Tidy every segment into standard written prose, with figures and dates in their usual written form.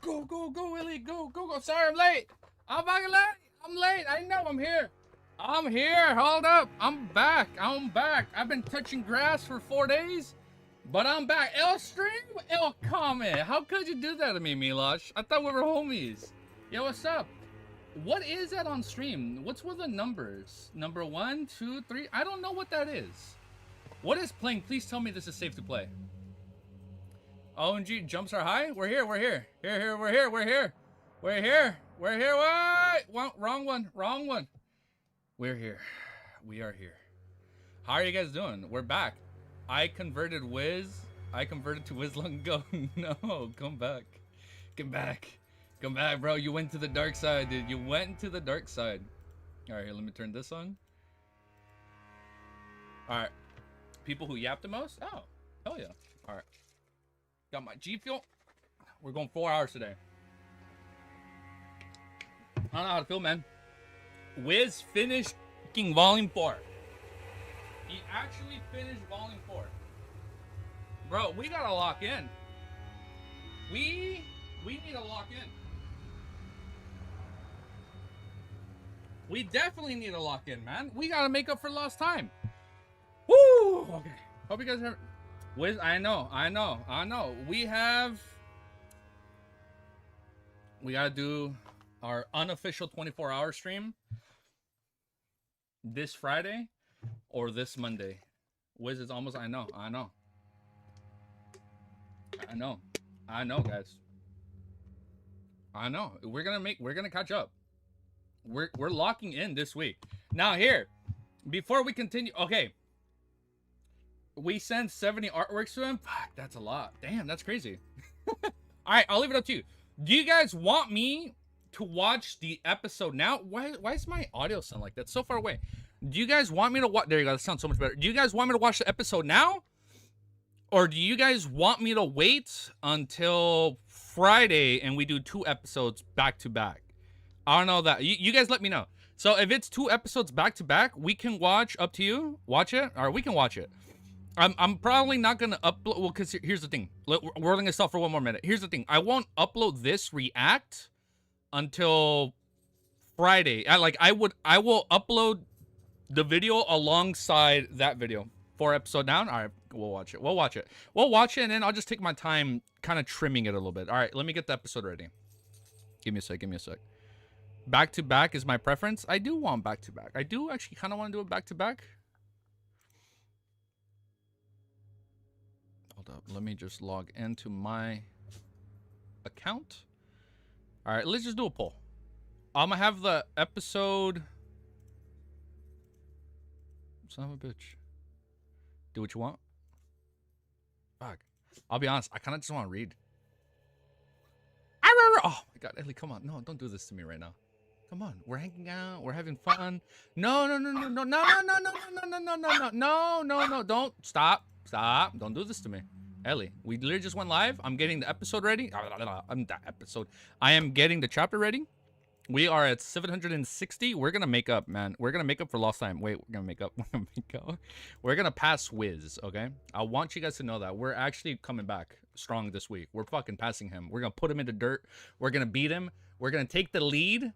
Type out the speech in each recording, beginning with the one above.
Go, go, go, Ellie. Go, go, go. Sorry, I'm late. I'm fucking late. I'm late. I know I'm here. I'm here. Hold up. I'm back. I'm back. I've been touching grass for 4 days, but I'm back. El stream? El comment. How could you do that to me, Milosh? I thought we were homies. Yo, what's up? What is that on stream? What's with the numbers? Number 1, 2, 3? I don't know what that is. What is playing? Please tell me this is safe to play. OMG, jumps are high? We're here, we're here. Here, we're here, we're here. We're here, we're here. Wait! Wrong one, wrong one. We're here. We are here. How are you guys doing? We're back. I converted Wiz. I converted to Wiz long ago. No, come back. Come back. Come back, bro. You went to the dark side, dude. You went to the dark side. Alright, here, let me turn this on. Alright. People who yap the most? Oh, hell yeah. Alright. Got my G Fuel. We're going 4 hours today. I don't know how to feel, man. Wiz finished Volume 4. He actually finished Volume 4. Bro, we gotta lock in. We need to lock in. We definitely need to lock in, man. We gotta make up for lost time. Woo! Okay. Hope you guys have... Wiz, I know. We gotta do our unofficial 24-hour stream this Friday or this Monday. Wiz is almost... I know, guys. I know. We're gonna catch up. We're locking in this week. Now here, before we continue, okay. We sent 70 artworks to him. Fuck, that's a lot. Damn, that's crazy. All right, I'll leave it up to you. Do you guys want me to watch the episode now? Why is my audio sound like that? So far away. Do you guys want me to watch? There you go. That sounds so much better. Do you guys want me to watch the episode now? Or do you guys want me to wait until Friday and we do 2 episodes back to back? I don't know that. You guys let me know. So if it's 2 episodes back to back, we can watch. Up to you. Watch it. Or we can watch it. I'm probably not going to upload. Well, because here's the thing. We're going to stop for 1 more minute. Here's the thing. I won't upload this react until Friday. I will upload the video alongside that video. 4 episode down. All right. We'll watch it. We'll watch it. And then I'll just take my time kind of trimming it a little bit. All right. Let me get the episode ready. Give me a sec. Back to back is my preference. I do want back to back. I do actually kind of want to do it back to back. Hold up. Let me just log into my account. All right. Let's just do a poll. I'm going to have the episode. Son of a bitch. Do what you want. Fuck. I'll be honest. I kind of just want to read. Oh my god, Ellie, come on. No, don't do this to me right now. Come on. We're hanging out. We're having fun. No. Don't. Stop. Don't do this to me. Ellie, we literally just went live. I'm getting the episode ready. I am getting the chapter ready. We are at 760. We're going to make up, man. We're going to make up for lost time. Wait, we're going to make up. We're going to pass Wiz, okay? I want you guys to know that. We're actually coming back strong this week. We're fucking passing him. We're going to put him in the dirt. We're going to beat him. We're going to take the lead.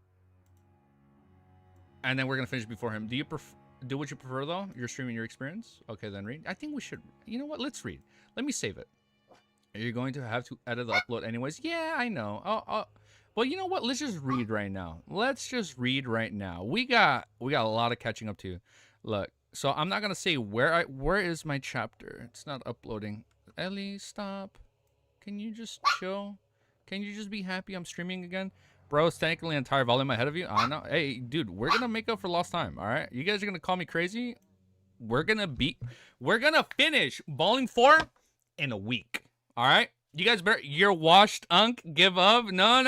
And then we're going to finish before him. Do what you prefer, though? You're streaming your experience? Okay, then read. I think we should. You know what? Let's read. Let me save it. Are you going to have to edit the upload anyways? Yeah, I know. Well, you know what? Let's just read right now. We got a lot of catching up to. Look, so I'm not gonna say where is my chapter? It's not uploading. Ellie, stop. Can you just chill? Can you just be happy I'm streaming again? Bro, it's technically an entire volume ahead of you. I know. Hey, dude, we're gonna make up for lost time. All right, you guys are gonna call me crazy. We're gonna finish Volume 4 in a week. All right. You guys better, you're washed, Unk, give up. No.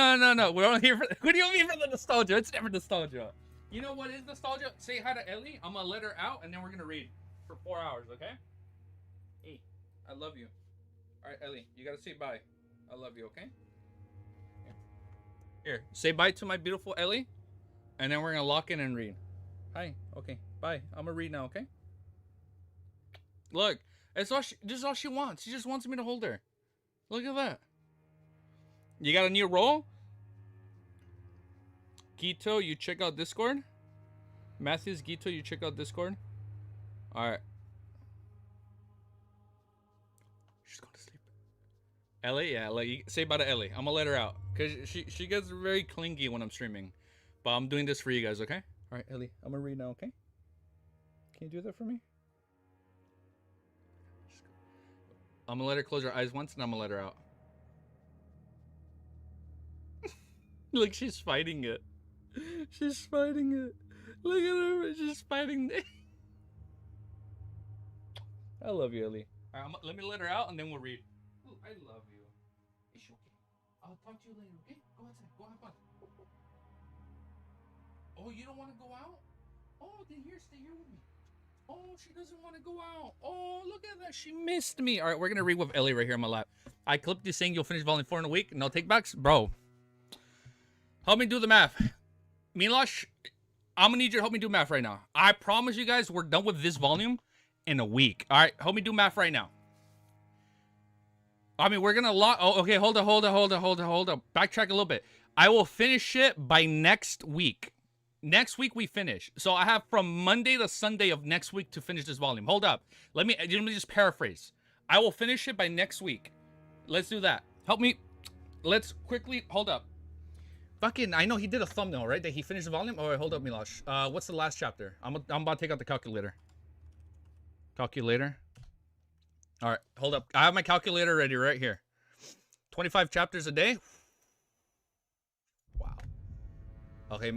We're only here for, who do you mean for the nostalgia? It's never nostalgia. You know what is nostalgia? Say hi to Ellie. I'm gonna let her out and then we're gonna read for 4 hours, okay? Hey, I love you. All right, Ellie, you gotta say bye. I love you, okay? Here, say bye to my beautiful Ellie. And then we're gonna lock in and read. Hi, okay, bye. I'm gonna read now, okay? Look, this is all she wants. She just wants me to hold her. Look at that. You got a new role? Gito, you check out Discord? Matthews, Gito, you check out Discord? Alright. She's going to sleep. Ellie? Yeah, Ellie. Say bye to Ellie. I'm gonna let her out. Because she gets very clingy when I'm streaming. But I'm doing this for you guys, okay? Alright, Ellie. I'm gonna read now, okay? Can you do that for me? I'm gonna let her close her eyes once and I'm gonna let her out. Look, she's fighting it. She's fighting it. Look at her. She's fighting it. I love you, Ellie. All right, let me let her out and then we'll read. Ooh, I love you. It's okay. I'll talk to you later, okay? Go outside. Go have fun. Oh, you don't want to go out? Oh, then stay here with me. Oh, she doesn't want to go out. Oh, look at that. She missed me. All right, we're going to read with Ellie right here on my lap. I clipped you saying you'll finish volume 4 in a week. No takebacks? Bro. Help me do the math. Milosh, I'm going to need you to help me do math right now. I promise you guys we're done with this volume in a week. All right, help me do math right now. I mean, we're going to lock... Oh, okay, hold up. Backtrack a little bit. I will finish it by next week. Next week we finish. So I have from Monday to Sunday of next week to finish this volume. Hold up. Let me just paraphrase. I will finish it by next week. Let's do that. Help me. Let's quickly... Hold up. Fucking, I know he did a thumbnail, right? That he finished the volume? Oh, wait, hold up, Milosh. What's the last chapter? I'm about to take out the calculator. Calculator. All right, hold up. I have my calculator ready right here. 25 chapters a day? Wow. Okay,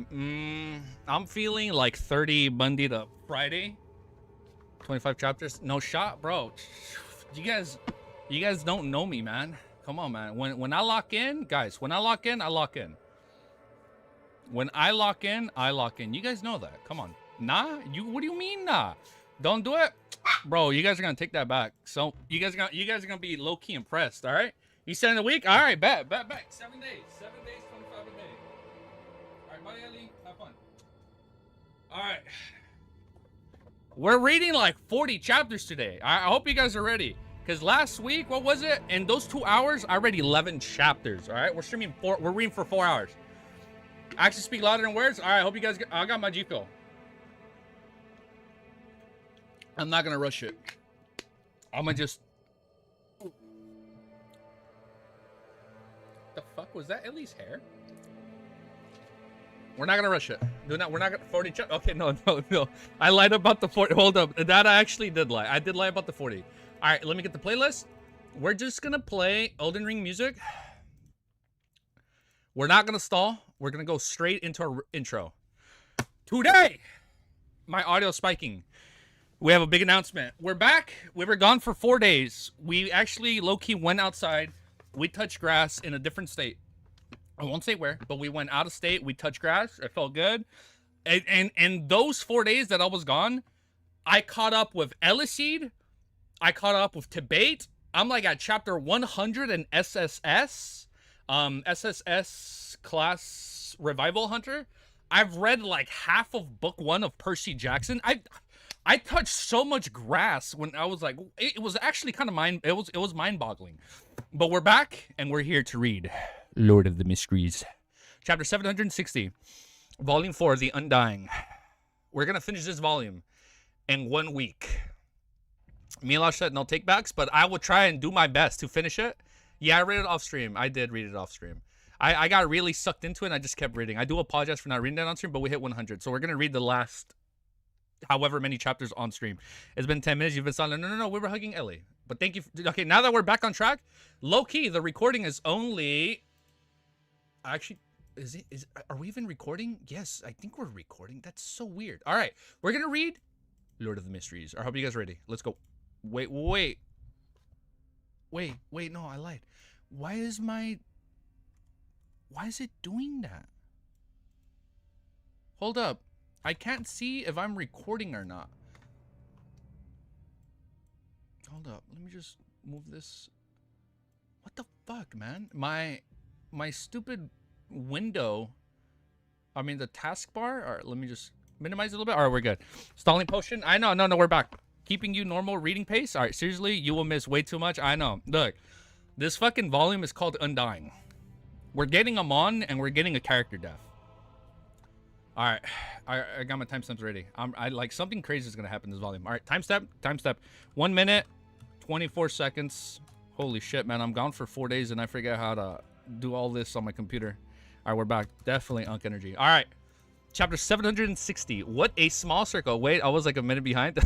I'm feeling like 30 Monday to Friday. 25 chapters. No shot, bro. You guys don't know me, man. Come on, man. When I lock in, guys, when I lock in, I lock in. When I lock in, I lock in. You guys know that. Come on. Nah? What do you mean, nah? Don't do it? Bro, you guys are going to take that back. So, you guys are going to be low-key impressed, all right? You said in a week? All right, bet. 7 days. 7 days, 25 a day. All right, bye, Ellie. Have fun. All right. We're reading like 40 chapters today. I hope you guys are ready. Because last week, what was it? In those 2 hours, I read 11 chapters, all right? We're reading for 4 hours. Actions speak louder than words. All right, hope you guys I got my G-Pill. I'm not going to rush it. I'm going to just... The fuck? Was that Ellie's hair? We're not going to rush it. We're not going to... 40 chapters. Okay, no. I lied about the 40. Hold up. That I actually did lie. I did lie about the 40. All right, let me get the playlist. We're just going to play Elden Ring music. We're not going to stall. We're going to go straight into our intro. Today, my audio spiking. We have a big announcement. We're back. We were gone for 4 days. We actually low-key went outside. We touched grass in a different state. I won't say where, but we went out of state. We touched grass. It felt good. And those 4 days that I was gone, I caught up with Eliseed. I caught up with Tibet. I'm like at chapter 100 in SSS. SSS class Revival Hunter. I've read like half of book 1 of Percy Jackson. I touched so much grass when I was like, it was actually kind of it was mind-boggling. But we're back and we're here to read Lord of the Mysteries. Chapter 760. Volume 4, The Undying. We're going to finish this volume in 1 week. Milosh said no takebacks, but I will try and do my best to finish it. Yeah, I read it off stream. I did read it off stream. I got really sucked into it and I just kept reading. I do apologize for not reading that on stream, but we hit 100. So we're going to read the last however many chapters on stream. It's been 10 minutes. You've been silent. No. We were hugging Ellie. But thank you. Okay, now that we're back on track, low-key, the recording is only... Actually, are we even recording? Yes, I think we're recording. That's so weird. All right, we're going to read Lord of the Mysteries. I hope you guys are ready. Let's go. Wait, no, I lied. Why is it doing that? Hold up. I can't see if I'm recording or not. Hold up. Let me just move this. What the fuck, man? My stupid window. I mean, the taskbar. All right, let me just minimize it a little bit. All right, we're good. Stalling potion. I know. No, we're back. Keeping you normal reading pace. All right, seriously, you will miss way too much. I know. Look, this fucking volume is called Undying. We're getting them on, and we're getting a character death. All right, I got my timestamps ready. I like something crazy is gonna happen in this volume. All right, timestamp. 1 minute, 24 seconds. Holy shit, man! I'm gone for 4 days, and I forget how to do all this on my computer. All right, we're back. Definitely Unk Energy. All right, chapter 760. What a small circle. Wait, I was like a minute behind.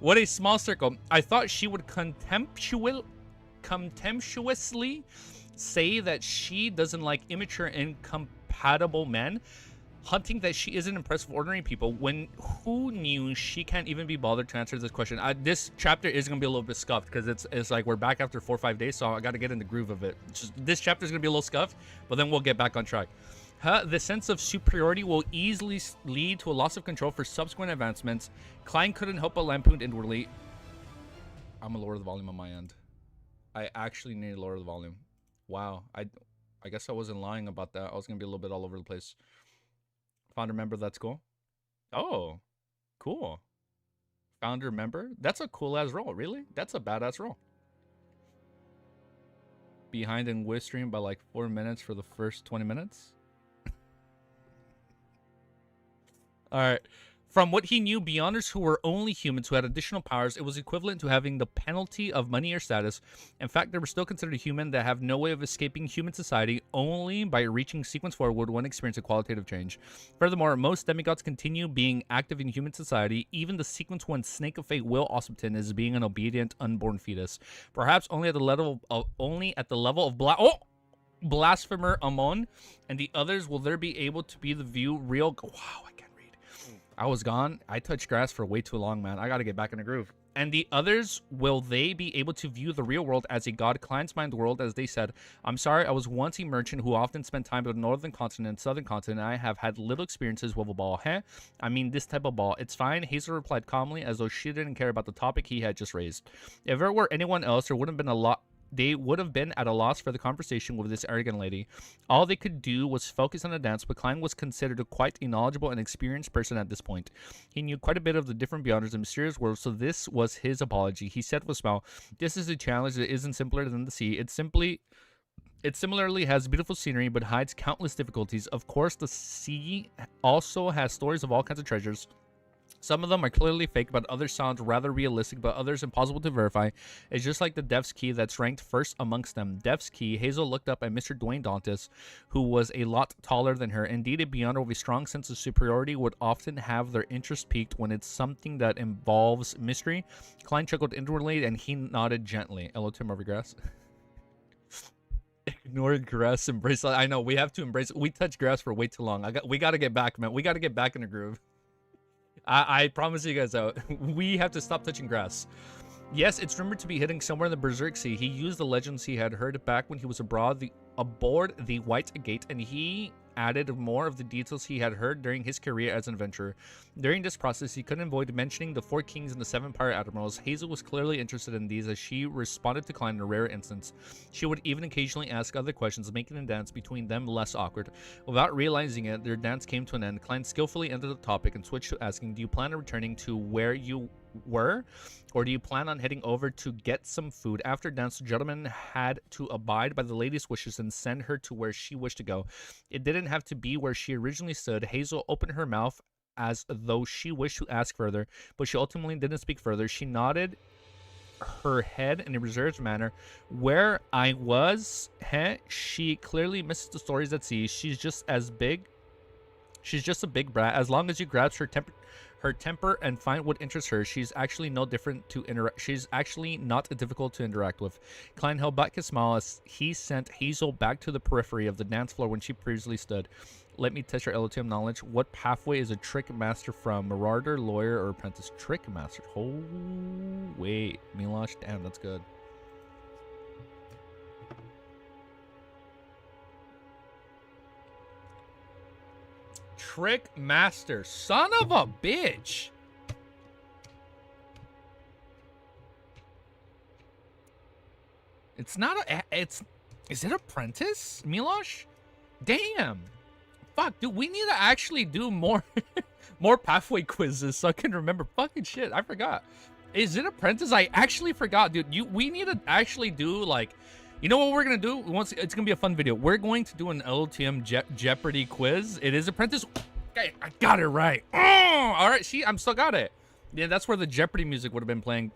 What a small circle. I thought she would contemptuously say that she doesn't like immature and incompatible men, hunting that she isn't impressed with ordinary people, when who knew she can't even be bothered to answer this question. This chapter is gonna be a little bit scuffed because it's like we're back after 4 or 5 days, so I gotta get in the groove of it. This chapter is gonna be a little scuffed, but then we'll get back on track. The sense of superiority will easily lead to a loss of control for subsequent advancements. Klein couldn't help but lampoon inwardly. I'm gonna lower the volume on my end. I actually need to lower the volume. Wow, I guess I wasn't lying about that. I was gonna be a little bit all over the place. Founder member, that's cool. Oh, cool. Founder member, that's a cool ass role. Really, that's a badass role. Behind in Wiz stream by like 4 minutes for the first 20 minutes. All right. From what he knew, Beyonders who were only humans who had additional powers, it was equivalent to having the penalty of money or status. In fact, they were still considered human that have no way of escaping human society. Only by reaching sequence 4 would one experience a qualitative change. Furthermore, most demigods continue being active in human society. Even the sequence 1 Snake of Fate, Will Ossipton, is being an obedient unborn fetus. Perhaps only at the level of Blasphemer Amon and the others will there be able to be the view real. Wow, I can't read. I was gone. I touched grass for way too long, man. I gotta get back in the groove. And the others, will they be able to view the real world as a god Klein's mind world, as they said? I'm sorry, I was once a merchant who often spent time on the northern continent and southern continent, and I have had little experiences with a ball. Huh? I mean, this type of ball. It's fine, Hazel replied calmly, as though she didn't care about the topic he had just raised. If it were anyone else, there wouldn't have been a lot. They would have been at a loss for the conversation with this arrogant lady. All they could do was focus on the dance, but Klein was considered quite a knowledgeable and experienced person at this point. He knew quite a bit of the different Beyonders and mysterious worlds, so this was his apology. He said with a smile, "This is a challenge that isn't simpler than the sea. It similarly has beautiful scenery, but hides countless difficulties. Of course, the sea also has stories of all kinds of treasures. Some of them are clearly fake, but others sound rather realistic, but others impossible to verify. It's just like the Death's Key that's ranked first amongst them. Death's Key." Hazel looked up at Mr. Dwayne Dantes, who was a lot taller than her. Indeed, a Beyonder with a strong sense of superiority would often have their interest piqued when it's something that involves mystery. Klein chuckled inwardly, and he nodded gently. Hello, Tim Overgrass. Ignore grass, embrace. I know, we have to embrace it. We touched grass for way too long. We got to get back, man. We got to get back in the groove. I promise you guys out. We have to stop touching grass. Yes, it's rumored to be hidden somewhere in the Berserk Sea. He used the legends he had heard back when he was aboard the White Gate, and he added more of the details he had heard during his career as an adventurer. During this process, he couldn't avoid mentioning the 4 kings and the 7 pirate admirals. Hazel was clearly interested in these, as she responded to Klein in a rare instance. She would even occasionally ask other questions, making the dance between them less awkward. Without realizing it, their dance came to an end. Klein skillfully ended the topic and switched to asking, "Do you plan on returning to where you were, or do you plan on heading over to get some food?" After dance, the gentleman had to abide by the lady's wishes and send her to where she wished to go. It didn't have to be where she originally stood. Hazel opened her mouth as though she wished to ask further, but she ultimately didn't speak further. She nodded her head in a reserved manner. "Where I was, she clearly misses the stories at sea. She's just a big brat. As long as you grasp her temper and find what interests her, she's actually not difficult to interact with." Klein held back his smile as he sent Hazel back to the periphery of the dance floor when she previously stood. "Let me test your LTM knowledge. What pathway is a trick master from? Marauder, lawyer, or apprentice?" Trick master. Oh, wait. Milosh, damn, that's good. Trick master. Son of a bitch. It's not a... Is it apprentice, Milosh? Damn. Fuck, dude, we need to actually do more more pathway quizzes so I can remember. Fucking shit, I forgot. Is it apprentice? I actually forgot, dude. We need to actually do, like, You know what we're gonna do? It's gonna be a fun video. We're going to do an LTM Jeopardy quiz. It is Apprentice. Okay, I got it right. Oh, all right, see, I'm still got it. Yeah, that's where the Jeopardy music would have been playing.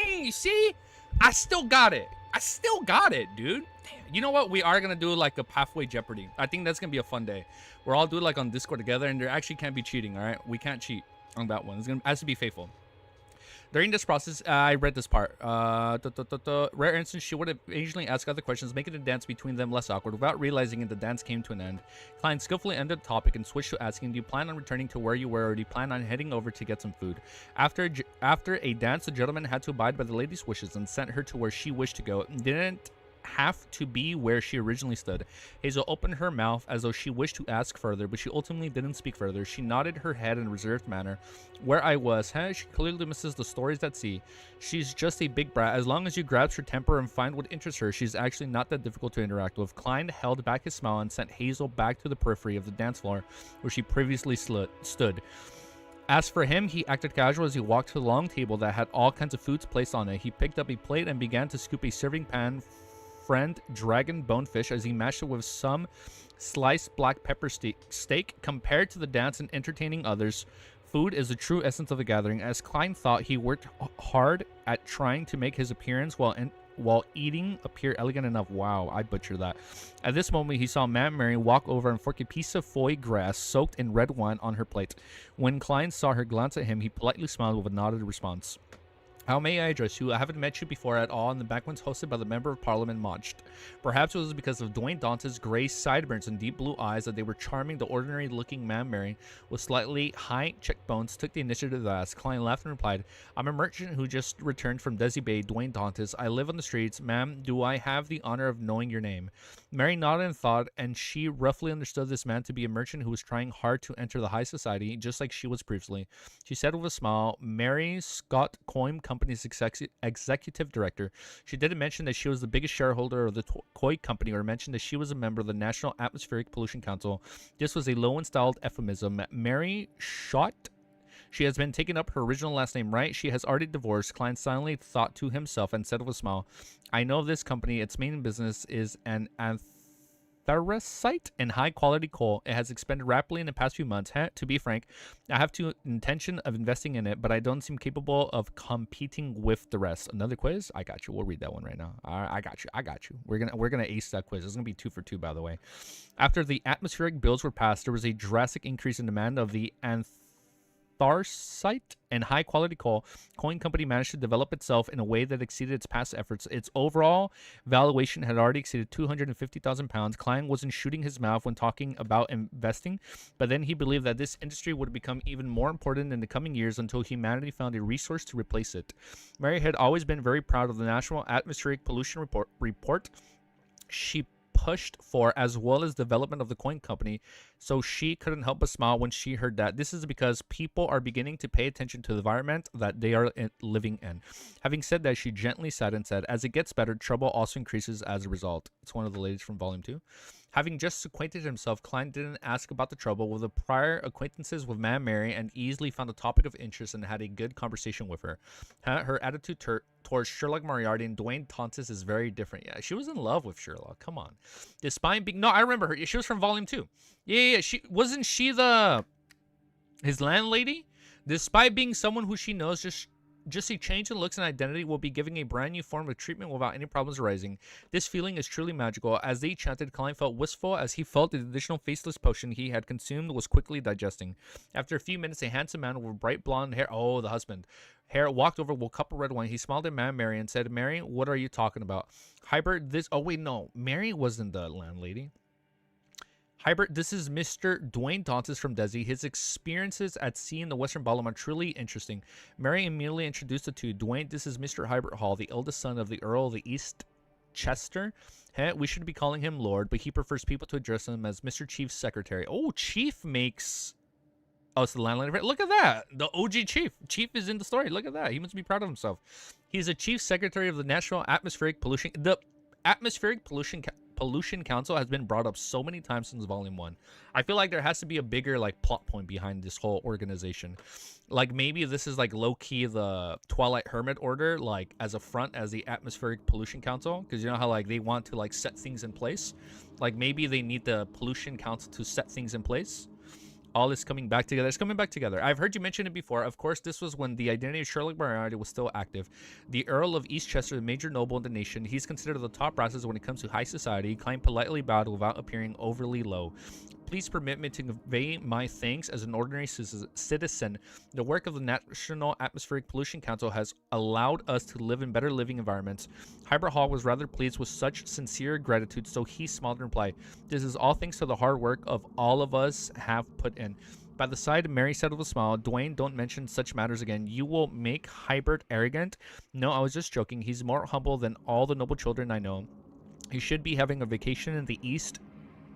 You see, I still got it. I still got it, dude. Damn. You know what? We are gonna do like a halfway Jeopardy. I think that's gonna be a fun day. We're all doing like on Discord together, and there actually can't be cheating. All right, we can't cheat on that one. It's gonna has to be faithful. During this process, I read this part. Rare instance, she would have occasionally asked other questions, making the dance between them less awkward. Without realizing it, the dance came to an end. Klein skillfully ended the topic and switched to asking, do you plan on returning to where you were, or do you plan on heading over to get some food? After a dance, the gentleman had to abide by the lady's wishes and sent her to where she wished to go. Didn't have to be where she originally stood. Hazel opened her mouth as though she wished to ask further, but she ultimately didn't speak further. She nodded her head in a reserved manner. Where I was, she clearly misses the stories at sea. She's just a big brat. As long as you grasp her temper and find what interests her, she's actually not that difficult to interact with. Klein held back his smile and sent Hazel back to the periphery of the dance floor where she previously stood. As for him, he acted casual as he walked to the long table that had all kinds of foods placed on it. He picked up a plate and began to scoop a serving pan friend dragon bonefish as he mashed it with some sliced black pepper steak. Compared to the dance and entertaining others, food is the true essence of the gathering. As Klein thought, he worked hard at trying to make his appearance while eating appear elegant enough. Wow, I butchered that. At this moment, he saw Ma'am Mary walk over and fork a piece of foie gras soaked in red wine on her plate. When Klein saw her glance at him, he politely smiled with a nodded response. How may I address you? I haven't met you before at all, and the banquet's hosted by the Member of Parliament Moched. Perhaps it was because of Dwayne Dante's gray sideburns and deep blue eyes that they were charming. The ordinary-looking Ma'am Mary, with slightly high cheekbones, took the initiative to ask. Klein laughed and replied, I'm a merchant who just returned from Desi Bay, Dwayne Dantes. I live on the streets. Ma'am, do I have the honor of knowing your name? Mary nodded in thought, and she roughly understood this man to be a merchant who was trying hard to enter the high society, just like she was previously. She said with a smile, Mary Scott Coin Company's executive director. She didn't mention that she was the biggest shareholder of the Koi Company or mention that she was a member of the National Atmospheric Pollution Council. This was a low-installed euphemism. Mary Schott. She has been taking up her original last name, right? She has already divorced. Klein silently thought to himself and said with a smile, I know of this company. Its main business is an anthracite and high-quality coal. It has expanded rapidly in the past few months. To be frank, I have the intention of investing in it, but I don't seem capable of competing with the rest. Another quiz? I got you. We'll read that one right now. I got you. We're gonna ace that quiz. It's gonna be 2 for 2, by the way. After the atmospheric bills were passed, there was a drastic increase in demand of the anthracite and high-quality coal. Coin Company managed to develop itself in a way that exceeded its past efforts. Its overall valuation had already exceeded 250,000 pounds. Klein wasn't shooting his mouth when talking about investing, but then he believed that this industry would become even more important in the coming years until humanity found a resource to replace it. Mary had always been very proud of the National Atmospheric Pollution Report she pushed for, as well as development of the Coin Company, so she couldn't help but smile when she heard that. This is because people are beginning to pay attention to the environment that they are living in. Having said that, she gently sighed and said, as it gets better, trouble also increases as a result. It's one of the ladies from Volume 2. Having just acquainted himself, Klein didn't ask about the trouble with the prior acquaintances with Ma'am Mary and easily found a topic of interest and had a good conversation with her. Her attitude towards Sherlock Moriarty and Dwayne Dantes is very different. Yeah, she was in love with Sherlock. Come on. Despite being... No, I remember her. She was from Volume 2. Yeah. Wasn't she his landlady? Despite being someone who she knows, just a change in looks and identity will be giving a brand new form of treatment without any problems arising. This feeling is truly magical. As they chanted, Klein felt wistful as he felt the additional faceless potion he had consumed was quickly digesting. After a few minutes, a handsome man with bright blonde hair, the husband, walked over with a cup of red wine. He smiled at Ma'am Mary and said, Mary, what are you talking about? Hybert, Mary wasn't the landlady. Hybert, this is Mr. Dwayne Dantes from Desi. His experiences at sea in the Western Ballroom are truly interesting. Mary immediately introduced the two. Dwayne, this is Mr. Hybert Hall, the eldest son of the Earl of the East Chester. We should be calling him Lord, but he prefers people to address him as Mr. Chief Secretary. Oh, Chief makes... Oh, it's the landlady. Look at that. The OG Chief. Chief is in the story. Look at that. He must be proud of himself. He's a Chief Secretary of the National Atmospheric Pollution... The Atmospheric Pollution Pollution Council has been brought up so many times since Volume 1. I feel like there has to be a bigger, like, plot point behind this whole organization. Like, maybe this is, like, low-key the Twilight Hermit Order, like, as a front, as the Atmospheric Pollution Council. Because you know how, like, they want to, like, set things in place? Like, maybe they need the Pollution Council to set things in place. All is coming back together. It's coming back together. I've heard you mention it before. Of course, this was when the identity of Sherlock Moriarty was still active. The Earl of Eastchester, the major noble in the nation, he's considered the top brass when it comes to high society. Klein politely bowed without appearing overly low. Please permit me to convey my thanks as an ordinary citizen. The work of the National Atmospheric Pollution Council has allowed us to live in better living environments. Hybrid Hall was rather pleased with such sincere gratitude, so he smiled and replied, "This is all thanks to the hard work of all of us have put in." By the side, Mary said with a smile, "Dwayne, don't mention such matters again. You will make Hybrid arrogant." "No, I was just joking. He's more humble than all the noble children I know. He should be having a vacation in the East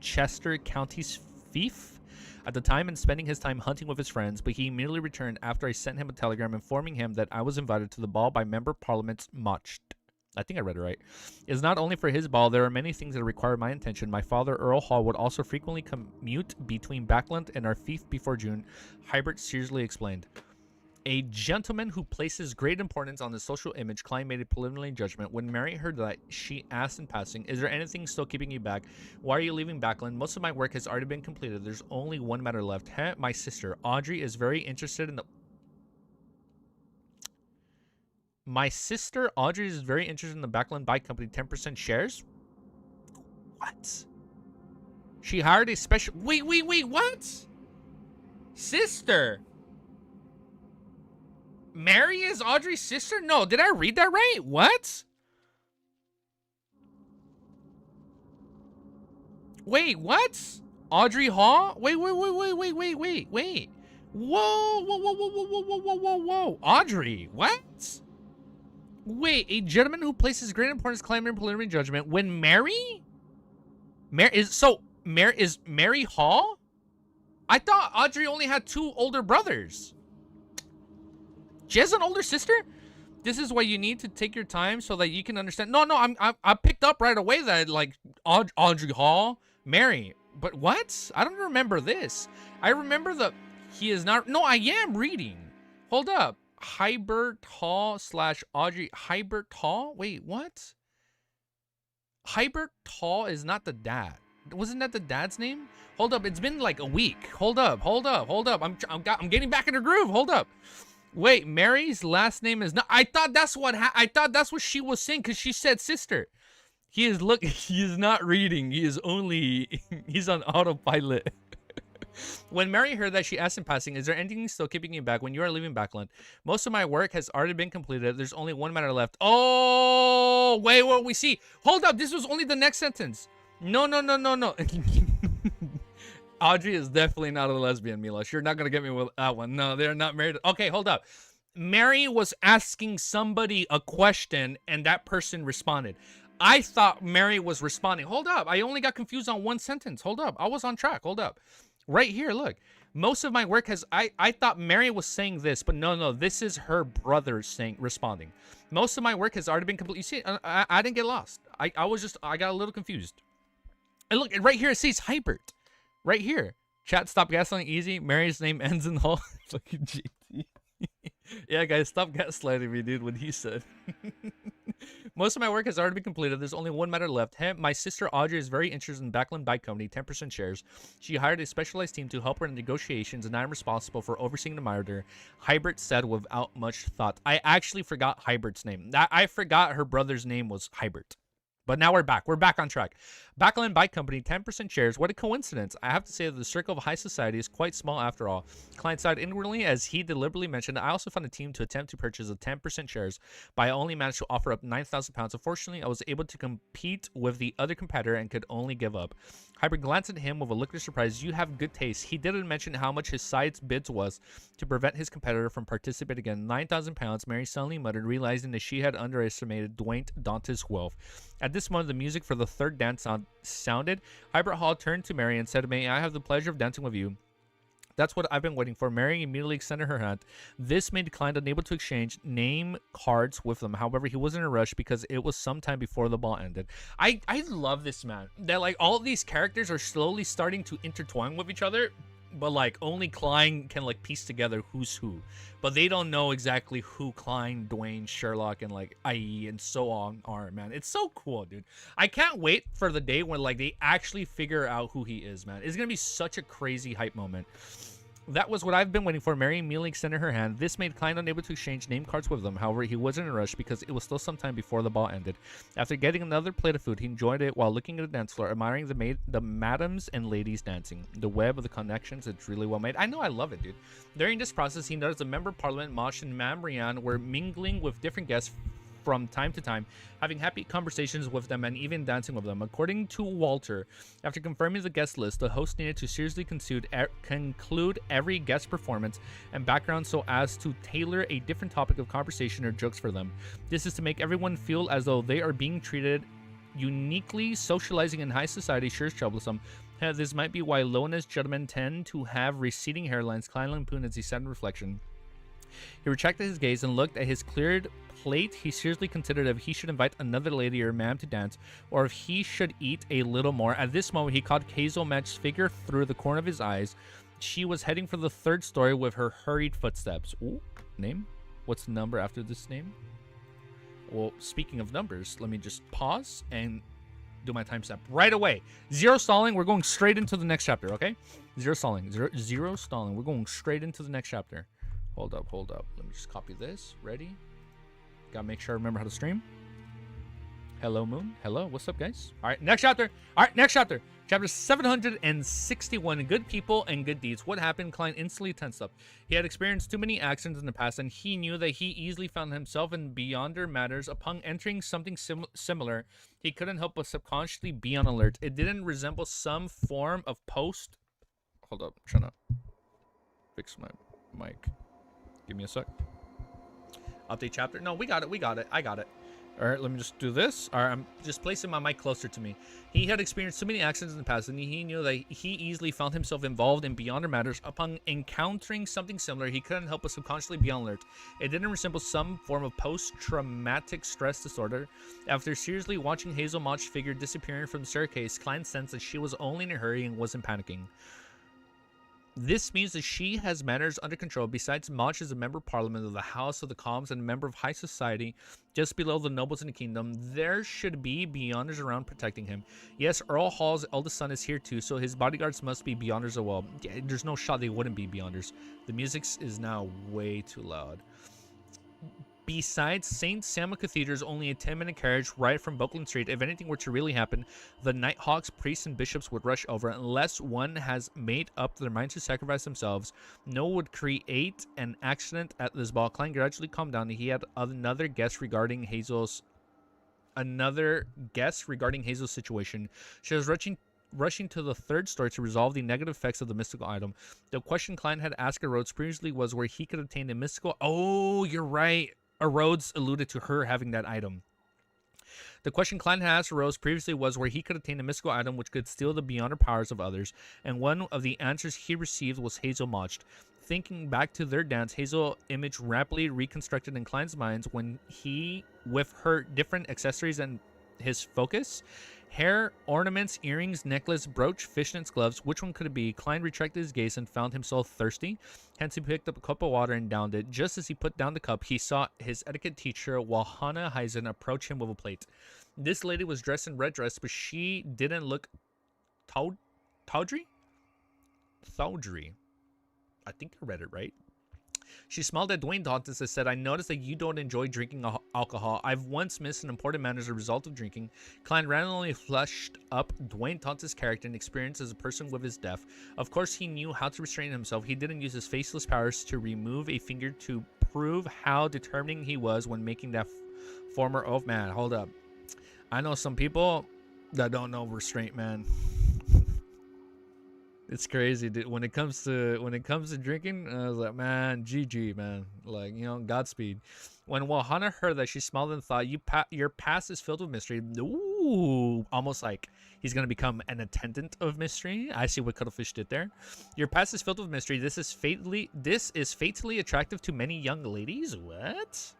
Chester County's fief at the time and spending his time hunting with his friends, but he immediately returned after I sent him a telegram informing him that I was invited to the ball by Member Parliament Mocht. I think I read it right. It's not only for his ball, there are many things that require my attention. My father, Earl Hall, would also frequently commute between Backland and our fief before June," Hybrid seriously explained. A gentleman who places great importance on the social image, Klein made a preliminary judgment. When Mary heard that, she asked in passing, "Is there anything still keeping you back? Why are you leaving Backland? Most of my work has already been completed. There's only one matter left." My sister, Audrey, is very interested in the... My sister, Audrey, is very interested in the Backland Bike Company 10% shares? What? She hired a special... Wait, what? Sister... Mary is Audrey's sister? No, did I read that right? What? Wait, what? Audrey Hall? Wait. Whoa. Audrey, what? Wait, a gentleman who places great importance claiming in preliminary judgment when Mary? Is Mary Hall? I thought Audrey only had 2 older brothers. She has an older sister? This is why you need to take your time so that you can understand. No, I picked up right away that, like, Audrey Hall, Mary. But what? I don't remember this. I remember he is not... No, I am reading. Hold up. Hybrid Hall / Audrey. Hybrid Hall? Wait, what? Hybrid Hall is not the dad. Wasn't that the dad's name? Hold up. It's been like a week. Hold up. I'm getting back in the groove. Hold up. Wait, Mary's last name is not... I thought that's what she was saying because she said sister. He is not reading. He's on autopilot. When Mary heard that, she asked in passing, "Is there anything still keeping you back when you are leaving Backland? Most of my work has already been completed. There's only one matter left." Oh, wait, what we see. Hold up. This was only the next sentence. No. Audrey is definitely not a lesbian, Milos. You're not going to get me with that one. No, they're not married. Okay, hold up. Mary was asking somebody a question, and that person responded. I thought Mary was responding. Hold up. I only got confused on one sentence. Hold up. I was on track. Hold up. Right here, look. Most of my work has... I thought Mary was saying this, but no. This is her brother responding. Most of my work has already been complete. You see, I didn't get lost. I got a little confused. And look, right here it says Hybrid. Right here. Chat, stop gaslighting easy. Mary's name ends in Hall. Fucking GT. Yeah, guys, stop gaslighting me, dude, what he said. Most of my work has already been completed. There's only one matter left. My sister Audrey is very interested in Backland Bike Company, 10% shares. She hired a specialized team to help her in negotiations, and I'm responsible for overseeing the matter. Hybrid said without much thought. I actually forgot Hybrid's name. I forgot her brother's name was Hybrid. But now we're back. We're back on track. Backland Bike Company, 10% shares. What a coincidence. I have to say that the circle of high society is quite small after all. Client side inwardly, as he deliberately mentioned, I also found a team to attempt to purchase the 10% shares, but I only managed to offer up £9,000. Unfortunately, I was able to compete with the other competitor and could only give up. Hybrid glanced at him with a look of surprise. You have good taste. He didn't mention how much his side's bids was to prevent his competitor from participating again. £9,000, Mary suddenly muttered, realizing that she had underestimated Dwayne Dante's wealth. At this moment, the music for the third dance sounded. Hybrid Hall turned to Mary and said, "May I have the pleasure of dancing with you?" That's what I've been waiting for. Mary immediately extended her hand. This made Klein unable to exchange name cards with them. However, he wasn't in a rush because it was sometime before the ball ended. I love this, man. That like all of these characters are slowly starting to intertwine with each other, but like only Klein can like piece together who's who. But they don't know exactly who Klein, Dwayne, Sherlock, and like IE and so on are, man. It's so cool, dude. I can't wait for the day when like they actually figure out who he is, man. It's gonna be such a crazy hype moment. That was what I've been waiting for. Mary immediately extended her hand. This made Klein unable to exchange name cards with them. However, he wasn't in a rush because it was still some time before the ball ended. After getting another plate of food, he enjoyed it while looking at the dance floor, admiring the madams and ladies dancing. The web of the connections, it's really well made. I know, I love it, dude. During this process, he noticed a member of Parliament, Mosh, and Mamrian were mingling with different guests from time to time, having happy conversations with them and even dancing with them. According to Walter, after confirming the guest list, the host needed to seriously conclude every guest performance and background so as to tailor a different topic of conversation or jokes for them. This is to make everyone feel as though they are being treated uniquely. Socializing in high society sure is troublesome. This might be why Lona's gentlemen tend to have receding hairlines. Klein lampooned as he sat in reflection. He retracted his gaze and looked at his cleared plate. He seriously considered if he should invite another lady or ma'am to dance, or if he should eat a little more. At this moment, he caught Hazel Match's figure through the corner of his eyes. She was heading for the third story with her hurried footsteps. Ooh, name? What's the number after this name? Well, speaking of numbers, let me just pause and do my timestamp right away. Zero stalling. We're going straight into the next chapter, okay? Zero stalling. Zero stalling. We're going straight into the next chapter. Hold up. Let me just copy this. Ready? Gotta make sure I remember how to stream. Hello, Moon. Hello. What's up, guys? All right, next chapter. Chapter 761. Good people and good deeds. What happened? Klein instantly tensed up. He had experienced too many accidents in the past, and he knew that he easily found himself in beyonder matters. Upon entering something similar, he couldn't help but subconsciously be on alert. It didn't resemble some form of post... Hold up. I'm trying to fix my mic. Give me a sec. Update chapter. No, we got it. I got it. All right, let me just do this. All right, I'm just placing my mic closer to me. He had experienced so many accidents in the past, and he knew that he easily found himself involved in beyonder matters. Upon encountering something similar, he couldn't help but subconsciously be on alert. It didn't resemble some form of post-traumatic stress disorder. After seriously watching Hazel Mach's figure disappearing from the staircase, Klein sensed that she was only in a hurry and wasn't panicking. This means that she has matters under control. Besides, Mach is a member of Parliament of the House of the Commons and a member of high society just below the nobles in the kingdom. There should be beyonders around protecting him. Yes, Earl Hall's eldest son is here too, so his bodyguards must be beyonders as well. Yeah, there's no shot they wouldn't be beyonders. The music is now way too loud. Besides, St. Samuel Cathedral is only a 10-minute carriage ride from Buckland Street. If anything were to really happen, the Nighthawks, priests, and bishops would rush over. Unless one has made up their mind to sacrifice themselves, no one would create an accident at this ball. Klein gradually calmed down. He had another guess regarding Hazel's situation. She was rushing to the third story to resolve the negative effects of the mystical item. The question Klein had asked Rhodes previously was where he could obtain the mystical... Oh, you're right. Rhodes alluded to her having that item. The question Klein had asked Rose previously was where he could obtain a mystical item which could steal the beyonder powers of others, and one of the answers he received was Hazel Mach. Thinking back to their dance, Hazel image rapidly reconstructed in Klein's mind when he, with her different accessories and his focus, hair, ornaments, earrings, necklace, brooch, fishnets, gloves. Which one could it be? Klein retracted his gaze and found himself thirsty. Hence, he picked up a cup of water and downed it. Just as he put down the cup, he saw his etiquette teacher, Walhana Heisen, approach him with a plate. This lady was dressed in red dress, but she didn't look tawdry? Tawdry. I think I read it right. She smiled at Dwayne Taunton and said, I noticed that you don't enjoy drinking alcohol. I've once missed an important matter as a result of drinking. Klein randomly fleshed up Dwayne Taunton's character and experience as a person with his death. Of course, he knew how to restrain himself. He didn't use his faceless powers to remove a finger to prove how determining he was when making that former oath. Man, hold up. I know some people that don't know restraint, man. It's crazy, dude. When it comes to drinking, I was like, man, GG, man. Like, you know, Godspeed. When Walhana heard that, she smiled and thought, your past is filled with mystery. Ooh, Ooh, almost like he's gonna become an attendant of mystery. I see what Cuttlefish did there. Your past is filled with mystery. This is fatally attractive to many young ladies. What?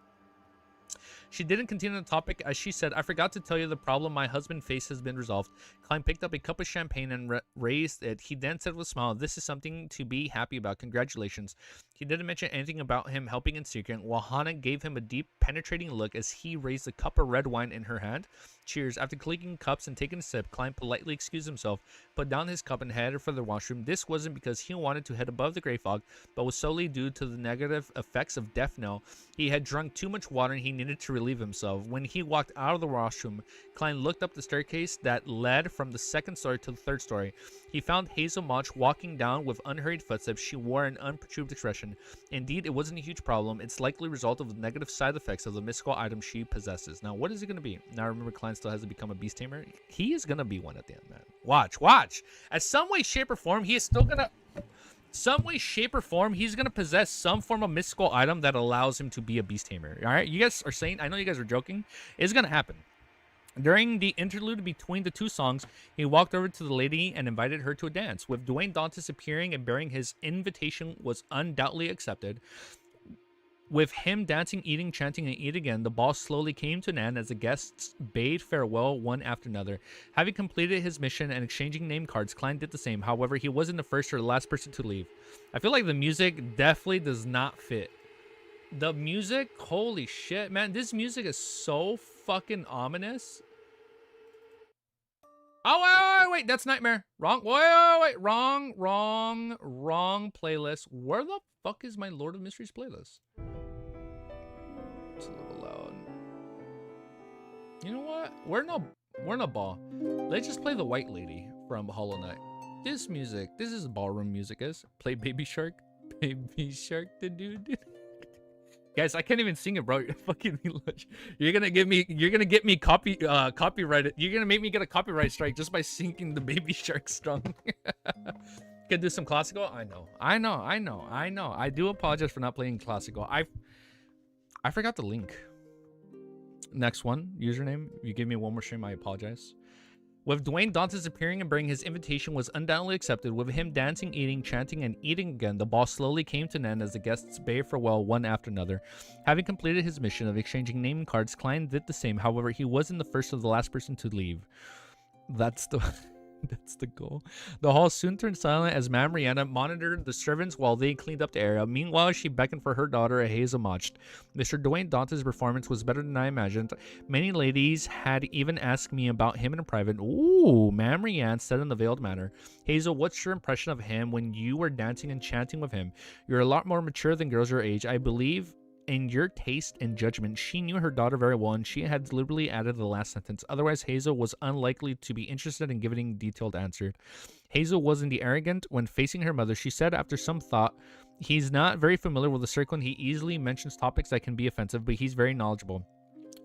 She didn't continue the topic as she said, I forgot to tell you the problem my husband faced has been resolved. Klein picked up a cup of champagne and raised it. He then said with a smile, this is something to be happy about. Congratulations. He didn't mention anything about him helping in secret, while Hannah gave him a deep, penetrating look as he raised a cup of red wine in her hand. Cheers. After clinking cups and taking a sip, Klein politely excused himself, put down his cup and headed for the washroom. This wasn't because he wanted to head above the gray fog, but was solely due to the negative effects of death knell. He had drunk too much water and he needed to relieve himself. When he walked out of the washroom, Klein looked up the staircase that led from the second story to the third story. He found Hazel Mach walking down with unhurried footsteps. She wore an unperturbed expression. Indeed, it wasn't a huge problem. It's likely a result of the negative side effects of the mystical item she possesses. Now, what is it going to be? Now, remember, Klein still hasn't become a beast tamer. He is going to be one at the end, man. Watch. At some way, shape, or form, he is still going to... Some way, shape, or form, he's going to possess some form of mystical item that allows him to be a beast tamer. All right? You guys are saying... I know you guys are joking. It's going to happen. During the interlude between the two songs, he walked over to the lady and invited her to a dance. With Dwayne Dantes appearing and bearing his invitation was undoubtedly accepted. With him dancing, eating, chanting, and eat again, the ball slowly came to an end as the guests bade farewell one after another. Having completed his mission and exchanging name cards, Klein did the same. However, he wasn't the first or the last person to leave. I feel like the music definitely does not fit. The music, holy shit, man. This music is so fucking ominous. Oh, wait, that's Nightmare. Wrong, wait, wrong playlist. Where the fuck is my Lord of Mysteries playlist? It's a little loud. You know what? We're in a ball. Let's just play the White Lady from Hollow Knight. This music, this is ballroom music, is. Play Baby Shark. Baby Shark, the dude. Guys, I can't even sing it, bro. You're gonna get me copyrighted. You're gonna make me get a copyright strike just by singing the Baby Shark song. Can do some classical. I know. I do apologize for not playing classical. I forgot the link. Next one, username. You give me one more stream, I apologize. With Dwayne Dantes appearing and bringing his invitation was undoubtedly accepted. With him dancing, eating, chanting, and eating again, the ball slowly came to an end as the guests bade farewell one after another. Having completed his mission of exchanging name cards, Klein did the same. However, he wasn't the first or the last person to leave. That's the goal. The hall soon turned silent as Mam Rihanna monitored the servants while they cleaned up the area. Meanwhile, she beckoned for her daughter, Hazel Mach. Mr. Dwayne Dantes' performance was better than I imagined. Many ladies had even asked me about him in private. Ooh, Mam Rihanna said in a veiled manner. Hazel, what's your impression of him when you were dancing and chanting with him? You're a lot more mature than girls your age. I believe in your taste and judgment. She knew her daughter very well, and she had deliberately added the last sentence. Otherwise, Hazel was unlikely to be interested in giving a detailed answer. Hazel wasn't the arrogant. When facing her mother, she said after some thought, he's not very familiar with the circle, and he easily mentions topics that can be offensive, but he's very knowledgeable.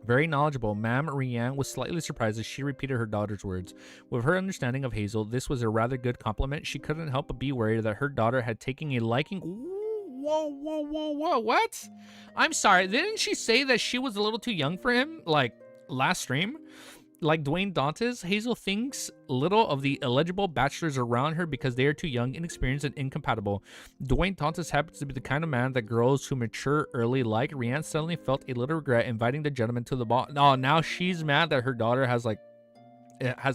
Very knowledgeable. Mam Rianne was slightly surprised as she repeated her daughter's words. With her understanding of Hazel, this was a rather good compliment. She couldn't help but be worried that her daughter had taken a liking... Whoa, what? I'm sorry, didn't she say that she was a little too young for him, like, last stream? Like Dwayne Dantes, Hazel thinks little of the eligible bachelors around her because they are too young, inexperienced, and incompatible. Dwayne Dantes happens to be the kind of man that girls who mature early like. Rianne suddenly felt a little regret inviting the gentleman to the ball. Oh, now she's mad that her daughter has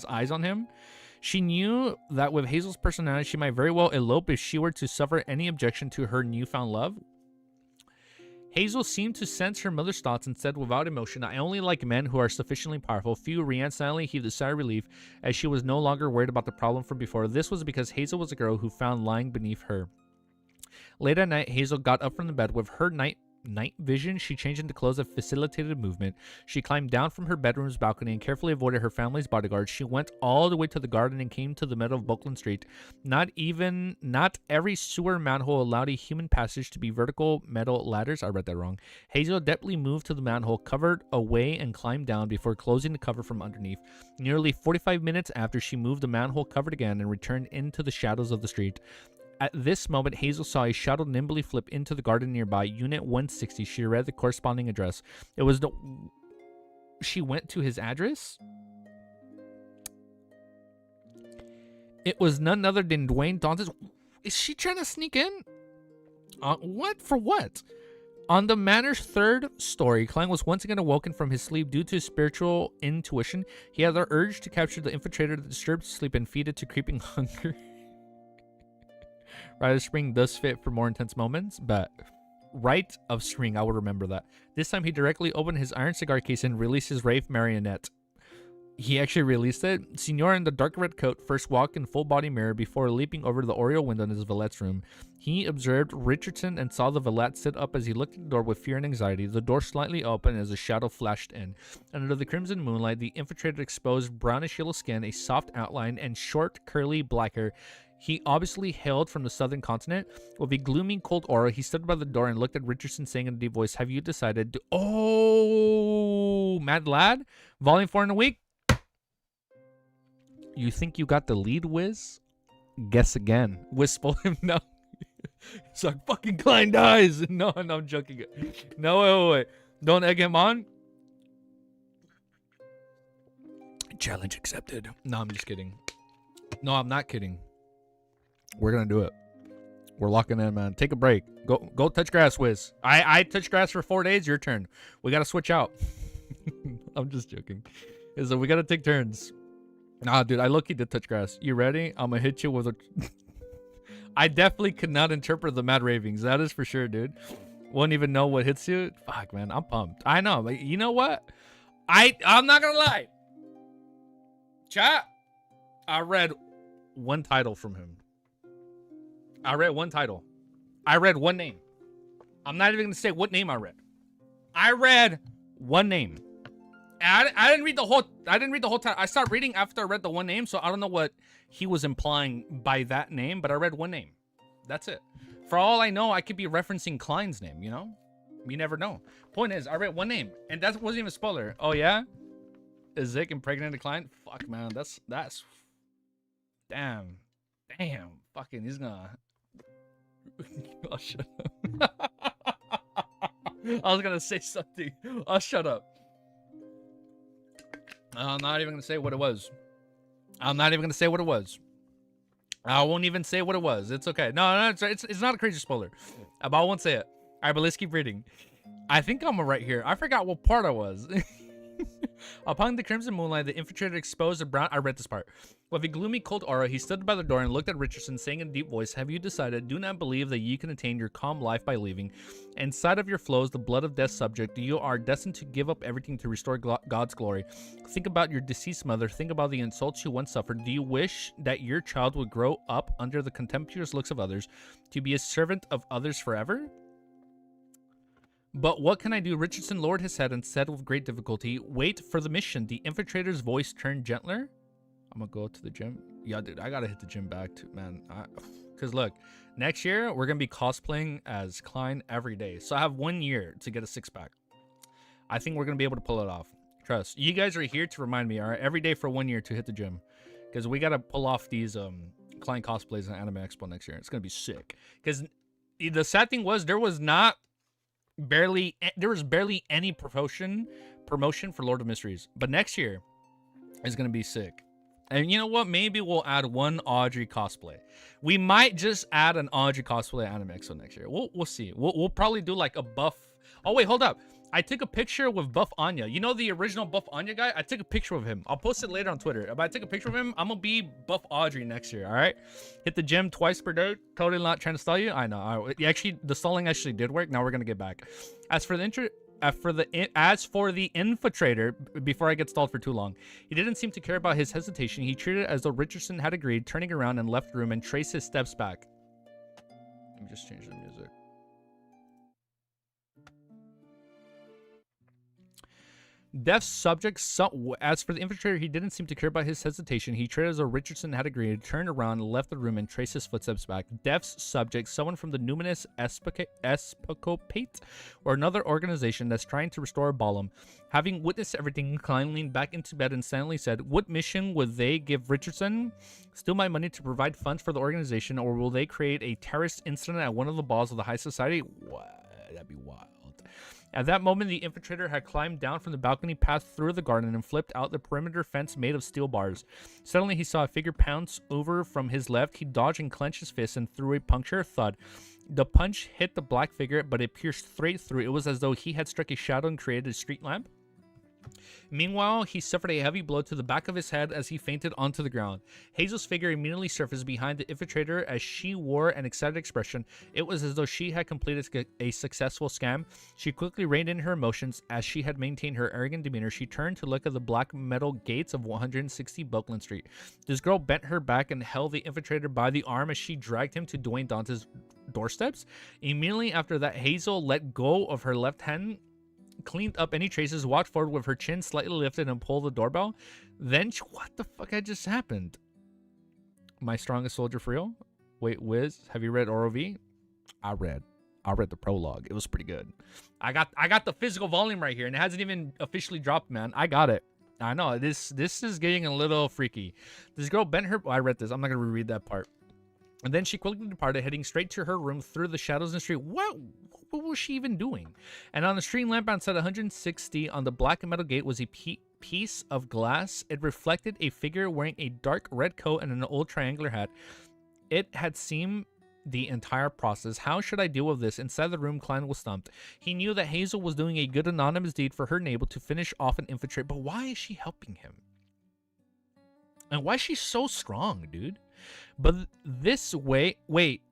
eyes on him. She knew that with Hazel's personality, she might very well elope if she were to suffer any objection to her newfound love. Hazel seemed to sense her mother's thoughts and said without emotion, I only like men who are sufficiently powerful. Rianne silently heaved a sigh of relief as she was no longer worried about the problem from before. This was because Hazel was a girl who found lying beneath her. Late at night, Hazel got up from the bed. With her night vision, she changed into clothes that facilitated movement. She climbed down from her bedroom's balcony and carefully avoided her family's bodyguards. She went all the way to the garden and came to the middle of Buckland Street. Not every sewer manhole allowed a human passage to be vertical metal ladders. I read that wrong. Hazel adeptly moved to the manhole, covered away, and climbed down before closing the cover from underneath. Nearly 45 minutes after, she moved the manhole covered again and returned into the shadows of the street. At this moment, Hazel saw a shadow nimbly flip into the garden nearby, Unit 160. She read the corresponding address. She went to his address? It was none other than Dwayne Dantes. Is she trying to sneak in? What? For what? On the manor's third story, Klein was once again awoken from his sleep due to spiritual intuition. He had the urge to capture the infiltrator that disturbed his sleep and feed it to creeping hunger. Rite of Spring does fit for more intense moments, but Rite of Spring, I will remember that. This time he directly opened his iron cigar case and released his Wraith marionette. He actually released it. Signor in the dark red coat first walked in full body mirror before leaping over the Oriole window in his valet's room. He observed Richardson and saw the valet sit up as he looked at the door with fear and anxiety. The door slightly opened as a shadow flashed in. Under the crimson moonlight, the infiltrator exposed brownish yellow skin, a soft outline, and short, curly black hair. He obviously hailed from the southern continent. With a gloomy, cold aura, he stood by the door and looked at Richardson, saying in a deep voice, "Have you decided to..." Oh, mad lad? Volume 4 in a week? You think you got the lead, Wiz? Guess again. Wiz pulled him down. It's like, fucking Klein dies. No, I'm joking. No, wait. Don't egg him on. Challenge accepted. No, I'm just kidding. No, I'm not kidding. We're gonna do it. We're locking in, man. Take a break. Go touch grass, Wiz. I touched grass for 4 days. Your turn. We gotta switch out. I'm just joking. So we gotta take turns. Nah, dude, I low-key did touch grass. You ready? I'm gonna hit you with a... I definitely could not interpret the mad ravings. That is for sure, dude. Won't even know what hits you. Fuck, man. I'm pumped. I know, but you know what? I'm not gonna lie. Chat. I read one title from him. I read one title. I read one name. I'm not even gonna say what name I read. I read one name. I didn't read the whole. I didn't read the whole time. I started reading after I read the one name, so I don't know what he was implying by that name. But I read one name. That's it. For all I know, I could be referencing Klein's name. You know, you never know. Point is, I read one name, and that wasn't even a spoiler. Oh yeah, is Zick impregnated Klein? Fuck, man. That's damn. Fucking, he's gonna. I'll shut up. I was gonna say something. I'll shut up. I'm not even gonna say what it was. I won't even say what it was. It's okay. No, it's not a crazy spoiler. But I won't say it. All right, but let's keep reading. I think I'm right here. I forgot what part I was. Upon the crimson moonlight, the infiltrator exposed a brown... I read this part. With a gloomy, cold aura, he stood by the door and looked at Richardson, saying in a deep voice, "Have you decided? Do not believe that you can attain your calm life by leaving. Inside of your flows the blood of death's subject. You are destined to give up everything to restore God's glory. Think about your deceased mother. Think about the insults you once suffered. Do you wish that your child would grow up under the contemptuous looks of others, to be a servant of others forever? But what can I do?" Richardson lowered his head and said with great difficulty, "Wait for the mission." The infiltrator's voice turned gentler. I'm gonna go to the gym. Yeah, dude, I gotta hit the gym back too, man. Because look, next year we're gonna be cosplaying as Klein every day. So I have 1 year to get a six-pack. I think we're gonna be able to pull it off. Trust. You guys are here to remind me, all right? Every day for 1 year to hit the gym. Because we gotta pull off these Klein cosplays at Anime Expo next year. It's gonna be sick. Because the sad thing was there was barely any promotion for Lord of Mysteries. But next year is gonna be sick. And you know what? Maybe we'll add one Audrey cosplay. We might just add an Audrey cosplay at Anime Expo next year. We'll see. We'll probably do like a buff. Oh wait, hold up. I took a picture with Buff Anya. You know the original Buff Anya guy? I took a picture of him. I'll post it later on Twitter. If I take a picture of him, I'm gonna be Buff Audrey next year. All right. Hit the gym twice per day. Totally not trying to stall you. I know. Actually, the stalling actually did work. Now we're gonna get back. As for the infiltrator, before I get stalled for too long, he didn't seem to care about his hesitation. He treated it as though Richardson had agreed, turning around and left the room and traced his steps back. Let me just change the music. Death's subject, as for the infiltrator, he didn't seem to care about his hesitation. He treated as though Richardson had agreed, turned around, left the room, and traced his footsteps back. Death's subject, someone from the numinous Espocopate, or another organization that's trying to restore Balam. Having witnessed everything, Klein leaned back into bed and silently said, "What mission would they give Richardson? Steal my money to provide funds for the organization, or will they create a terrorist incident at one of the balls of the high society?" What? That'd be wild. At that moment, the infiltrator had climbed down from the balcony, passed through the garden, and flipped out the perimeter fence made of steel bars. Suddenly, he saw a figure pounce over from his left. He dodged and clenched his fist and threw a puncture thud. The punch hit the black figure, but it pierced straight through. It was as though he had struck a shadow and created a street lamp. Meanwhile, he suffered a heavy blow to the back of his head as he fainted onto the ground. Hazel's figure immediately surfaced behind the infiltrator as she wore an excited expression. It was as though she had completed a successful scam. She quickly reined in her emotions as she had maintained her arrogant demeanor. She turned to look at the black metal gates of 160 Buckland Street. This girl bent her back and held the infiltrator by the arm as she dragged him to Dwayne Dante's doorsteps. Immediately after that, Hazel let go of her left hand, cleaned up any traces, walked forward with her chin slightly lifted, and pulled the doorbell. Then, what the fuck had just happened? My Strongest Soldier for real? Wait, Wiz, have you read ROV? I read the prologue. It was pretty good. I got the physical volume right here, and it hasn't even officially dropped, man. I got it. I know this is getting a little freaky. This girl bent her. I read this. I'm not gonna reread that part. And then she quickly departed, heading straight to her room through the shadows in the street. What was she even doing? And on the street lamp outside 160 on the black and metal gate was a piece of glass. It reflected a figure wearing a dark red coat and an old triangular hat. It had seen the entire process. How should I deal with this? Inside the room, Klein was stumped. He knew that Hazel was doing a good anonymous deed for her neighbor to finish off and infiltrate, but why is she helping him? And why is she so strong, dude? But this way, wait,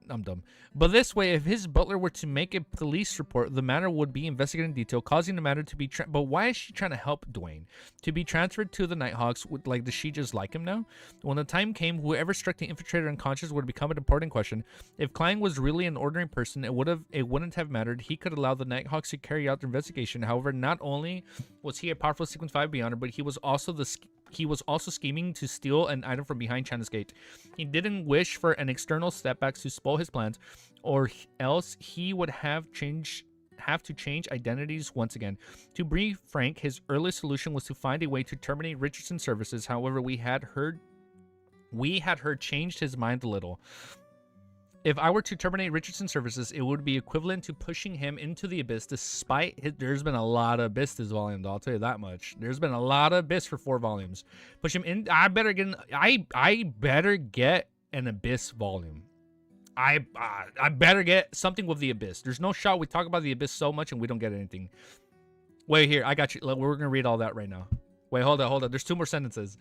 I'm dumb. But this way, if his butler were to make a police report, the matter would be investigated in detail, causing the matter to be... But why is she trying to help Dwayne? To be transferred to the Nighthawks, like, does she just like him now? When the time came, whoever struck the infiltrator unconscious would become an important question. If Klein was really an ordinary person, it wouldn't have mattered. He could allow the Nighthawks to carry out their investigation. However, not only was he a powerful Sequence 5 Beyonder, but he was also scheming to steal an item from behind China's gate. He didn't wish for an external setback to spoil his plans, or else he would have to change identities once again. To be frank, his early solution was to find a way to terminate Richardson's services. However, we had heard changed his mind a little. If I were to terminate Richardson's services, it would be equivalent to pushing him into the abyss. There's been a lot of abyss this volume, I'll tell you that much. There's been a lot of abyss for 4 volumes. Push him in. I better get an abyss volume. I better get something with the abyss. There's no shot we talk about the abyss so much and we don't get anything. Wait, here, I got you. We're gonna read all that right now. Wait, hold on. There's 2 more sentences.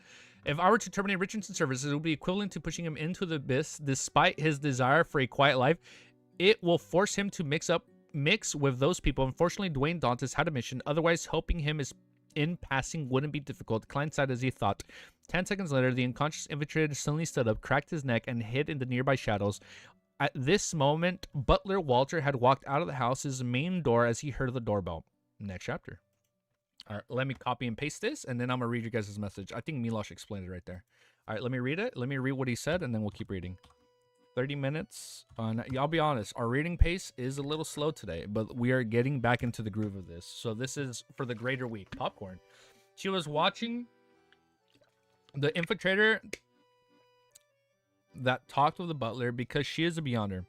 If I were to terminate Richardson's services, it would be equivalent to pushing him into the abyss. Despite his desire for a quiet life, it will force him to mix with those people. Unfortunately, Dwayne Dantes had a mission. Otherwise, helping him in passing wouldn't be difficult. Klein sighed as he thought. 10 seconds later, the unconscious infiltrator suddenly stood up, cracked his neck, and hid in the nearby shadows. At this moment, Butler Walter had walked out of the house's main door as he heard the doorbell. Next chapter. All right, let me copy and paste this, and then I'm going to read you guys' message. I think Milosh explained it right there. All right, let me read it. Let me read what he said, and then we'll keep reading. 30 minutes. I'll be honest, our reading pace is a little slow today, but we are getting back into the groove of this. So this is for the greater week. Popcorn. She was watching the infiltrator that talked with the butler because she is a Beyonder.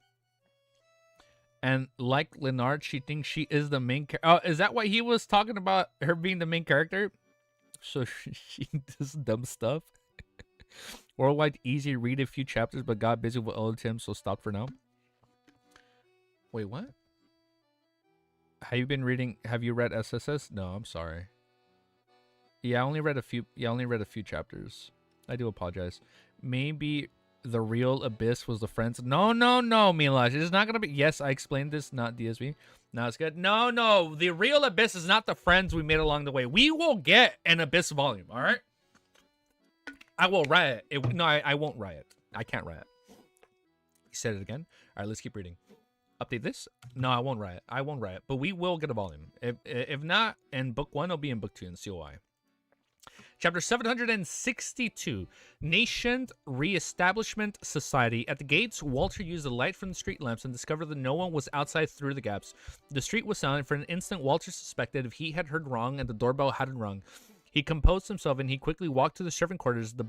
And like Leonard, she thinks she is the main character. Oh, is that why he was talking about her being the main character? So she does dumb stuff. Worldwide easy, read a few chapters, but got busy with old Tim, so stopped for now. Wait, what? Have you been reading? Have you read SSS? No, I'm sorry. Yeah, I only read a few chapters. I do apologize. Maybe the real abyss was the friends. No, Milash. It is not gonna be. Yes, I explained this, not DSV. No, it's good. No. The real abyss is not the friends we made along the way. We will get an abyss volume, all right? I will riot. I won't riot. I can't riot. He said it again. All right, let's keep reading. Update this? No, I won't riot. But we will get a volume. If not, in book 1, it'll be in book 2 in COI. Chapter 762, Nascent Reestablishment Society. At the gates, Walter used the light from the street lamps and discovered that no one was outside through the gaps. The street was silent. For an instant, Walter suspected if he had heard wrong and the doorbell hadn't rung. He composed himself and he quickly walked to the servant quarters. The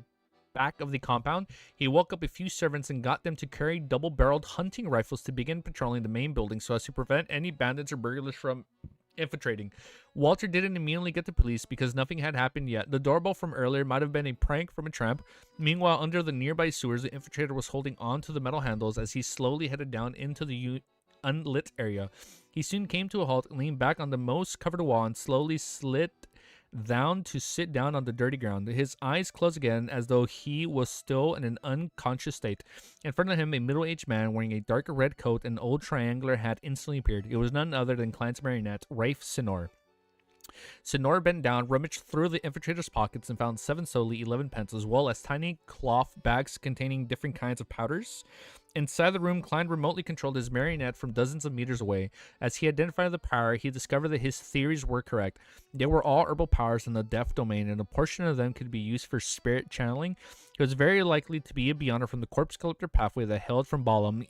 back of the compound, he woke up a few servants and got them to carry double-barreled hunting rifles to begin patrolling the main building so as to prevent any bandits or burglars from infiltrating. Walter didn't immediately get the police because nothing had happened yet. The doorbell from earlier might have been a prank from a tramp. Meanwhile, under the nearby sewers, the infiltrator was holding on to the metal handles as he slowly headed down into the unlit area. He soon came to a halt, leaned back on the most covered wall, and slowly slid down to sit down on the dirty ground. His eyes closed again as though he was still in an unconscious state. In front of him, a middle-aged man wearing a dark red coat and old triangular hat instantly appeared. It was none other than Klein's marionette, Rafe Sinor. Sinor bent down, rummaged through the infiltrator's pockets, and found 7 solely, 11 pence, as well as tiny cloth bags containing different kinds of powders. Inside the room, Klein remotely controlled his marionette from dozens of meters away. As he identified the power, he discovered that his theories were correct. They were all herbal powers in the deaf domain, and a portion of them could be used for spirit channeling. It was very likely to be a beyonder from the corpse collector pathway that hailed from Balam.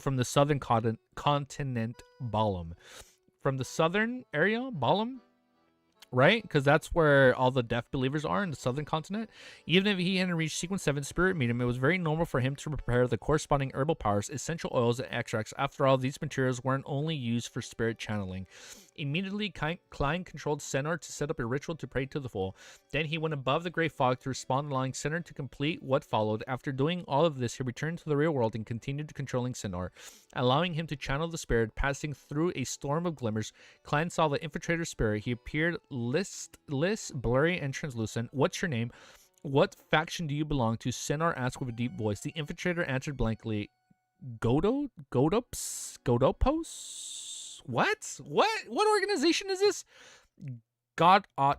From the southern continent, Balam. From the southern area, Balam? Right? Because that's where all the deaf believers are in the southern continent. Even if he hadn't reached sequence 7 spirit medium, it was very normal for him to prepare the corresponding herbal powers, essential oils, and extracts. After all, these materials weren't only used for spirit channeling. Immediately, Klein controlled Senor to set up a ritual to pray to the full. Then he went above the gray fog to respond, allowing Senor to complete what followed. After doing all of this, he returned to the real world and continued controlling Senor, allowing him to channel the spirit. Passing through a storm of glimmers, Klein saw the infiltrator spirit. He appeared listless, blurry, and translucent. What's your name? What faction do you belong to? Senor asked with a deep voice. The infiltrator answered blankly, Godopos? What? What organization is this? Godopos.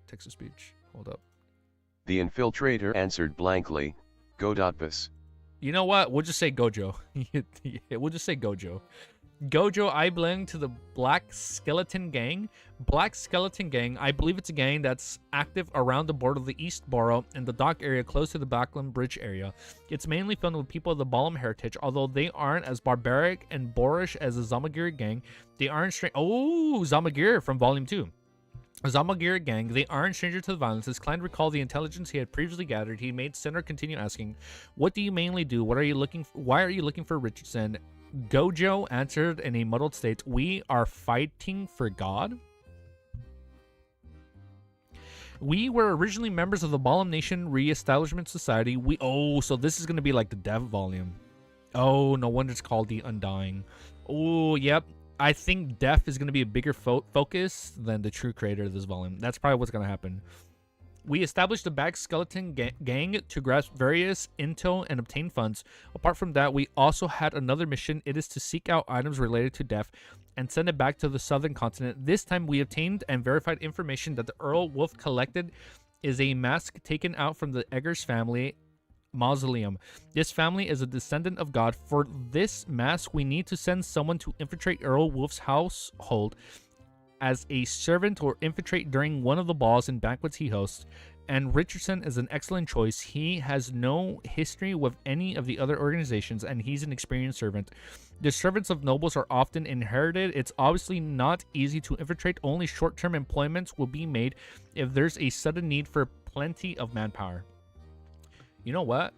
Text to speech. Hold up. The infiltrator answered blankly, Godopos. You know what? We'll just say Gojo. We'll just say Gojo. Gojo, I belong to the Black Skeleton Gang. Black Skeleton Gang, I believe it's a gang that's active around the border of the East Borough and the dock area close to the Backland Bridge area. It's mainly found with people of the Balam heritage, although they aren't as barbaric and boorish as the Zamagir gang. They aren't Zamagir from Volume 2. Zamagir gang, they aren't stranger to the violence. As Klein recalled the intelligence he had previously gathered, he made Senor continue asking, what do you mainly do? Why are you looking for Richardson? Gojo answered in a muddled state, we are fighting for God. We were originally members of the Balam Nation Re-Establishment Society. So this is going to be like the dev volume. Oh, no wonder it's called The Undying. Oh, yep. I think death is going to be a bigger focus than the true creator of this volume. That's probably what's going to happen. We established the Black Skeleton Gang to grasp various intel and obtain funds. Apart from that, we also had another mission. It is to seek out items related to death and send it back to the southern continent. This time, we obtained and verified information that the Earl Wolf collected is a mask taken out from the Eggers family mausoleum. This family is a descendant of God. For this mask, we need to send someone to infiltrate Earl Wolf's household as a servant or infiltrate during one of the balls and banquets he hosts, and Richardson is an excellent choice. He has no history with any of the other organizations, and he's an experienced servant. The servants of nobles are often inherited. It's obviously not easy to infiltrate. Only short-term employments will be made if there's a sudden need for plenty of manpower. You know what?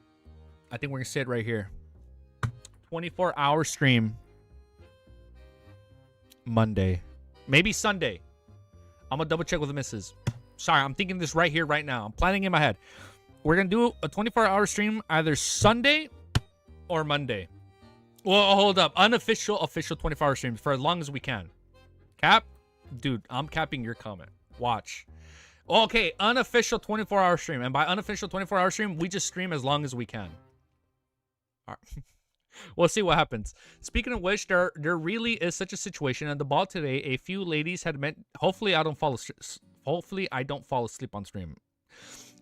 I think we're going to say it right here. 24-hour stream. Monday. Maybe Sunday. I'm going to double check with the missus. Sorry, I'm thinking this right here, right now. I'm planning in my head. We're going to do a 24-hour stream either Sunday or Monday. Well, hold up. Official 24-hour stream for as long as we can. Cap? Dude, I'm capping your comment. Watch. Okay, unofficial 24-hour stream. And by unofficial 24-hour stream, we just stream as long as we can. All right. We'll see what happens. Speaking of which, there really is such a situation. At the ball today, a few ladies had met. Hopefully, I don't fall asleep on stream.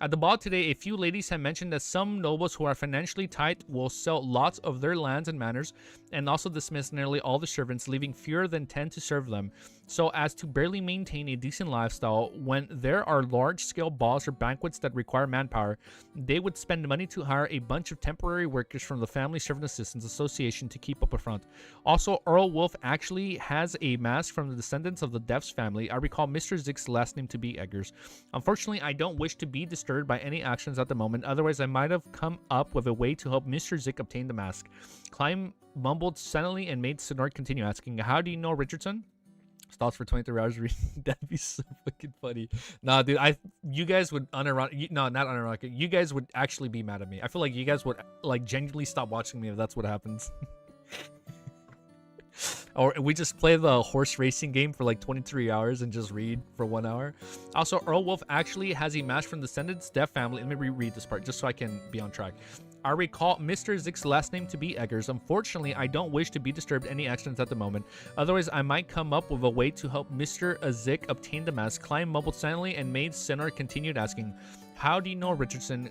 At the ball today, a few ladies have mentioned that some nobles who are financially tight will sell lots of their lands and manors and also dismiss nearly all the servants, leaving fewer than 10 to serve them, so as to barely maintain a decent lifestyle. When there are large-scale balls or banquets that require manpower, they would spend money to hire a bunch of temporary workers from the Family Servant Assistance Association to keep up a front. Also, Earl Wolf actually has a mask from the descendants of the Deaf's family. I recall Mr. Zick's last name to be Eggers. Unfortunately, I don't wish to be disturbed by any actions at the moment, otherwise I might have come up with a way to help Mr. Zick obtain the mask. Klein mumbled silently and made Sonor continue asking, how do you know Richardson? Thoughts for 23 hours reading. That'd be so fucking funny. Nah, dude, you guys would not unironically. You guys would actually be mad at me. I feel like you guys would like genuinely stop watching me if that's what happens. Or we just play the horse racing game for like 23 hours and just read for 1 hour. Also, Earl Wolf actually has a match from the descendants Deaf family. Let me reread this part just so I can be on track. I recall Mr. Zick's last name to be Eggers. Unfortunately, I don't wish to be disturbed any accidents at the moment. Otherwise, I might come up with a way to help Mr. Zick obtain the mask. Klein mumbled silently and Maid Senor continued asking, how do you know Richardson?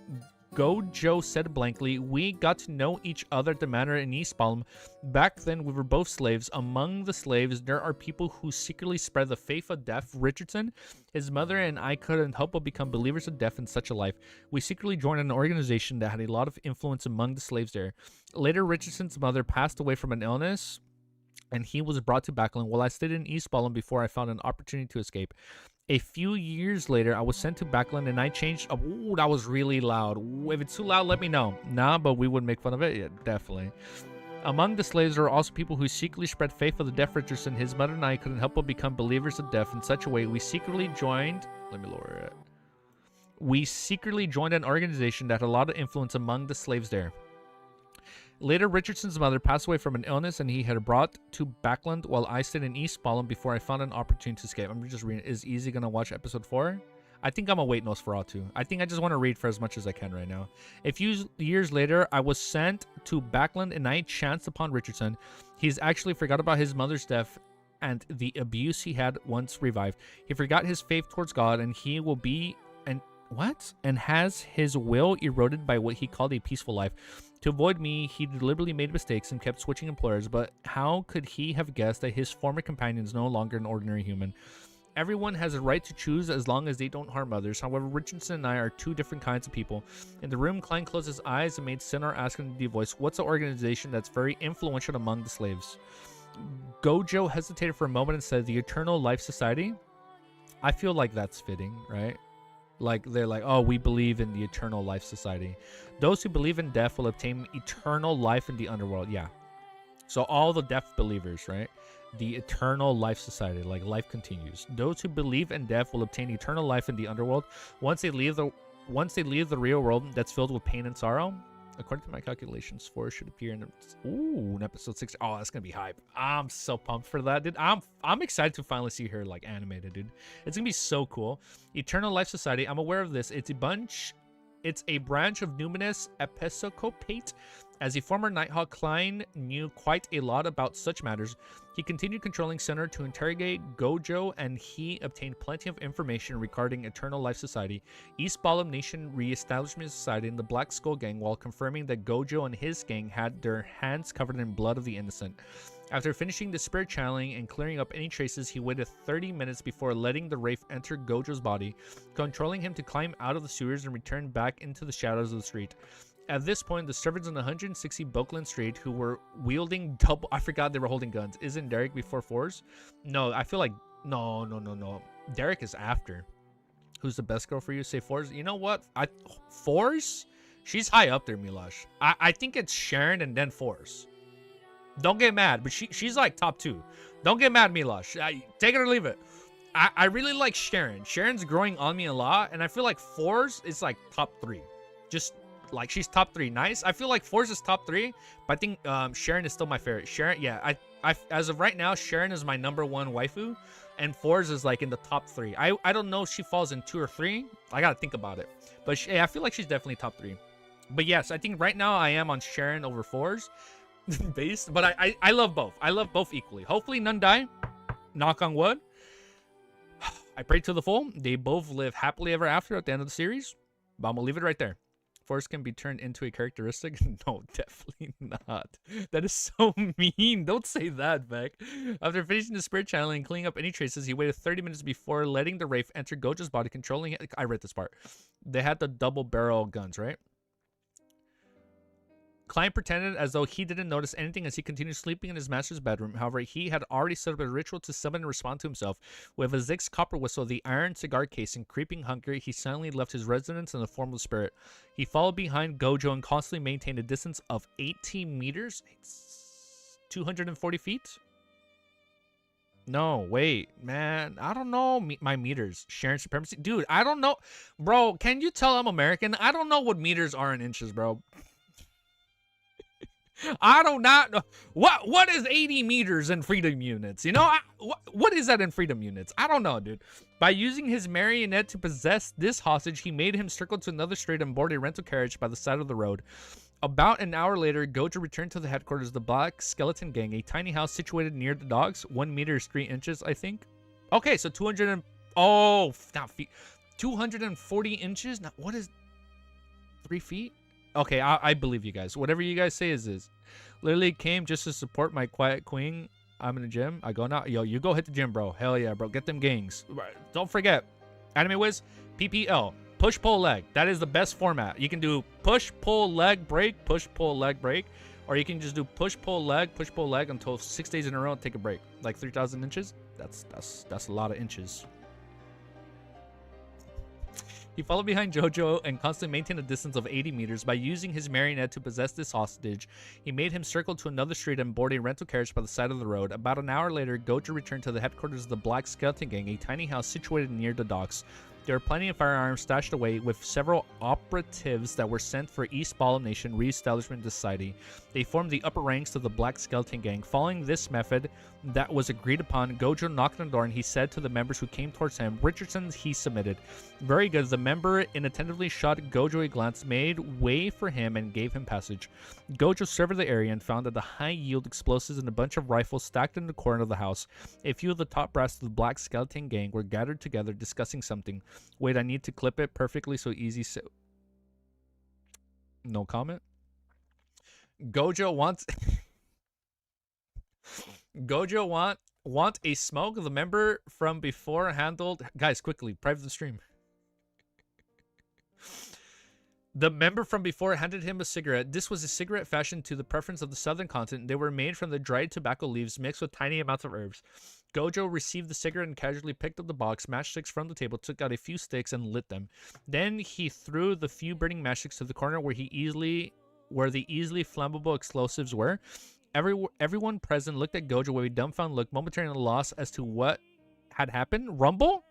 Gojo said blankly, we got to know each other at the manor in East Balm. Back then, we were both slaves. Among the slaves, there are people who secretly spread the faith of death. Richardson, his mother, and I couldn't help but become believers of death in such a life. We secretly joined an organization that had a lot of influence among the slaves there. Later, Richardson's mother passed away from an illness, and he was brought to Backland while I stayed in East Balm before I found an opportunity to escape. A few years later, I was sent to Backland and I changed. Ooh, that was really loud. If it's too loud, let me know. Nah, but we would make fun of it. Yeah, definitely. Among the slaves, there were also people who secretly spread faith of the deaf Richardson. His mother and I couldn't help but become believers of death in such a way. We secretly joined. Let me lower it. We secretly joined an organization that had a lot of influence among the slaves there. Later, Richardson's mother passed away from an illness and he had brought to Backland while I stayed in East Balm before I found an opportunity to escape. I'm just reading. Is Easy going to watch episode 4? I think I'm going to wait Nosferatu. I think I just want to read for as much as I can right now. A few years later, I was sent to Backland and I chanced upon Richardson. He's actually forgot about his mother's death and the abuse he had once revived. He forgot his faith towards God and he will be... And has his will eroded by what he called a peaceful life. To avoid me, he deliberately made mistakes and kept switching employers, but how could he have guessed that his former companion is no longer an ordinary human? Everyone has a right to choose as long as they don't harm others. However, Richardson and I are two different kinds of people. In the room, Klein closed his eyes and made Sinar ask in a deep voice, what's the organization that's very influential among the slaves? Gojo hesitated for a moment and said, the Eternal Life Society? I feel like that's fitting, right? Like, they're like, oh, we believe in the Eternal Life Society. Those who believe in death will obtain eternal life in the underworld. Yeah. So all the death believers, right? The Eternal Life Society, like life continues. Those who believe in death will obtain eternal life in the underworld. Once they leave the real world that's filled with pain and sorrow. According to my calculations, 4 should appear in episode 6. Oh, that's gonna be hype. I'm so pumped for that, dude. I'm excited to finally see her like animated, dude. It's gonna be so cool. Eternal Life Society. I'm aware of this. It's a branch of Numinous Episcopate. As a former Nighthawk, Klein knew quite a lot about such matters. He continued controlling Center to interrogate Gojo, and he obtained plenty of information regarding Eternal Life Society, East Balam Nation Reestablishment Society, and the Black Skull Gang, while confirming that Gojo and his gang had their hands covered in blood of the innocent. After finishing the spirit channeling and clearing up any traces, he waited 30 minutes before letting the Wraith enter Gojo's body, controlling him to climb out of the sewers and return back into the shadows of the street. At this point, the servants on 160 Boakland Street who were wielding double... I forgot they were holding guns. Isn't Derek before Fours? No, I feel like... No. Derek is after. Who's the best girl for you? Say Fours. You know what? Fours? She's high up there, Milosh. I think it's Sharon and then Fours. Don't get mad, but she's like top 2. Don't get mad, Milosh. Take it or leave it. I really like Sharon. Sharon's growing on me a lot, and I feel like Fours is like top 3. Just... like she's top 3. Nice. I feel like Force is top 3, but I think Sharon is still my favorite. Sharon, yeah. I as of right now, Sharon is my number 1 waifu, and Force is like in the top 3. I don't know if she falls in 2 or 3. I gotta think about it. But yeah, I feel like she's definitely top 3. But yes, I think right now I am on Sharon over Force, based. But I love both. I love both equally. Hopefully none die. Knock on wood. I pray to the full. They both live happily ever after at the end of the series. But I'm gonna leave it right there. Force can be turned into a characteristic? No, definitely not. That is so mean. Don't say that, Beck. After finishing the spirit channeling and cleaning up any traces, he waited 30 minutes before letting the Wraith enter Gojo's body, controlling it. I read this part. They had the double barrel guns, right? Klein pretended as though he didn't notice anything as he continued sleeping in his master's bedroom. However, he had already set up a ritual to summon and respond to himself. With a Zig's copper whistle, the iron cigar case, and creeping hunger, he silently left his residence in the form of spirit. He followed behind Gojo and constantly maintained a distance of 18 meters. It's 240 feet? No, wait, man. I don't know my meters. Sharing supremacy? Dude, I don't know. Bro, can you tell I'm American? I don't know what meters are in inches, bro. I do not know. What is 80 meters in freedom units? You know, what is that in freedom units? I don't know, dude. By using his marionette to possess this hostage, he made him circle to another street and board a rental carriage by the side of the road. About an hour later, Gojo returned to the headquarters of the Black Skeleton Gang, a tiny house situated near the docks. 1 meter is 3 inches, I think. Okay, so 200 and... Oh, not feet. 240 inches? Now, what is... 3 feet? Okay, I believe you guys. Whatever you guys say is. Literally came just to support my quiet queen. I'm in the gym. I go now. Yo, you go hit the gym, bro. Hell yeah, bro. Get them gangs. Don't forget. Anime Wiz, PPL. Push, pull, leg. That is the best format. You can do push, pull, leg, break, push, pull, leg, break. Or you can just do push, pull, leg until 6 days in a row and take a break. Like 3,000 inches. That's a lot of inches. He followed behind Gojo and constantly maintained a distance of 80 meters. By using his marionette to possess this hostage, he made him circle to another street and board a rental carriage by the side of the road. About an hour later, Gojo returned to the headquarters of the Black Skeleton Gang, a tiny house situated near the docks. There were plenty of firearms stashed away, with several operatives that were sent for East Ballum Nation re-establishment society. They formed the upper ranks of the Black Skeleton Gang. Following this method that was agreed upon, Gojo knocked on the door and he said to the members who came towards him, "Richardson," he submitted. Very good. The member inattentively shot Gojo a glance, made way for him, and gave him passage. Gojo surveyed the area and found that the high-yield explosives and a bunch of rifles stacked in the corner of the house. A few of the top brass of the Black Skeleton Gang were gathered together discussing something. Wait, I need to clip it perfectly so easy. So no comment. Gojo wants want a smoke. The member from before handled, guys, quickly private the stream. The member from before handed him a cigarette. This was a cigarette fashioned to the preference of the southern continent. They were made from the dried tobacco leaves mixed with tiny amounts of herbs. Gojo received the cigarette and casually picked up the box, matchsticks from the table, took out a few sticks, and lit them. Then he threw the few burning matchsticks to the corner where the easily flammable explosives were. Everyone present looked at Gojo with a dumbfounded look, momentarily lost as to what had happened. Rumble?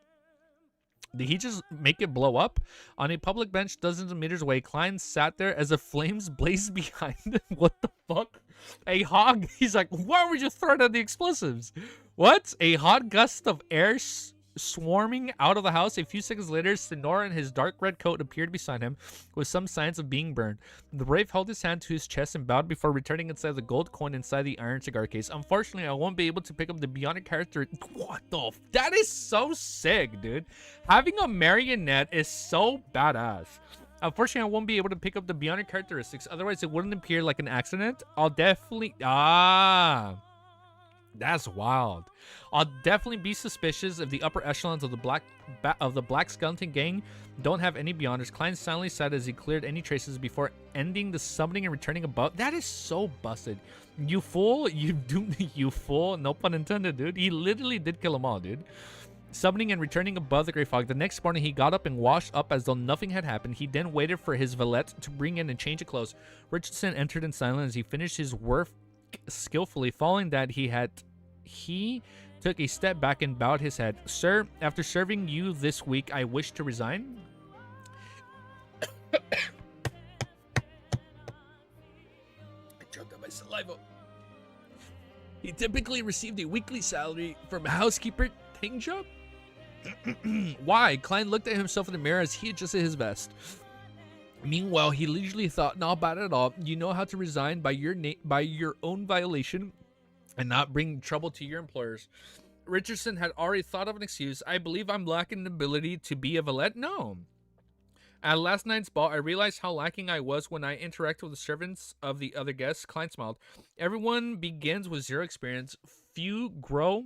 Did he just make it blow up? On a public bench dozens of meters away, Klein sat there as the flames blazed behind him. What the fuck? A hog. He's like, why were you throwing out the explosives? What? A hot gust of air swarming out of the house. A few seconds later, Sonora in his dark red coat appeared beside him with some signs of being burned. The Wraith held his hand to his chest and bowed before returning inside the gold coin inside the iron cigar case. Unfortunately, I won't be able to pick up the bionic character. What the that is so sick, dude. Having a marionette is so badass. Unfortunately, I won't be able to pick up the bionic characteristics, otherwise it wouldn't appear like an accident. I'll definitely that's wild. I'll definitely be suspicious if the upper echelons of the Black Skeleton Gang don't have any beyonders. Klein silently sighed as he cleared any traces before ending the summoning and returning above. That is so busted. You fool. You fool. No pun intended, dude. He literally did kill them all, dude. Summoning and returning above the Grey Fog. The next morning, he got up and washed up as though nothing had happened. He then waited for his valet to bring in and change of clothes. Richardson entered in silence as he finished his work skillfully. Following that, he took a step back and bowed his head. "Sir, after serving you this week, I wish to resign." I choked on my saliva. He typically received a weekly salary from a housekeeper paying job. Why? Klein looked at himself in the mirror as he adjusted his vest. Meanwhile, he leisurely thought, not bad at all. You know how to resign by your own violation and not bring trouble to your employers. Richardson had already thought of an excuse. I believe I'm lacking the ability to be a valet. No. At last night's ball, I realized how lacking I was when I interact with the servants of the other guests. Klein smiled. Everyone begins with zero experience. Few grew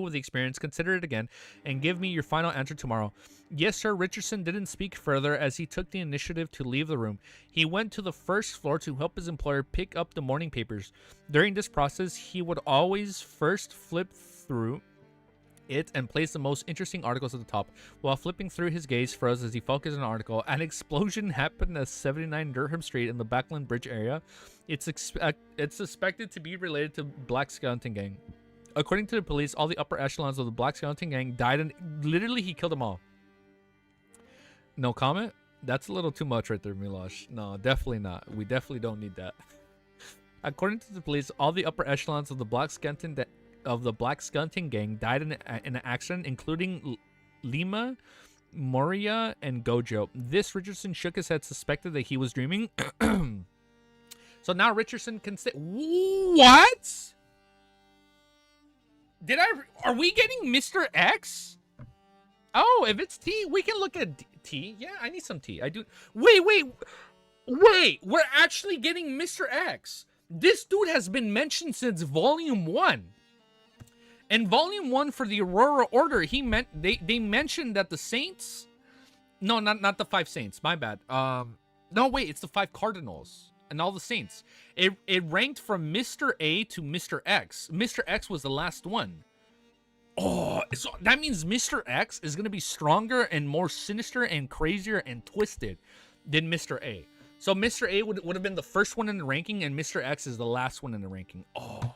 with the experience. Consider it again and give me your final answer tomorrow. Yes, sir. Richardson didn't speak further as he took the initiative to leave the room. He went to the first floor to help his employer pick up the morning papers. During this process, he would always first flip through it and place the most interesting articles at the top. While flipping through, his gaze froze as he focused on an article. An explosion happened at 79 Durham Street in the Backland Bridge area. It's suspected to be related to Black Skeleton Gang. According to the police, all the upper echelons of the Black Skeleton Gang died, and literally he killed them all. No comment? That's a little too much right there, Milosh. No, definitely not. We definitely don't need that. According to the police, all the upper echelons of the Black Skeleton Gang died in an accident, including Lima, Moria, and Gojo. This Richardson shook his head, suspected that he was dreaming. So now Richardson can say, what? Are we getting Mr. X? Oh, if it's T, we can look at T. Yeah, I need some T. I do. Wait. We're actually getting Mr. X. This dude has been mentioned since Volume 1. In Volume 1 for the Aurora Order, they mentioned that the Saints... No, not the 5 Saints. My bad. No, wait, it's the 5 Cardinals and all the Saints. It ranked from Mr. A to Mr. X. Mr. X was the last one. Oh, so that means Mr. X is going to be stronger and more sinister and crazier and twisted than Mr. A. So Mr. A would have been the first one in the ranking, and Mr. X is the last one in the ranking. Oh,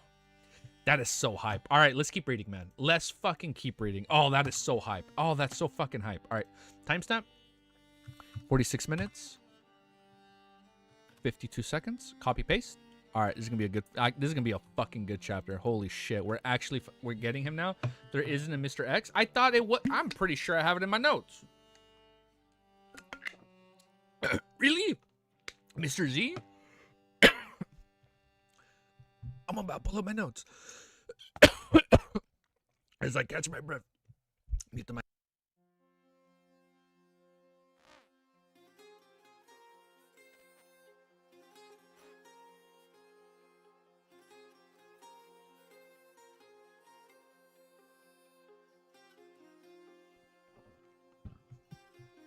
that is so hype. All right, let's keep reading, man. Let's fucking keep reading. Oh, that is so hype. Oh, that's so fucking hype. All right, timestamp. 46 minutes. 52 seconds. Copy paste. All right, this is gonna be a good. This is gonna be a fucking good chapter. Holy shit, we're getting him now. There isn't a Mr. X. I thought it was. I'm pretty sure I have it in my notes. Really, Mr. Z? I'm about to pull up my notes. As I catch my breath. Mute the mic.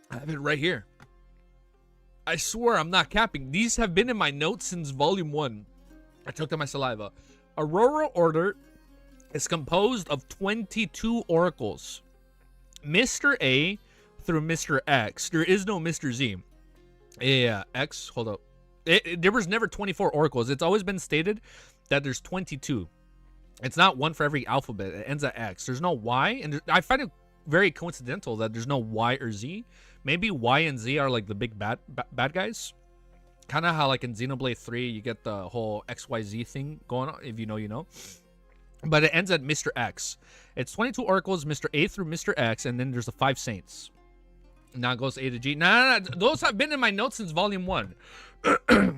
I have it right here. I swear I'm not capping. These have been in my notes since Volume 1. I choked on my saliva. Aurora Order is composed of 22 oracles. Mr. A through Mr. X. There is no Mr. Z. Yeah, X. Hold up. There was never 24 oracles. It's always been stated that there's 22. It's not one for every alphabet. It ends at X. There's no Y. And I find it very coincidental that there's no Y or Z. Maybe Y and Z are like the big bad guys. Kind of how like in Xenoblade 3 you get the whole XYZ thing going on. If you know, you know. But it ends at Mr. X. It's 22 oracles, Mr. A through Mr. X, and then there's the 5 saints. Now it goes A to G. No. Those have been in my notes since Volume 1.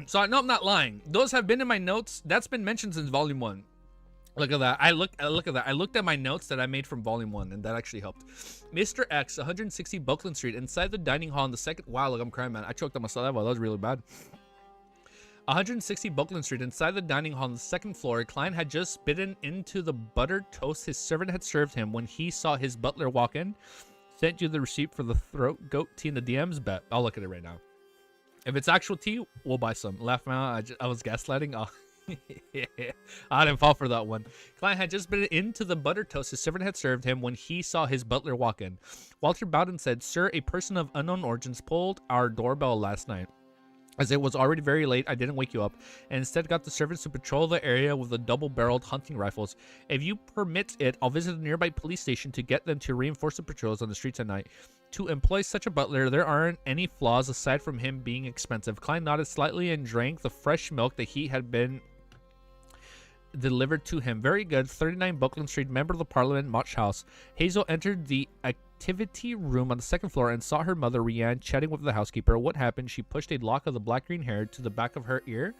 So I know I'm not lying. Those have been in my notes. That's been mentioned since Volume 1. Look at that. Look at that. I looked at my notes that I made from Volume 1, and that actually helped. Mr. X, 160 Buckland Street, inside the dining hall on the second... Wow, look, I'm crying, man. I choked on my saliva. That was really bad. 160 Buckland Street, inside the dining hall on the second floor. Klein had just bitten into the buttered toast his servant had served him when he saw his butler walk in. Sent you the receipt for the throat goat tea in the DMs? Bet. I'll look at it right now. If it's actual tea, we'll buy some. Laugh out. I was gaslighting. Oh. I didn't fall for that one. Klein had just been into the butter toast his servant had served him when he saw his butler walk in. Walter bowed and said, "Sir, a person of unknown origins pulled our doorbell last night. As it was already very late, I didn't wake you up, and instead got the servants to patrol the area with the double-barreled hunting rifles. If you permit it, I'll visit a nearby police station to get them to reinforce the patrols on the streets at night. To employ such a butler, there aren't any flaws aside from him being expensive." Klein nodded slightly and drank the fresh milk that he had been delivered to him. Very good. 39 Buckland Street, member of the Parliament, Motch House. Hazel entered the activity room on the second floor and saw her mother, Rianne, chatting with the housekeeper. What happened? She pushed a lock of the black-green hair to the back of her ear.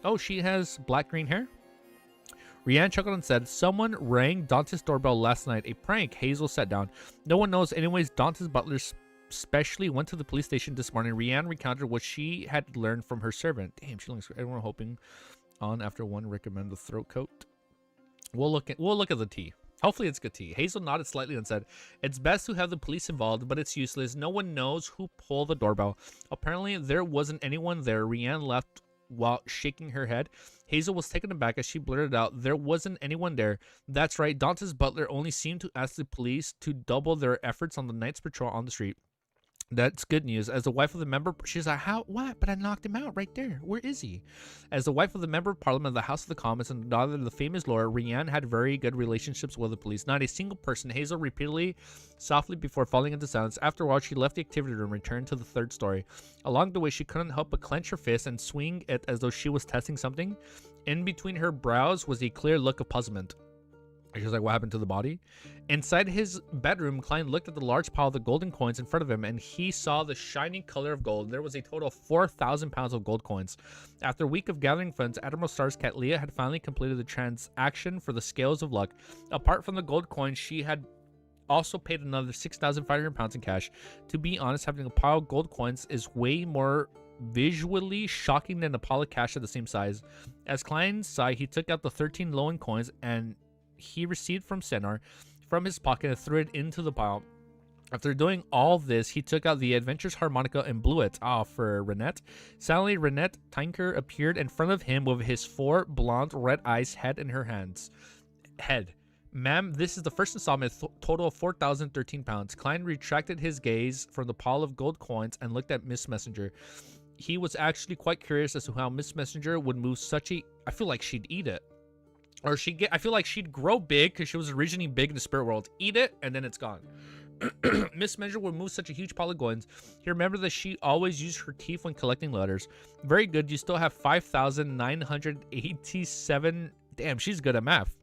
Oh, she has black-green hair? Rianne chuckled and said, "Someone rang Dante's doorbell last night. A prank." Hazel sat down. "No one knows. Anyways, Dante's butler especially went to the police station this morning. Rianne recounted what she had learned from her servant. Damn, she looks. Everyone hoping on after one recommend the throat coat. We'll look at the tea. Hopefully it's good tea. Hazel nodded slightly and said, "It's best to have the police involved, but it's useless. No one knows who pulled the doorbell. Apparently there wasn't anyone there." Rianne left while shaking her head. Hazel was taken aback as she blurted out, "There wasn't anyone there." That's right. Dante's butler only seemed to ask the police to double their efforts on the night's patrol on the street. That's good news. As the wife of the member, she's like, "How? What? But I knocked him out right there. Where is he?" As the wife of the member of parliament of the House of the Commons and the daughter of the famous lawyer, Rianne had very good relationships with the police. Not a single person. Hazel repeatedly, softly before falling into silence. After a while, she left the activity room and returned to the third story. Along the way, she couldn't help but clench her fist and swing it as though she was testing something. In between her brows was a clear look of puzzlement. She was like, "What happened to the body?" Inside his bedroom, Klein looked at the large pile of the golden coins in front of him, and he saw the shining color of gold. There was a total of 4,000 pounds of gold coins. After a week of gathering funds, Admiral Starr's cat Leah had finally completed the transaction for the scales of luck. Apart from the gold coins, she had also paid another 6,500 pounds in cash. To be honest, having a pile of gold coins is way more visually shocking than a pile of cash at the same size. As Klein sighed, he took out the 13 Lowen coins and he received from Senar from his pocket and threw it into the pile. After doing all this, he took out the adventurous harmonica and blew it off for Renette. Suddenly, Renette Tinker appeared in front of him with his 4 blonde red eyes head in her hands. Head. "Ma'am, this is the first installment, total of 4,013 pounds. Klein retracted his gaze from the pile of gold coins and looked at Miss Messenger. He was actually quite curious as to how Miss Messenger would move such a... I feel like she'd eat it. Or I feel like she'd grow big because she was originally big in the spirit world. Eat it, and then it's gone. Miss Messenger would move such a huge pile of coins. He remembered that she always used her teeth when collecting letters. Very good. You still have 5,987. Damn, she's good at math.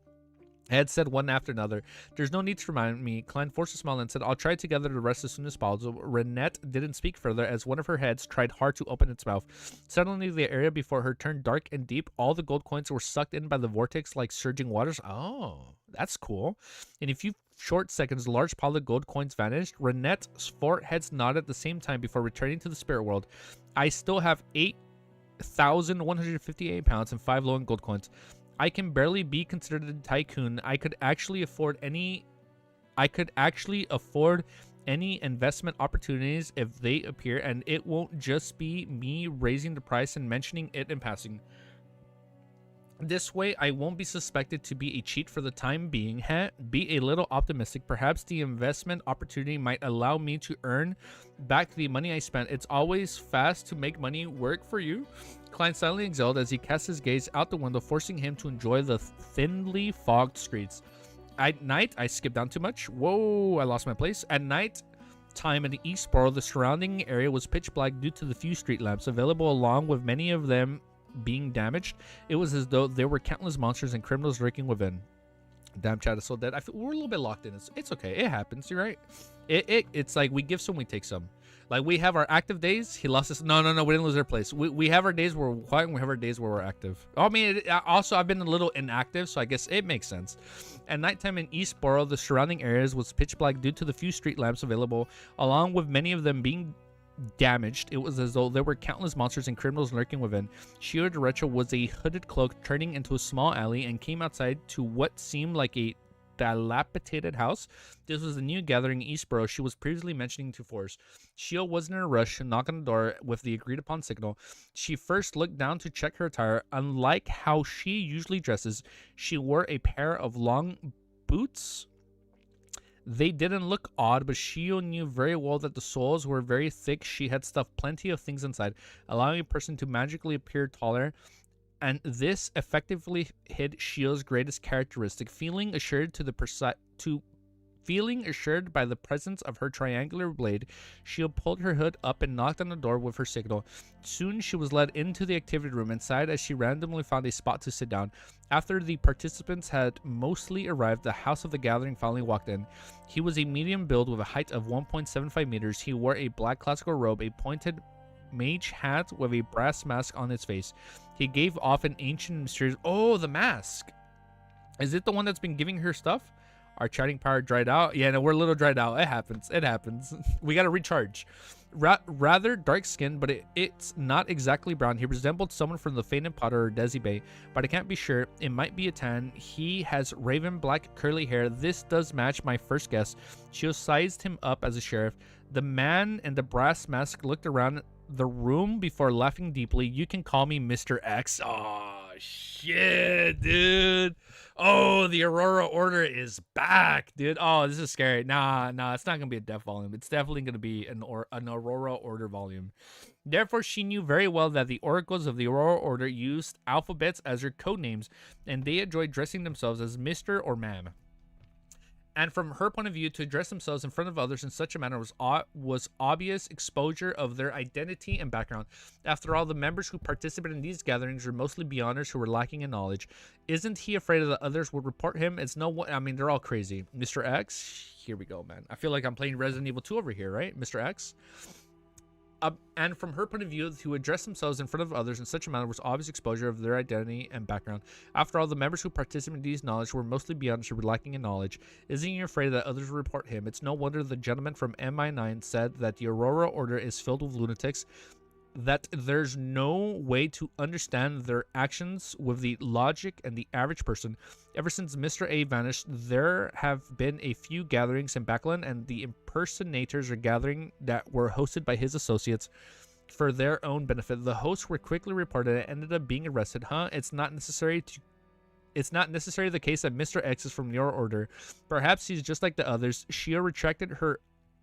Ed said one after another. "There's no need to remind me." Klein forced a smile and said, "I'll try to gather the rest as soon as possible." Renette didn't speak further as one of her heads tried hard to open its mouth. Suddenly, the area before her turned dark and deep. All the gold coins were sucked in by the vortex like surging waters. Oh, that's cool. In a few short seconds, a large pile of gold coins vanished. Renette's 4 heads nodded at the same time before returning to the spirit world. "I still have 8,158 pounds and 5 Lowen gold coins. I can barely be considered a tycoon. I could actually afford any investment opportunities if they appear, and it won't just be me raising the price and mentioning it in passing. This way, I won't be suspected to be a cheat for the time being. Be a little optimistic. Perhaps the investment opportunity might allow me to earn back the money I spent. It's always fast to make money work for you." Klein silently exhaled as he cast his gaze out the window, forcing him to enjoy the thinly fogged streets. At night, I skipped down too much. Whoa, I lost my place. At night time in the Eastboro, the surrounding area was pitch black due to the few street lamps available, along with many of them being damaged. It was as though there were countless monsters and criminals lurking within. Damn, chat is so dead. I feel we're a little bit locked in. It's okay. It happens. You're right. It's like we give some, we take some. Like we have our active days. He lost us. No. We didn't lose our place. We have our days where we're quiet and we have our days where we're active. I mean, also I've been a little inactive, so I guess it makes sense. At nighttime in Eastboro, the surrounding areas was pitch black due to the few street lamps available, along with many of them being damaged. It was as though there were countless monsters and criminals lurking within. Shio Derecho was a hooded cloak turning into a small alley and came outside to what seemed like a dilapidated house. This was a new gathering in Eastboro she was previously mentioning to Force. Shio wasn't in a rush to knock on the door with the agreed upon signal. She first looked down to check her attire. Unlike how she usually dresses, she wore a pair of long boots. They didn't look odd, but Shio knew very well that the soles were very thick. She had stuffed plenty of things inside, allowing a person to magically appear taller, and this effectively hid Shio's greatest characteristic, feeling assured by the presence of her triangular blade. Shio pulled her hood up and knocked on the door with her signal. Soon she was led into the activity room and sighed as she randomly found a spot to sit down. After the participants had mostly arrived, the house of the gathering finally walked in. He was a medium build with a height of 1.75 meters. He wore a black classical robe, a pointed mage hat with a brass mask on his face. He gave off an ancient mysterious... Oh, the mask! Is it the one that's been giving her stuff? Our chatting power dried out. Yeah, no, we're a little dried out. It happens. It happens. We got to recharge. Rather dark skinned, but it's not exactly brown. He resembled someone from the Fainted Potter or Desi Bay, but I can't be sure. It might be a tan. He has raven black curly hair. This does match my first guess. She sized him up as a sheriff. The man in the brass mask looked around the room before laughing deeply. You can call me Mr. X. Oh, shit, dude. Oh, the Aurora Order is back, dude. Oh, this is scary. Nah, it's not going to be a death volume. It's definitely going to be an Aurora Order volume. Therefore, she knew very well that the oracles of the Aurora Order used alphabets as their code names, and they enjoyed dressing themselves as Mr. or Ma'am. And from her point of view, to address themselves in front of others in such a manner was obvious exposure of their identity and background. After all, the members who participated in these gatherings were mostly beyonders who were lacking in knowledge. Isn't he afraid that others would report him? It's no one. I mean, they're all crazy. Mr. X, here we go, man. I feel like I'm playing Resident Evil 2 over here, right? Mr. X. And from her point of view, to address themselves in front of others in such a manner was obvious exposure of their identity and background. After all, the members who participated in these knowledge were mostly beyond who were lacking in knowledge. Isn't he afraid that others will report him? It's no wonder the gentleman from MI9 said that the Aurora Order is filled with lunatics, that there's no way to understand their actions with the logic and the average person. Ever since Mr. A vanished, there have been a few gatherings in Backland, and the impersonators are gathering that were hosted by his associates for their own benefit. The hosts were quickly reported and ended up being arrested. It's not necessarily the case that Mr. X is from your order. Perhaps he's just like the others. Shio retracted her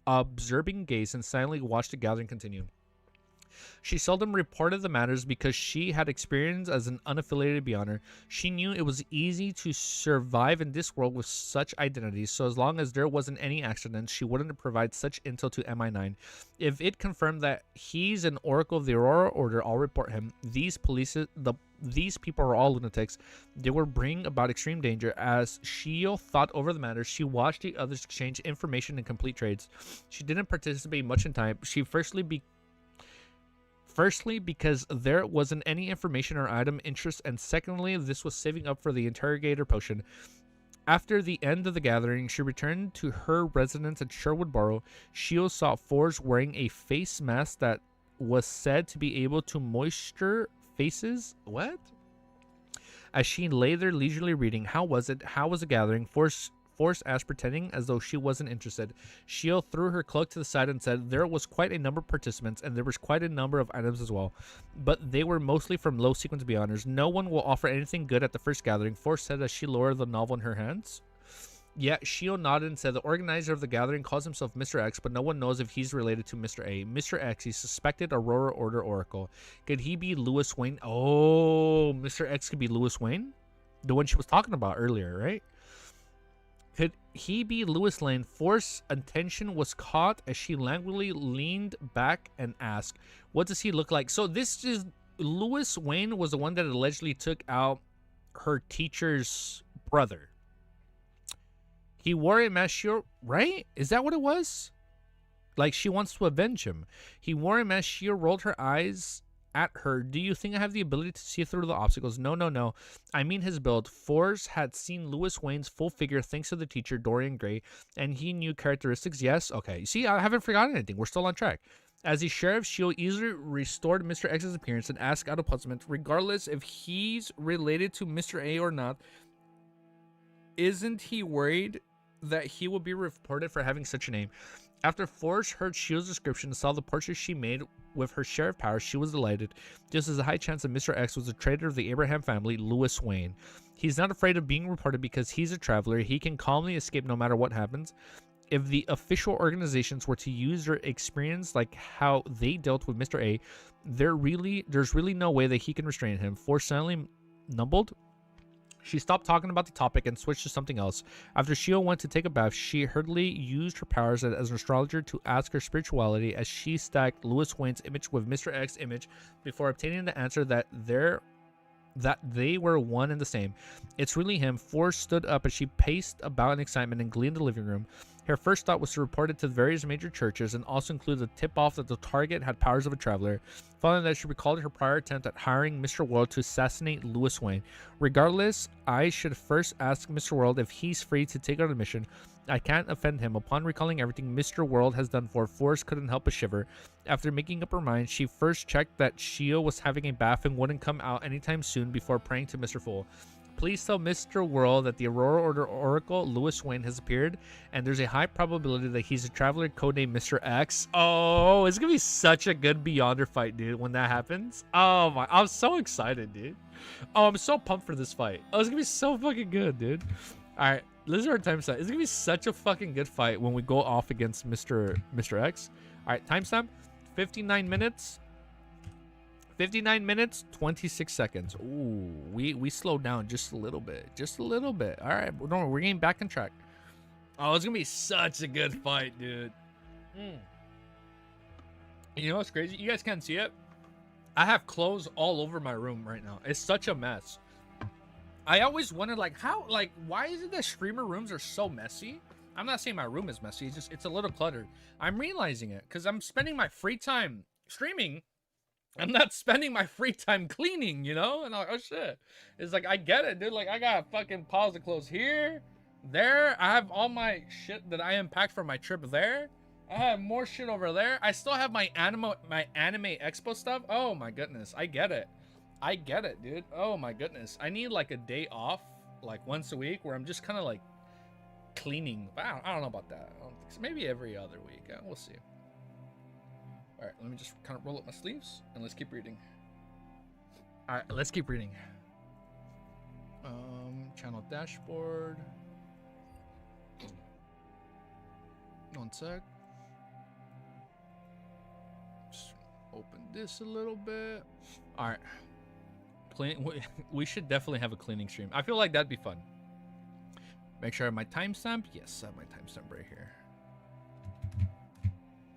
observing gaze and silently watched the gathering continue. She seldom reported the matters because she had experience as an unaffiliated beyonder. She knew it was easy to survive in this world with such identities, so as long as there wasn't any accidents, she wouldn't provide such intel to MI9. If it confirmed that he's an oracle of the Aurora Order, I'll report him. These people are all lunatics. They will bring about extreme danger. As Shio thought over the matter, she watched the others exchange information and complete trades. She didn't participate much in time. She Firstly, because there wasn't any information or item interest, and secondly, this was saving up for the interrogator potion. After the end of the gathering, she returned to her residence at Sherwood Borough. Shio saw Forge wearing a face mask that was said to be able to moisture faces. What? As she lay there leisurely reading, how was it? How was the gathering? Force asked, pretending as though she wasn't interested. Shio threw her cloak to the side and said there was quite a number of participants, and there was quite a number of items as well, but they were mostly from low sequence beyonders. No one will offer anything good at the first gathering, Force said as she lowered the novel in her hands. Yeah, Shio nodded and said the organizer of the gathering calls himself Mr. X, but no one knows if he's related to Mr. A. Mr. X, he's suspected Aurora Order Oracle. Could he be Lewis Wayne? Oh, Mr. X could be Lewis Wayne? The one she was talking about earlier, right? Could he be Lewis Lane? Force's attention was caught as she languidly leaned back and asked, what does he look like? So this is Lewis Wayne was the one that allegedly took out her teacher's brother. He wore a mask, right? Is that what it was? Like she wants to avenge him. He wore a mask. She rolled her eyes at her. Do you think I have the ability to see through the obstacles? No. I mean his build. Force had seen Lewis Wayne's full figure thanks to the teacher, Dorian Gray, and he knew characteristics. Yes? Okay. See, I haven't forgotten anything. We're still on track. As the sheriff, Shio easily restored Mr. X's appearance and asked out of puzzlement, regardless if he's related to Mr. A or not, isn't he worried that he will be reported for having such a name? After Force heard Shio's description and saw the portrait she made with her sheriff powers, she was delighted. Just as a high chance that Mr. X was a traitor of the Abraham family, Lewis Wayne. He's not afraid of being reported because he's a traveler. He can calmly escape no matter what happens. If the official organizations were to use their experience like how they dealt with Mr. A, there's really no way that he can restrain him. Force silently mumbled. She stopped talking about the topic and switched to something else. After Shio went to take a bath, she hurriedly used her powers as an astrologer to ask her spirituality as she stacked Lewis Wayne's image with Mr. X's image before obtaining the answer that they were one and the same. It's really him. Force stood up as she paced about in excitement and glee in the living room. Her first thought was to report it to various major churches and also include the tip-off that the target had powers of a traveler. Following that, she recalled her prior attempt at hiring Mr. World to assassinate Louis Wayne. Regardless, I should first ask Mr. World if he's free to take on the mission. I can't offend him. Upon recalling everything Mr. World has done for Forrest couldn't help but shiver. After making up her mind, she first checked that Shio was having a bath and wouldn't come out anytime soon before praying to Mr. Fool. Please tell Mr. World that the Aurora Order Oracle, Louis Wayne, has appeared, and there's a high probability that he's a traveler codenamed Mr. X. Oh, it's gonna be such a good Beyonder fight, dude, when that happens. Oh my, I'm so excited, dude. Oh, I'm so pumped for this fight. Oh, it's gonna be so fucking good, dude. Alright, this is our timestamp. It's gonna be such a fucking good fight when we go off against Mr. X. Alright, timestamp, 59 minutes. 59 minutes, 26 seconds. Ooh, we slowed down just a little bit. Just a little bit. All right, we're getting back on track. Oh, it's going to be such a good fight, dude. You know what's crazy? You guys can't see it. I have clothes all over my room right now. It's such a mess. I always wondered, like, why is it that streamer rooms are so messy? I'm not saying my room is messy. It's a little cluttered. I'm realizing it because I'm spending my free time streaming. I'm not spending my free time cleaning, you know? And I'm like, oh shit. It's like, I get it, dude. Like, I got fucking piles of clothes here, there. I have all my shit that I unpacked for my trip there. I have more shit over there. I still have my anime expo stuff. Oh my goodness. I get it. I get it, dude. Oh my goodness. I need like a day off, like once a week, where I'm just kind of like cleaning. But I don't know about that. I don't think so. Maybe every other week. We'll see. All right, let me just kind of roll up my sleeves and let's keep reading. All right, let's keep reading. Channel dashboard. One sec. Just open this a little bit. All right. We should definitely have a cleaning stream. I feel like that'd be fun. Make sure I have my timestamp. Yes, I have my timestamp right here.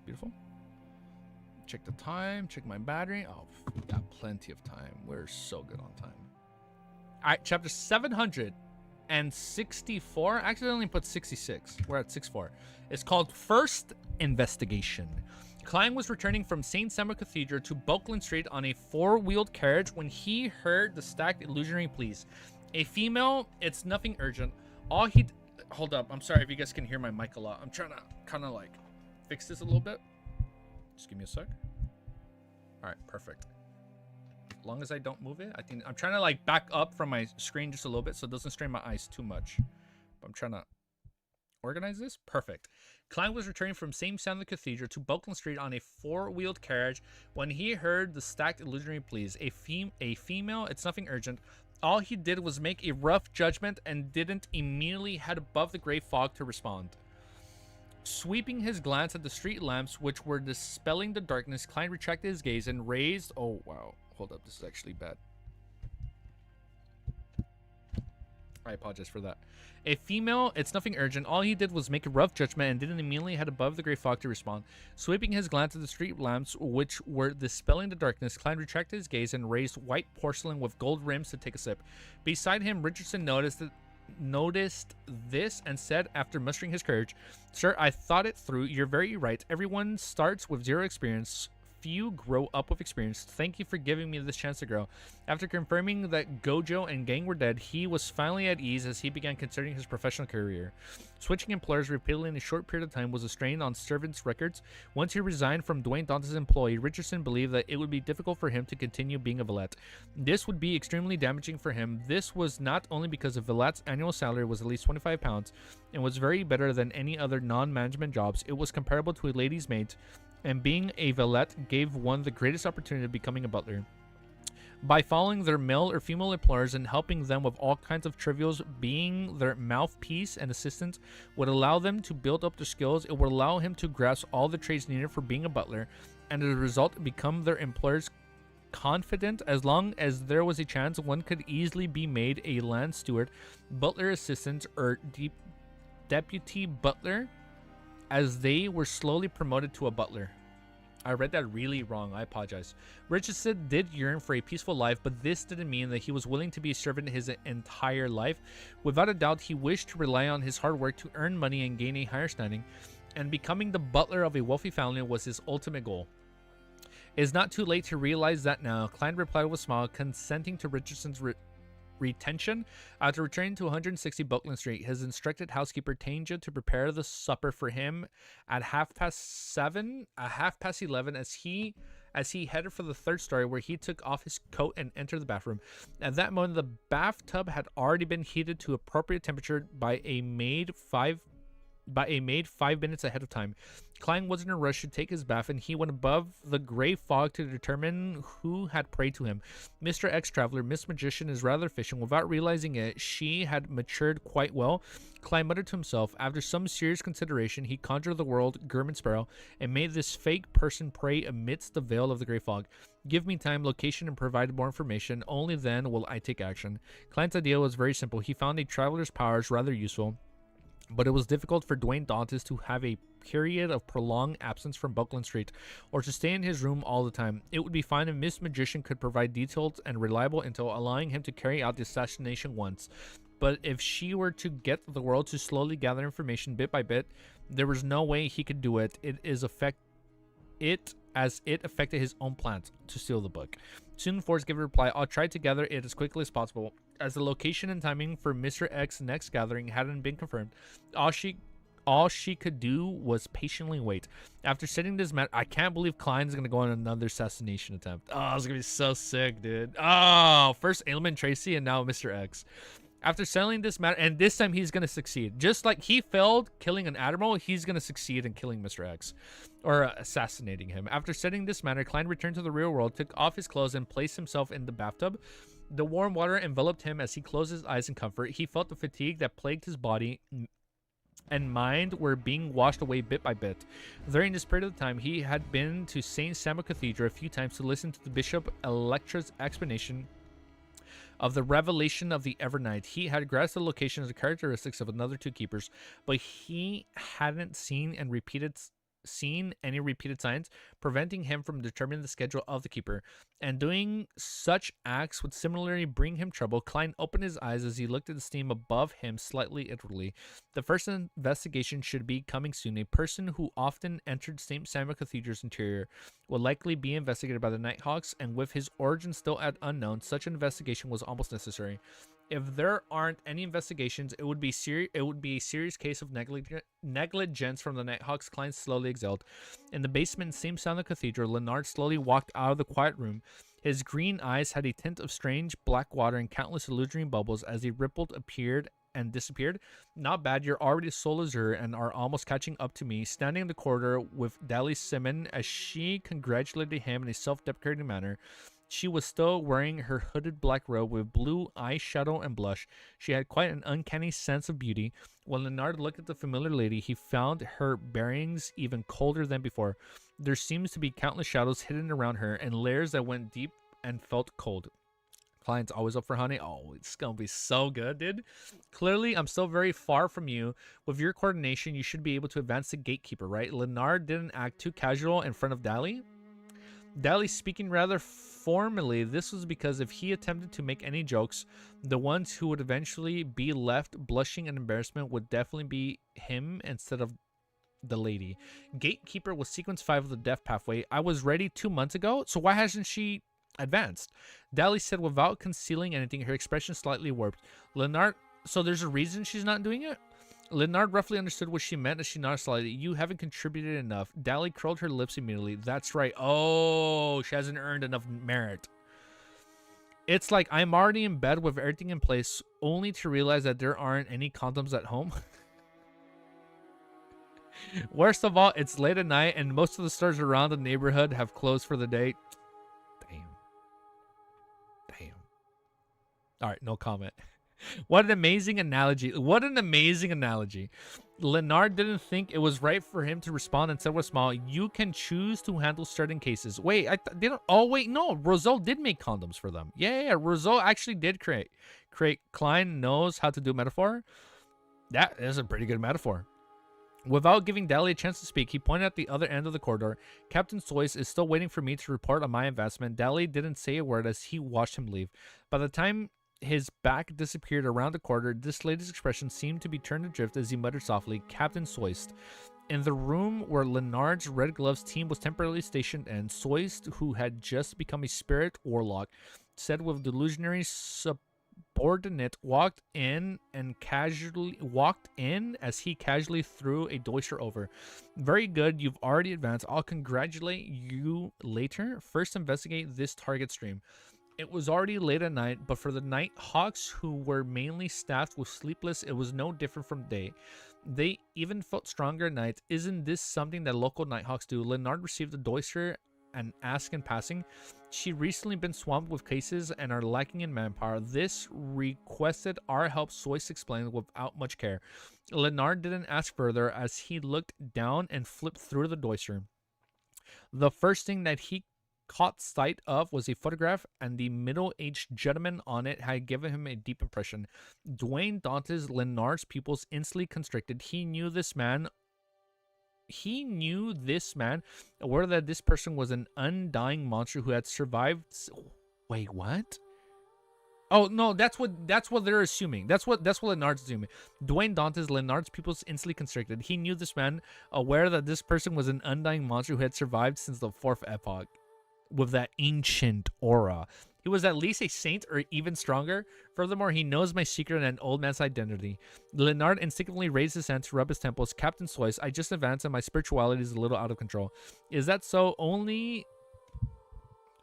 Beautiful. Check the time, check my battery. Oh, we got plenty of time. We're so good on time. All right, chapter 764. I accidentally put 66. We're at 64. It's called First Investigation. Klein was returning from St. Samuel Cathedral to Bulkland Street on a four-wheeled carriage when he heard the stacked illusionary pleas. A female, it's nothing urgent. All he... Hold up. I'm sorry if you guys can hear my mic a lot. I'm trying to kind of like fix this a little bit. Just give me a sec. All right, perfect. As long as I don't move it, I think I'm trying to like back up from my screen just a little bit so it doesn't strain my eyes too much. But I'm trying to organize this. Perfect. Klein was returning from St. Samuel Cathedral to Bulkland Street on a four-wheeled carriage when he heard the stacked illusionary pleas. A female, it's nothing urgent. All he did was make a rough judgment and didn't immediately head above the gray fog to respond. Sweeping his glance at the street lamps, which were dispelling the darkness, Klein retracted his gaze and raised... Oh, wow. Hold up. This is actually bad. I apologize for that. A female, it's nothing urgent. All he did was make a rough judgment and didn't immediately head above the gray fog to respond. Sweeping his glance at the street lamps, which were dispelling the darkness, Klein retracted his gaze and raised white porcelain with gold rims to take a sip. Beside him, Richardson noticed this and said, after mustering his courage, "Sir, I thought it through. You're very right. Everyone starts with zero experience. Few grow up with experience. Thank you for giving me this chance to grow." After confirming that Gojo and Gang were dead, he was finally at ease as he began considering his professional career. Switching employers repeatedly in a short period of time was a strain on servants' records. Once he resigned from Dwayne Dante's employee, Richardson believed that it would be difficult for him to continue being a valet. This would be extremely damaging for him. This was not only because a valet's annual salary was at least £25 and was very better than any other non-management jobs. It was comparable to a lady's maid, and being a valet gave one the greatest opportunity of becoming a butler. By following their male or female employers and helping them with all kinds of trivials, being their mouthpiece and assistant would allow them to build up their skills. It would allow him to grasp all the trades needed for being a butler, and as a result become their employer's confidant. As long as there was a chance, one could easily be made a land steward, butler assistant, or deputy butler, as they were slowly promoted to a butler. I read that really wrong. I apologize. Richardson did yearn for a peaceful life, but this didn't mean that he was willing to be a servant his entire life. Without a doubt, he wished to rely on his hard work to earn money and gain a higher standing, and becoming the butler of a wealthy family was his ultimate goal. It is not too late to realize that now. Klein replied with a smile, consenting to Richardson's retention. After returning to 160 Buckland Street, his instructed housekeeper Tanja to prepare the supper for him at 11:30 as he headed for the third story, where he took off his coat and entered the bathroom. At that moment, the bathtub had already been heated to appropriate temperature by a maid 5 minutes ahead of time. Klein wasn't in a rush to take his bath, and he went above the gray fog to determine who had prayed to him. Mr. X Traveler, Miss Magician, is rather efficient. Without realizing it, she had matured quite well. Klein muttered to himself. After some serious consideration, he conjured the world German Sparrow and made this fake person pray amidst the veil of the gray fog. Give me time, location, and provide more information. Only then will I take action. Klein's idea was very simple. He found a traveler's powers rather useful, but it was difficult for Dwayne Dantes to have a period of prolonged absence from Buckland Street, or to stay in his room all the time. It would be fine if Miss Magician could provide detailed and reliable intel, allowing him to carry out the assassination once. But if she were to get the world to slowly gather information bit by bit, there was no way he could do it. As it affected his own plans to steal the book. Soon Forrest gave a reply. I'll try to gather it as quickly as possible. As the location and timing for Mr. X's next gathering hadn't been confirmed, all she could do was patiently wait. After setting this matter, I can't believe Klein's gonna go on another assassination attempt. Oh, it's gonna be so sick, dude. Oh, first Ailman Tracy and now Mr. X. After settling this matter, and this time he's going to succeed. Just like he failed killing an admiral, he's going to succeed in killing Mr. X. Or assassinating him. After settling this matter, Klein returned to the real world, took off his clothes, and placed himself in the bathtub. The warm water enveloped him as he closed his eyes in comfort. He felt the fatigue that plagued his body and mind were being washed away bit by bit. During this period of time, he had been to St. Samuel Cathedral a few times to listen to the Bishop Electra's explanation of the revelation of the Evernight. He had grasped the location and the characteristics of another two keepers, but he hadn't seen any repeated signs preventing him from determining the schedule of the keeper, and doing such acts would similarly bring him trouble. Klein opened his eyes as he looked at the steam above him slightly irritably. The first investigation should be coming soon. A person who often entered St. Samuel Cathedral's interior will likely be investigated by the Nighthawks, and with his origin still at unknown, such an investigation was almost necessary. If there aren't any investigations, it would be a serious case of negligence from the Nighthawks. Klein slowly exhaled. In the basement, St. Samuel Cathedral, Leonard slowly walked out of the quiet room. His green eyes had a tint of strange black water and countless illusory bubbles as they rippled, appeared, and disappeared. Not bad, you're already Soul Azure and are almost catching up to me. Standing in the corridor with Dally Simon as she congratulated him in a self-deprecating manner. She was still wearing her hooded black robe with blue eyeshadow and blush. She had quite an uncanny sense of beauty. When Leonard looked at the familiar lady, he found her bearings even colder than before. There seems to be countless shadows hidden around her and layers that went deep and felt cold. Client's always up for honey. Oh, it's gonna be so good, dude. Clearly, I'm still very far from you. With your coordination, you should be able to advance the gatekeeper, right? Leonard didn't act too casual in front of Dally. Dally speaking rather formally. This was because if he attempted to make any jokes, the ones who would eventually be left blushing in embarrassment would definitely be him instead of the lady. Gatekeeper was sequence 5 of the death pathway. I was ready 2 months ago, so why hasn't she advanced? Dally said without concealing anything, her expression slightly warped. Leonard, so there's a reason she's not doing it? Leonard roughly understood what she meant as she nodded slightly. You haven't contributed enough. Dally curled her lips immediately. That's right. Oh, she hasn't earned enough merit. It's like I'm already in bed with everything in place, only to realize that there aren't any condoms at home. Worst of all, it's late at night and most of the stores around the neighborhood have closed for the day. Damn. All right, no comment. What an amazing analogy. What an amazing analogy. Leonard didn't think it was right for him to respond and said with a smile, you can choose to handle certain cases. Wait, they don't. Oh, wait, no. Roselle did make condoms for them. Yeah. Roselle actually did create. Klein knows how to do metaphor. That is a pretty good metaphor. Without giving Dally a chance to speak, he pointed at the other end of the corridor. Captain Soyce is still waiting for me to report on my investment. Dally didn't say a word as he watched him leave. By the time his back disappeared around the corridor, this lady's expression seemed to be turned adrift as he muttered softly, Captain Soyce. In the room where Leonard's Red Gloves team was temporarily stationed and Soyce, who had just become a spirit warlock, said with delusionary subordinate, walked in as he casually threw a doister over. Very good, you've already advanced. I'll congratulate you later. First investigate this target stream. It was already late at night, but for the Night Hawks, who were mainly staffed with sleepless, it was no different from day. They even felt stronger at night. Isn't this something that local Nighthawks do? Leonard received a doister and asked in passing. She recently been swamped with cases and are lacking in manpower. This requested our help, Soyce explained without much care. Leonard didn't ask further as he looked down and flipped through the doister. The first thing that he caught sight of was a photograph, and the middle-aged gentleman on it had given him a deep impression. Dwayne Dantes, Leonard's pupils instantly constricted. He knew this man, aware that this person was an undying monster who had survived. Wait, what? Oh no, that's what they're assuming. That's what Leonard's assuming. Dwayne Dantes, Leonard's pupils instantly constricted. He knew this man, aware that this person was an undying monster who had survived since the fourth epoch, with that ancient aura. He was at least a saint or even stronger. Furthermore, he knows my secret and an old man's identity. Leonard instinctively raised his hand to rub his temples. Captain Soyce, I just advanced and my spirituality is a little out of control. Is that so? Only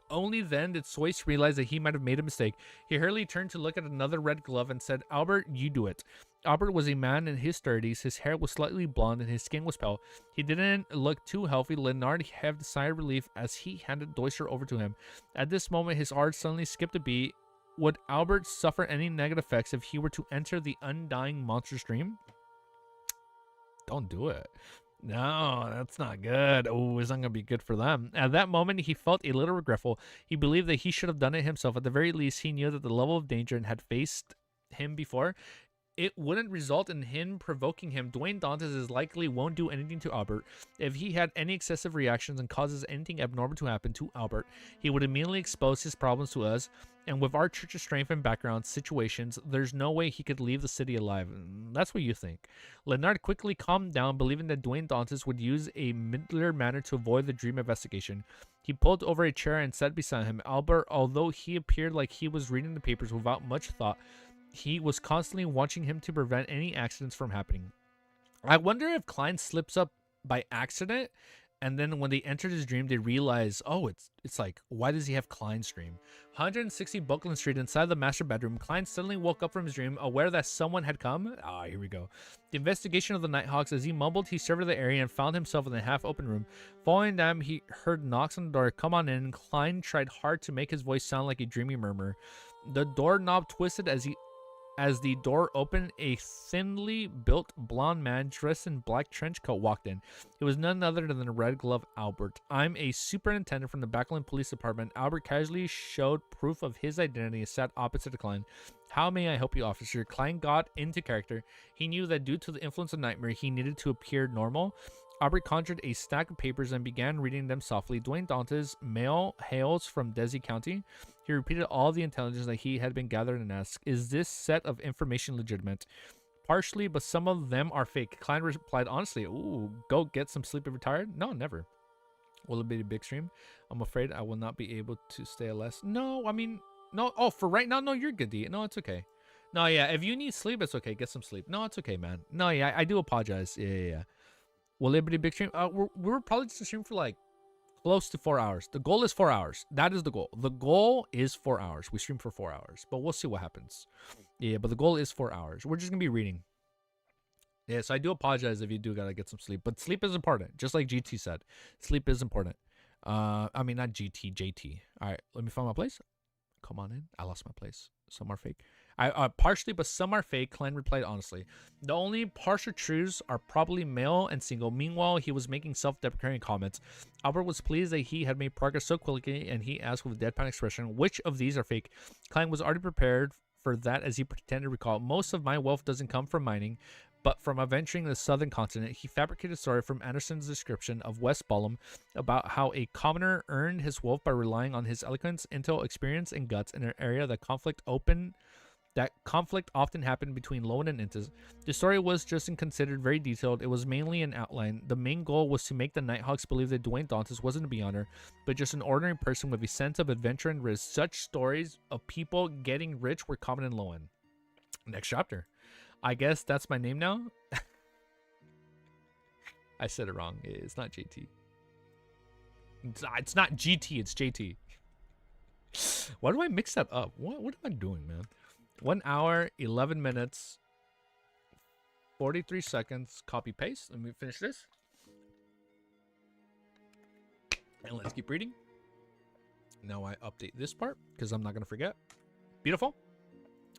then did Soyce realize that he might have made a mistake. He hurriedly turned to look at another red glove and said, Albert, you do it. Albert was a man in his 30s. His hair was slightly blonde and his skin was pale. He didn't look too healthy. Leonard heaved a sigh of relief as he handed Doister over to him. At this moment, his heart suddenly skipped a beat. Would Albert suffer any negative effects if he were to enter the undying monster stream? Don't do it. No, that's not good. Oh, it's not going to be good for them. At that moment, he felt a little regretful. He believed that he should have done it himself. At the very least, he knew that the level of danger had faced him before. It wouldn't result in him provoking him. Dwayne Dantes is likely won't do anything to Albert. If he had any excessive reactions and causes anything abnormal to happen to Albert, he would immediately expose his problems to us. And with our church's strength and background situations, there's no way he could leave the city alive. That's what you think. Leonard quickly calmed down, believing that Dwayne Dantes would use a middler manner to avoid the dream investigation. He pulled over a chair and sat beside him. Albert, although he appeared like he was reading the papers without much thought, he was constantly watching him to prevent any accidents from happening. I wonder if Klein slips up by accident, and then when they entered his dream, they realize, oh, it's like, why does he have Klein's dream? 160 Buckland Street, inside the master bedroom, Klein suddenly woke up from his dream, aware that someone had come. Here we go. The investigation of the Nighthawks. As he mumbled, he surveyed the area and found himself in a half-open room. Following them, he heard knocks on the door. Come on in. Klein tried hard to make his voice sound like a dreamy murmur. The doorknob twisted as the door opened. A thinly built blonde man dressed in black trench coat walked in. It was none other than the red glove Albert. I'm a superintendent from the Backland Police Department. Albert casually showed proof of his identity and sat opposite to Klein. How may I help you, officer? Klein got into character. He knew that due to the influence of nightmare, he needed to appear normal. Albert conjured a stack of papers and began reading them softly. Dwayne Dantes, male, hails from Desi County. He repeated all the intelligence that he had been gathered and asked, is this set of information legitimate? Partially, but some of them are fake. Klein replied honestly, ooh, go get some sleep if you're tired? No, never. Will it be a big stream? I'm afraid I will not be able to stay less. No, I mean, no. Oh, for right now, no, you're good, D. No, it's okay. No, yeah, if you need sleep, it's okay. Get some sleep. No, it's okay, man. No, yeah, I do apologize. Yeah. Will it be a big stream? We're probably just stream for like close to 4 hours. The goal is 4 hours. That is the goal. The goal is 4 hours. We stream for 4 hours, but we'll see what happens. Yeah, but the goal is 4 hours. We're just gonna be reading. Yeah, so I do apologize if you do gotta get some sleep, but sleep is important. Just like GT said, sleep is important. I mean not GT, JT. All right, let me find my place. Come on in. I lost my place. Some are fake. Partially, but some are fake. Klein replied honestly. The only partial truths are probably male and single. Meanwhile, he was making self-deprecating comments. Albert was pleased that he had made progress so quickly, and he asked with a deadpan expression, which of these are fake? Klein was already prepared for that as he pretended to recall. Most of my wealth doesn't come from mining, but from adventuring the southern continent, he fabricated a story from Anderson's description of West Ballum about how a commoner earned his wealth by relying on his eloquence, intel, experience, and guts in an area that conflict often happened between Lowen and Intis. The story was just considered very detailed. It was mainly an outline. The main goal was to make the Nighthawks believe that Dwayne Dantes wasn't a Beyonder, but just an ordinary person with a sense of adventure and risk. Such stories of people getting rich were common in Lowen. Next chapter. I guess that's my name now? I said it wrong. It's not JT. It's not GT, it's JT. Why do I mix that up? What am I doing, man? 1 hour, 11 minutes, 43 seconds. Copy paste. Let me finish this. And let's keep reading. Now I update this part because I'm not going to forget. Beautiful.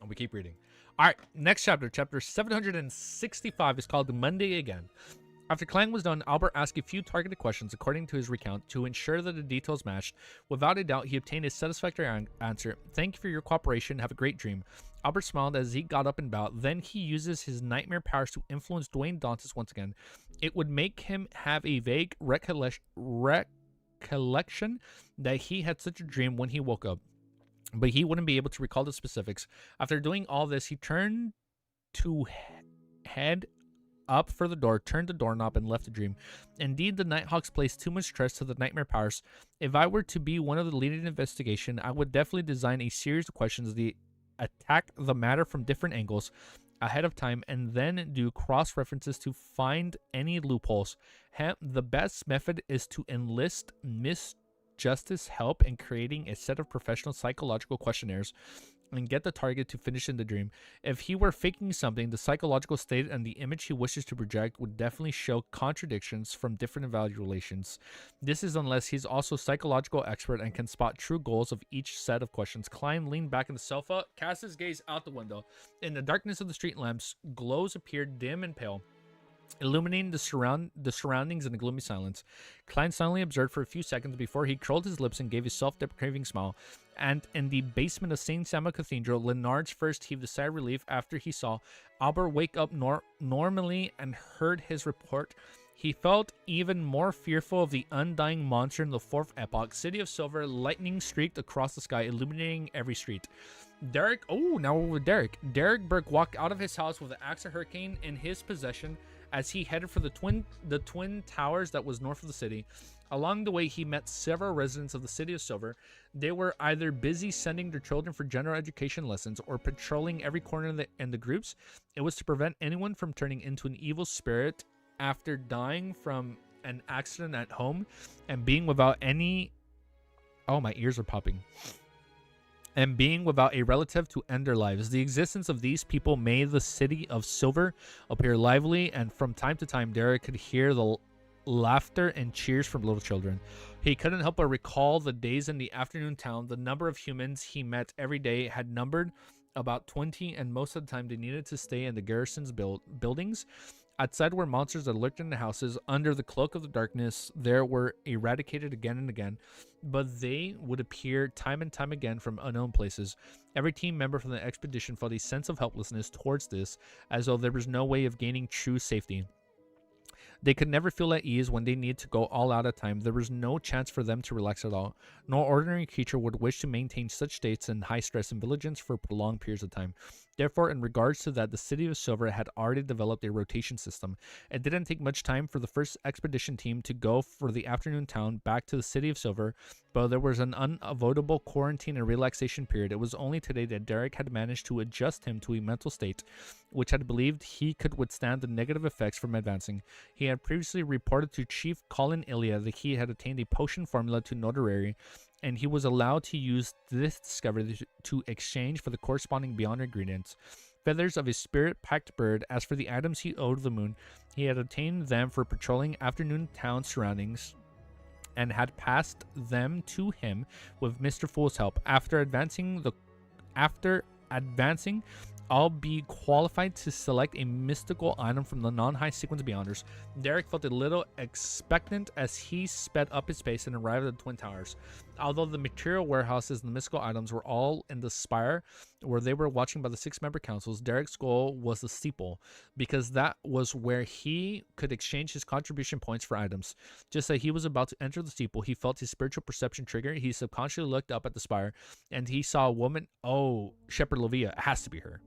And we keep reading. All right, next chapter. Chapter 765 is called Monday Again. After Clang was done, Albert asked a few targeted questions according to his recount to ensure that the details matched. Without a doubt, he obtained a satisfactory answer. Thank you for your cooperation. Have a great dream. Albert smiled as he got up and bowed. Then he uses his nightmare powers to influence Dwayne Dantes once again. It would make him have a vague recollection that he had such a dream when he woke up, but he wouldn't be able to recall the specifics. After doing all this, he turned to head up for the door, turned the doorknob, and left the dream. Indeed, the Nighthawks placed too much trust to the nightmare powers. If I were to be one of the leading investigation, I would definitely design a series of questions that attack the matter from different angles ahead of time and then do cross-references to find any loopholes. The best method is to enlist Miss Justice help in creating a set of professional psychological questionnaires and get the target to finish in the dream. If he were faking something, the psychological state and the image he wishes to project would definitely show contradictions from different evaluations. This is unless he's also psychological expert and can spot true goals of each set of questions. Klein leaned back in the sofa, cast his gaze out the window. In the darkness of the street lamps, glows appeared dim and pale, illuminating the surroundings in the gloomy silence. Klein silently observed for a few seconds before he curled his lips and gave a self-deprecating smile. And in the basement of St. Samuel Cathedral, Leonard's first heaved a sigh of relief after he saw Albert wake up normally and heard his report. He felt even more fearful of the undying monster in the fourth epoch. City of Silver, lightning streaked across the sky, illuminating every street. Derek Burke walked out of his house with the axe of Hurricane in his possession as he headed for the twin towers that was north of the city. Along the way, he met several residents of the City of Silver. They were either busy sending their children for general education lessons or patrolling every corner in the groups. It was to prevent anyone from turning into an evil spirit after dying from an accident at home and being without any... Oh, my ears are popping. And being without a relative to end their lives. The existence of these people made the City of Silver appear lively, and from time to time, Derek could hear the laughter and cheers from little children. He couldn't help but recall the days in the afternoon town. The number of humans he met every day had numbered about 20, and most of the time they needed to stay in the garrison's buildings. Outside were monsters that lurked in the houses. Under the cloak of the darkness, there were eradicated again and again, but they would appear time and time again from unknown places. Every team member from the expedition felt a sense of helplessness towards this, as though there was no way of gaining true safety. They could never feel at ease when they needed to go all out at time. There was no chance for them to relax at all. No ordinary creature would wish to maintain such states in high stress and vigilance for prolonged periods of time. Therefore, in regards to that, the City of Silver had already developed a rotation system. It didn't take much time for the first expedition team to go for the afternoon town back to the City of Silver, but there was an unavoidable quarantine and relaxation period. It was only today that Derek had managed to adjust him to a mental state which had believed he could withstand the negative effects from advancing. He had previously reported to Chief Colin Ilya that he had attained a potion formula to notoriety, and he was allowed to use this discovery to exchange for the corresponding beyond ingredients. Feathers of a spirit-packed bird. As for the items he owed the moon, he had obtained them for patrolling afternoon town surroundings and had passed them to him with Mr. Fool's help. After advancing I'll be qualified to select a mystical item from the non-high sequence Beyonders. Derek felt a little expectant as he sped up his pace and arrived at the Twin Towers. Although the material warehouses and the mystical items were all in the spire where they were watching by the 6-member councils, Derek's goal was the steeple, because that was where he could exchange his contribution points for items. Just as he was about to enter the steeple, he felt his spiritual perception trigger. He subconsciously looked up at the spire, and he saw a woman. Oh, Shepherd Lovia. It has to be her.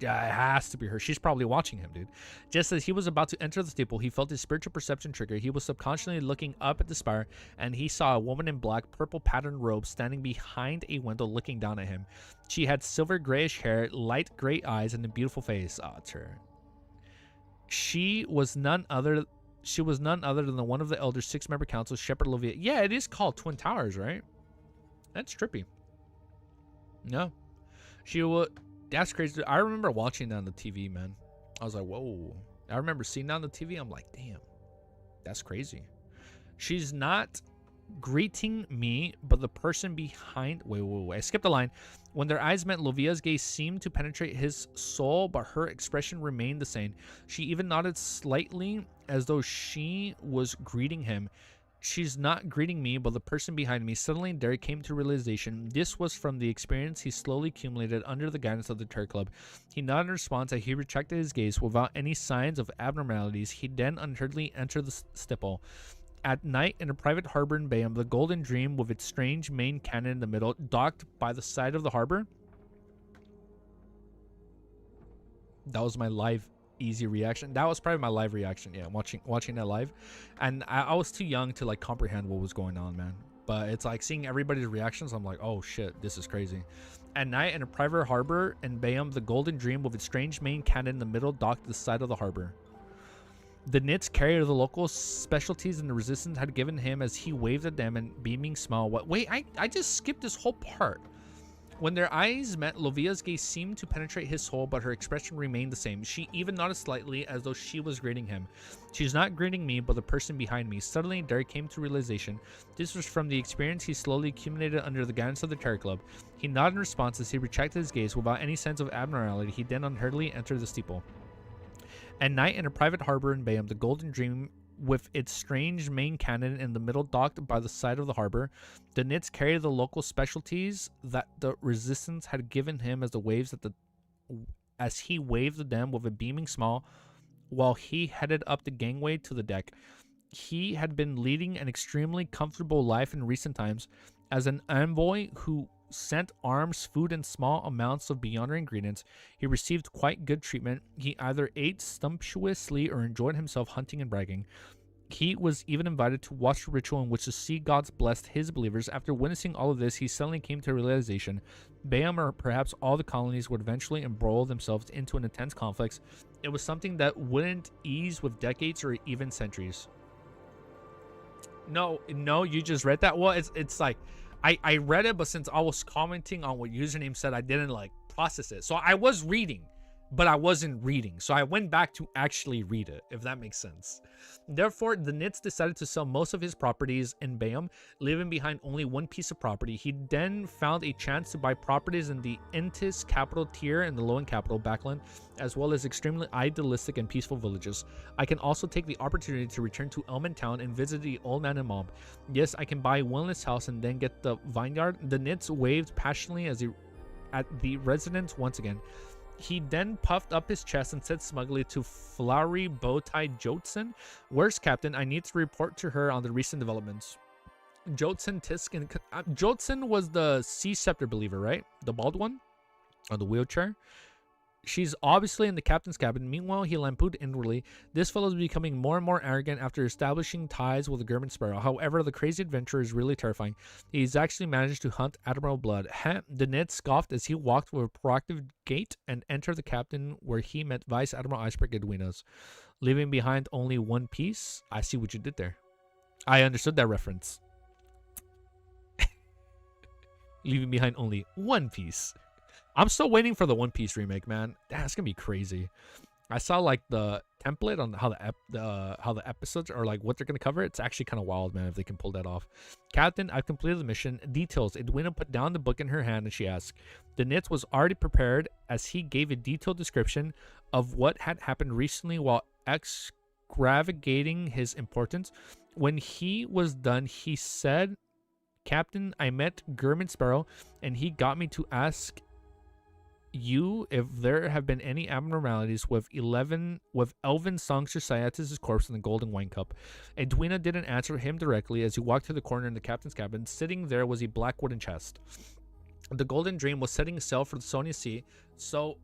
Yeah, it has to be her. She's probably watching him, dude. Just as he was about to enter the steeple, he felt his spiritual perception trigger. He was subconsciously looking up at the spire, and he saw a woman in black, purple patterned robe standing behind a window looking down at him. She had silver grayish hair, light gray eyes, and a beautiful face. Oh, it's her. She was none other than the one of the elder 6-member council, Shepherd Lovia. Yeah, it is called Twin Towers, right? That's trippy. No. She was... That's crazy. I remember watching that on the TV, man. I was like, whoa. I remember seeing that on the TV. I'm like, damn. That's crazy. She's not greeting me, but the person behind... Wait. I skipped a line. When their eyes met, Lovia's gaze seemed to penetrate his soul, but her expression remained the same. She even nodded slightly as though she was greeting him. She's not greeting me, but the person behind me. Suddenly, Derek came to realization this was from the experience he slowly accumulated under the guidance of the Terror Club. He nodded in response as he retracted his gaze without any signs of abnormalities. He then unhurriedly entered the stipple. At night, in a private harbor in Bayham, the Golden Dream, with its strange main cannon in the middle, docked by the side of the harbor. That was my live easy reaction. That was probably my live reaction. Yeah, watching that live, and I was too young to like comprehend what was going on, man. But it's like seeing everybody's reactions. I'm like, oh shit, this is crazy. At night, in a private harbor in Bayham, the Golden Dream, with its strange main cannon in the middle, docked to the side of the harbor. The Knits, carrier of the local specialties and the resistance, had given him as he waved at them and beaming smile. What? Wait, I just skipped this whole part. When their eyes met, Lovia's gaze seemed to penetrate his soul, but her expression remained the same. She even nodded slightly as though she was greeting him. She's not greeting me, but the person behind me. Suddenly, Derek came to realization this was from the experience he slowly accumulated under the guidance of the Terror Club. He nodded in response as he retracted his gaze without any sense of abnormality. He then unhurriedly entered the steeple. At night, in a private harbor in Bayham, the Golden Dream, with its strange main cannon in the middle, docked by the side of the harbor. The Knits carried the local specialties that the resistance had given him as he waved at them with a beaming smile while he headed up the gangway to the deck. He had been leading an extremely comfortable life in recent times as an envoy who sent arms, food, and small amounts of Beyonder ingredients. He received quite good treatment. He either ate sumptuously or enjoyed himself hunting and bragging. He was even invited to watch the ritual in which the sea gods blessed his believers. After witnessing all of this, he suddenly came to a realization. Bayham, or perhaps all the colonies, would eventually embroil themselves into an intense conflict. It was something that wouldn't ease with decades or even centuries. No, you just read that? Well, it's like... I read it, but since I was commenting on what username said, I didn't like process it. So I was reading, but I wasn't reading. So I went back to actually read it, if that makes sense. Therefore, the Knits decided to sell most of his properties in Bayham, leaving behind only one piece of property. He then found a chance to buy properties in the Intis capital tier and the Lowen capital backland, as well as extremely idealistic and peaceful villages. I can also take the opportunity to return to Elman Town and visit the old man and mob. Yes, I can buy Wellness House and then get the vineyard. The Knits waved passionately at the residents once again. He then puffed up his chest and said smugly to Flowery Bowtie Jotson, "Where's Captain? I need to report to her on the recent developments." Jotson Tiskin. Jotson was the Sea Scepter believer, right? The bald one on the wheelchair. She's obviously in the captain's cabin. Meanwhile, he lampooned inwardly. This fellow is becoming more and more arrogant after establishing ties with the German Sparrow. However, the crazy adventurer is really terrifying. He's actually managed to hunt Admiral Blood. The Ned scoffed as he walked with a proactive gait and entered the captain, where he met Vice Admiral Iceberg Edwinas, leaving behind only one piece. I see what you did there. I understood that reference. Leaving behind only one piece. I'm still waiting for the One Piece remake, man. That's gonna be crazy. I saw like the template on how the episodes are, like what they're gonna cover. It's actually kind of wild, man, if they can pull that off. Captain, I've completed the mission. Details. Edwina put down the book in her hand and she asked. The Nitz was already prepared as he gave a detailed description of what had happened recently while exgravating his importance. When he was done, he said, Captain, I met German Sparrow and he got me to ask you if there have been any abnormalities with Elvin Songster Sciatis' corpse in the golden wine cup. Edwina didn't answer him directly as he walked to the corner in the captain's cabin. Sitting there was a black wooden chest. The Golden Dream was setting sail for the Sonia Sea, so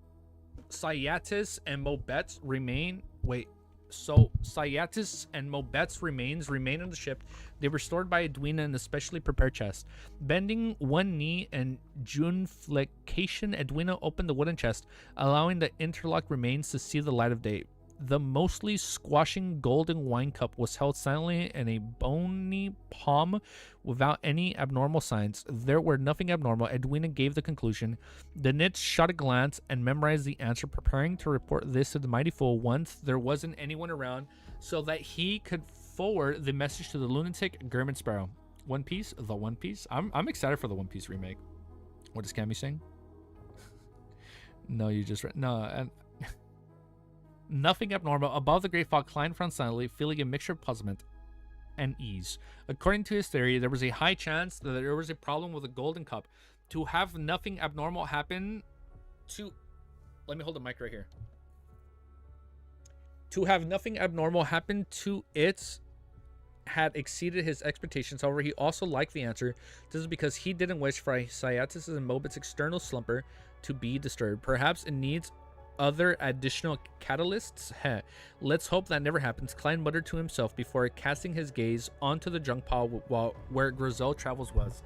Sciatis and Mobet's remain. Wait. So Sciatis and Mobet's remains remain on the ship. They were stored by Edwina in a specially prepared chest. Bending one knee and Juneflecation, Edwina opened the wooden chest, allowing the interlocked remains to see the light of day. The mostly squashing golden wine cup was held silently in a bony palm without any abnormal signs. There were nothing abnormal. Edwina gave the conclusion. The Nitz shot a glance and memorized the answer, preparing to report this to the mighty fool once there wasn't anyone around so that he could forward the message to the lunatic German Sparrow. One Piece? The One Piece? I'm excited for the One Piece remake. What is Cammy saying? No, you just read. No, and nothing abnormal. Above the great fog, Klein frowned silently, feeling a mixture of puzzlement and ease. According to his theory, there was a high chance that there was a problem with the golden cup. To have nothing abnormal happen to... Let me hold the mic right here. To have nothing abnormal happen to it had exceeded his expectations. However, he also liked the answer. This is because he didn't wish for Sciatis and Mobit's external slumber to be disturbed. Perhaps it needs other additional catalysts. Heh. Let's hope that never happens, Klein muttered to himself before casting his gaze onto the junk pile where Grizel Travels was.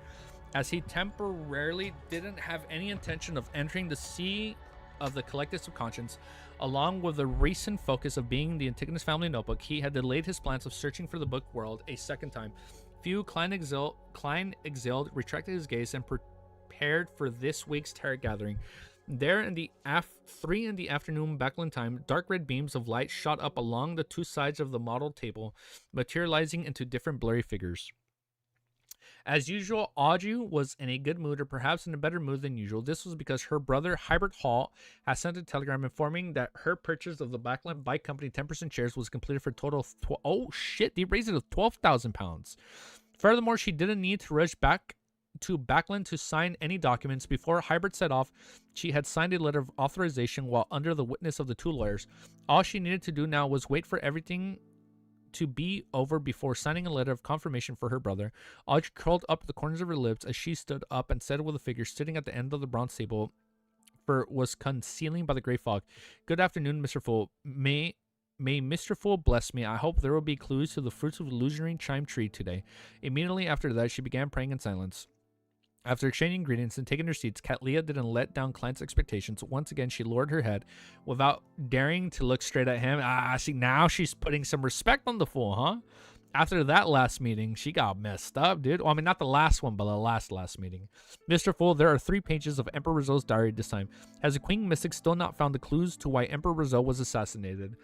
As he temporarily didn't have any intention of entering the sea of the collective subconscious, along with the recent focus of being the Antigonus family notebook, he had delayed his plans of searching for the book world a second time. Klein exhaled, retracted his gaze, and prepared for this week's tarot gathering. There in the 3 in the afternoon Backland time, dark red beams of light shot up along the two sides of the model table, materializing into different blurry figures. As usual, Audrey was in a good mood, or perhaps in a better mood than usual. This was because her brother, Hybrid Hall, had sent a telegram informing that her purchase of the Backland Bike Company 10% shares was completed for a total of oh shit, they raised it to £12,000. Furthermore, she didn't need to rush back to Backland to sign any documents. Before Hybrid set off, she had signed a letter of authorization while under the witness of the two lawyers. All she needed to do now was wait for everything to be over before signing a letter of confirmation for her brother. Audrey curled up the corners of her lips as she stood up and said with a figure sitting at the end of the bronze table for was concealing by the gray fog, "Good afternoon, Mr. Fool. May Mr. Fool bless me. I hope there will be clues to the fruits of the illusionary chime tree today." Immediately after that, she began praying in silence. After exchanging greetings and taking her seats, Katlia didn't let down Klein's expectations. Once again, she lowered her head without daring to look straight at him. See, now she's putting some respect on the fool, huh? After that last meeting, she got messed up, dude. Well, I mean, not the last one, but the last meeting. Mr. Fool, there are 3 pages of Emperor Rizzo's diary this time. Has the Queen Mystic still not found the clues to why Emperor Rizzo was assassinated?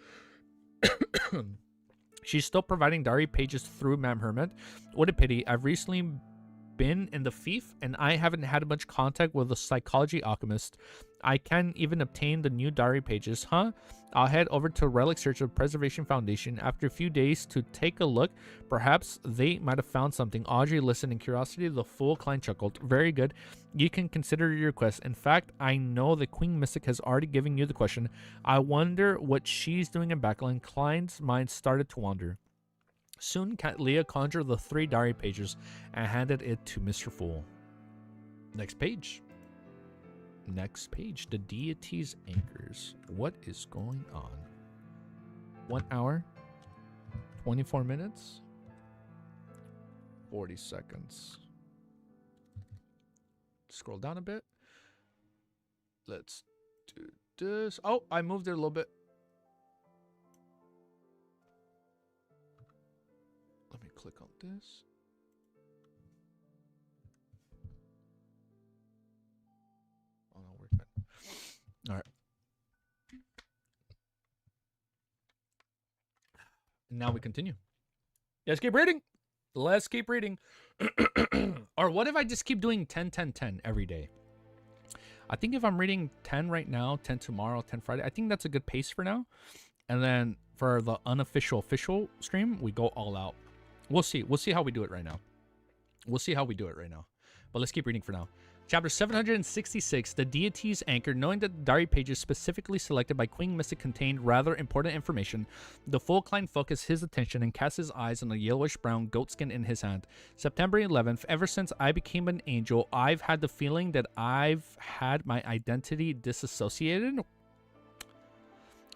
She's still providing diary pages through Ma'am Hermit. What a pity. I've recently been in the fief and I haven't had much contact with the psychology alchemist. I can't even obtain the new diary pages, huh? I'll head over to Relic Search of Preservation Foundation after a few days to take a look. Perhaps they might have found something. Audrey listened in curiosity. The fool Klein chuckled. Very good. You can consider your request. In fact, I know the Queen Mystic has already given you the question. I wonder what she's doing in Backland. Klein's mind started to wander. Soon, Katlia conjured the 3 diary pages and handed it to Mr. Fool. Next page. Next page. The deity's anchors. What is going on? 1 hour, 24 minutes, 40 seconds. Scroll down a bit. Let's do this. Oh, I moved it a little bit. Let me click on this. Oh no, we're good. All right. Now we continue. Let's keep reading. Let's keep reading. Or what if I just keep doing 10, 10, 10 every day? I think if I'm reading 10 right now, 10 tomorrow, 10 Friday, I think that's a good pace for now. And then for the unofficial official stream, we go all out. We'll see. We'll see how we do it right now. We'll see how we do it right now. But let's keep reading for now. Chapter 766, The Deity's Anchor. Knowing that the diary pages specifically selected by Queen Mystic contained rather important information, the full client focused his attention and cast his eyes on the yellowish-brown goatskin in his hand. September 11th, ever since I became an angel, I've had the feeling that I've had my identity disassociated.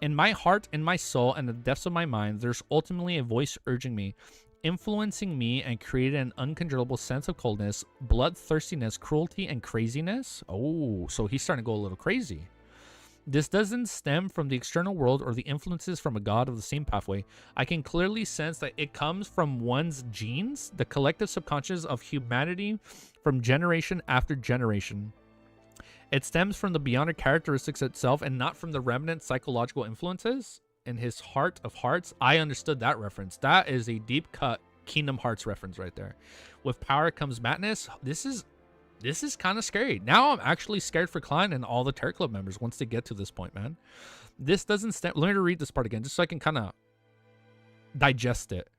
In my heart, in my soul, and the depths of my mind, there's ultimately a voice urging me, influencing me, and created an uncontrollable sense of coldness, bloodthirstiness, cruelty, and craziness. Oh, so he's starting to go a little crazy. This doesn't stem from the external world or the influences from a god of the same pathway. I can clearly sense that it comes from one's genes, the collective subconscious of humanity from generation after generation. It stems from the beyonder characteristics itself and not from the remnant psychological influences. In his heart of hearts, I understood that reference. That is a deep cut Kingdom Hearts reference right there. With power comes madness. This is kind of scary. Now I'm actually scared for Klein and all the Terror Club members once they get to this point, man. This doesn't stem. Let me read this part again just so I can kind of digest it.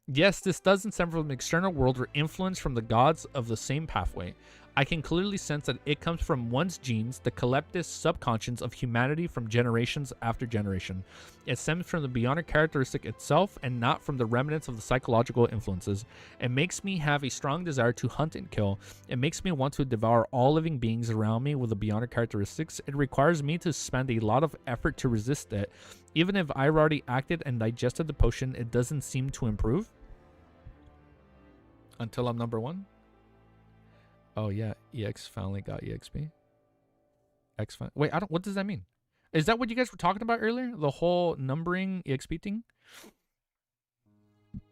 Yes, this doesn't stem from the external world or influence from the gods of the same pathway. I can clearly sense that it comes from one's genes, the collective subconscious of humanity from generations after generation. It stems from the beyonder characteristic itself and not from the remnants of the psychological influences. It makes me have a strong desire to hunt and kill. It makes me want to devour all living beings around me with the beyonder characteristics. It requires me to spend a lot of effort to resist it. Even if I've already acted and digested the potion, it doesn't seem to improve. Until I'm number one. Oh yeah, EX finally got EXP. Wait, what does that mean? Is that what you guys were talking about earlier? The whole numbering EXP thing?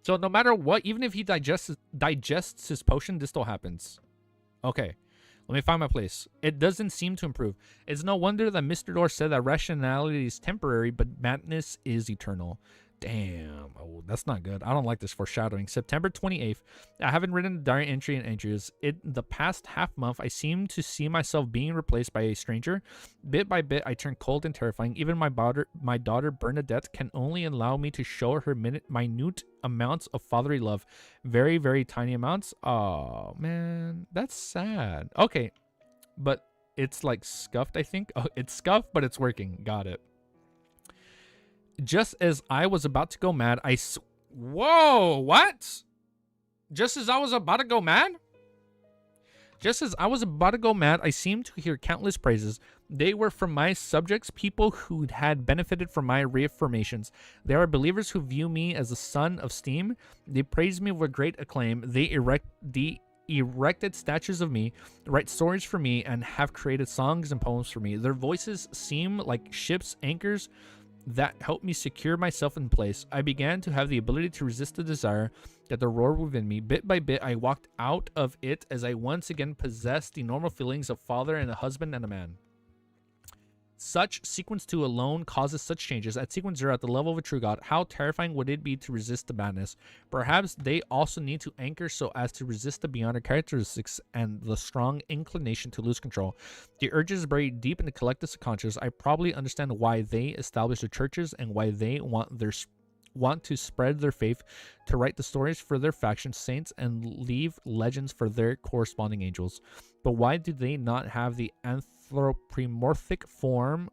So no matter what, even if he digests his potion, this still happens. Okay, let me find my place. It doesn't seem to improve. It's no wonder that Mr. Door said that rationality is temporary, but madness is eternal. Damn. Oh, that's not good. I don't like this foreshadowing. September 28th. I haven't written a diary entry in ages. In the past half month, I seem to see myself being replaced by a stranger. Bit by bit, I turn cold and terrifying. Even my daughter Bernadette can only allow me to show her minute amounts of fatherly love. Very, very tiny amounts. Oh, man. That's sad. Okay. But it's like scuffed, I think. Oh, it's scuffed, but it's working. Got it. Just as I was about to go mad, Whoa, what? Just as I was about to go mad? Just as I was about to go mad, I seemed to hear countless praises. They were from my subjects, people who had benefited from my reaffirmations. They are believers who view me as a son of steam. They praise me with great acclaim. They erected statues of me, write stories for me, and have created songs and poems for me. Their voices seem like ship's anchors that helped me secure myself in place. I began to have the ability to resist the desire that the roar within me. Bit by bit, I walked out of it as I once again possessed the normal feelings of father and a husband and a man. Such sequence 2 alone causes such changes. At sequence 0, at the level of a true god, how terrifying would it be to resist the madness? Perhaps they also need to anchor so as to resist the beyonder characteristics and the strong inclination to lose control. The urges buried deep in the collective subconscious. I probably understand why they established the churches and why they want to spread their faith, to write the stories for their faction saints and leave legends for their corresponding angels. But why do they not have the anthropomorphic form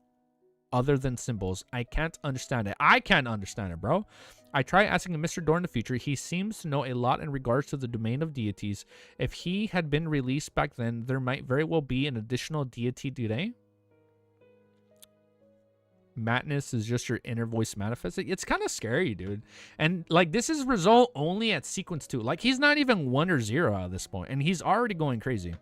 other than symbols? I can't understand it. I can't understand it, bro. I try asking Mr. Door in the future. He seems to know a lot in regards to the domain of deities. If he had been released back then, there might very well be an additional deity today. Madness is just your inner voice manifesting. It's kind of scary, dude. And like, this is result only at sequence 2. Like, he's not even 1 or 0 at this point, and he's already going crazy.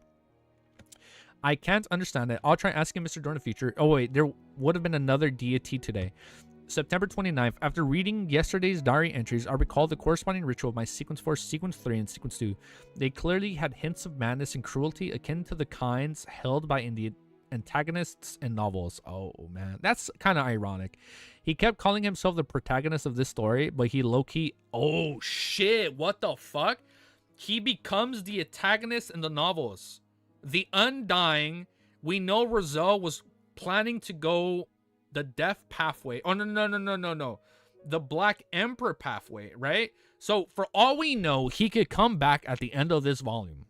I can't understand it. I'll try asking Mr. Door in the future. Oh wait, there would have been another deity today. September 29th. After reading yesterday's diary entries, I recall the corresponding ritual of my sequence 4, sequence 3, and sequence 2. They clearly had hints of madness and cruelty akin to the kinds held by antagonists in novels. Oh man, that's kind of ironic. He kept calling himself the protagonist of this story, but he low-key, oh shit, what the fuck? He becomes the antagonist in the novels. The Undying, we know Rizal was planning to go the death pathway. Oh, no. The Black Emperor pathway, right? So for all we know, he could come back at the end of this volume.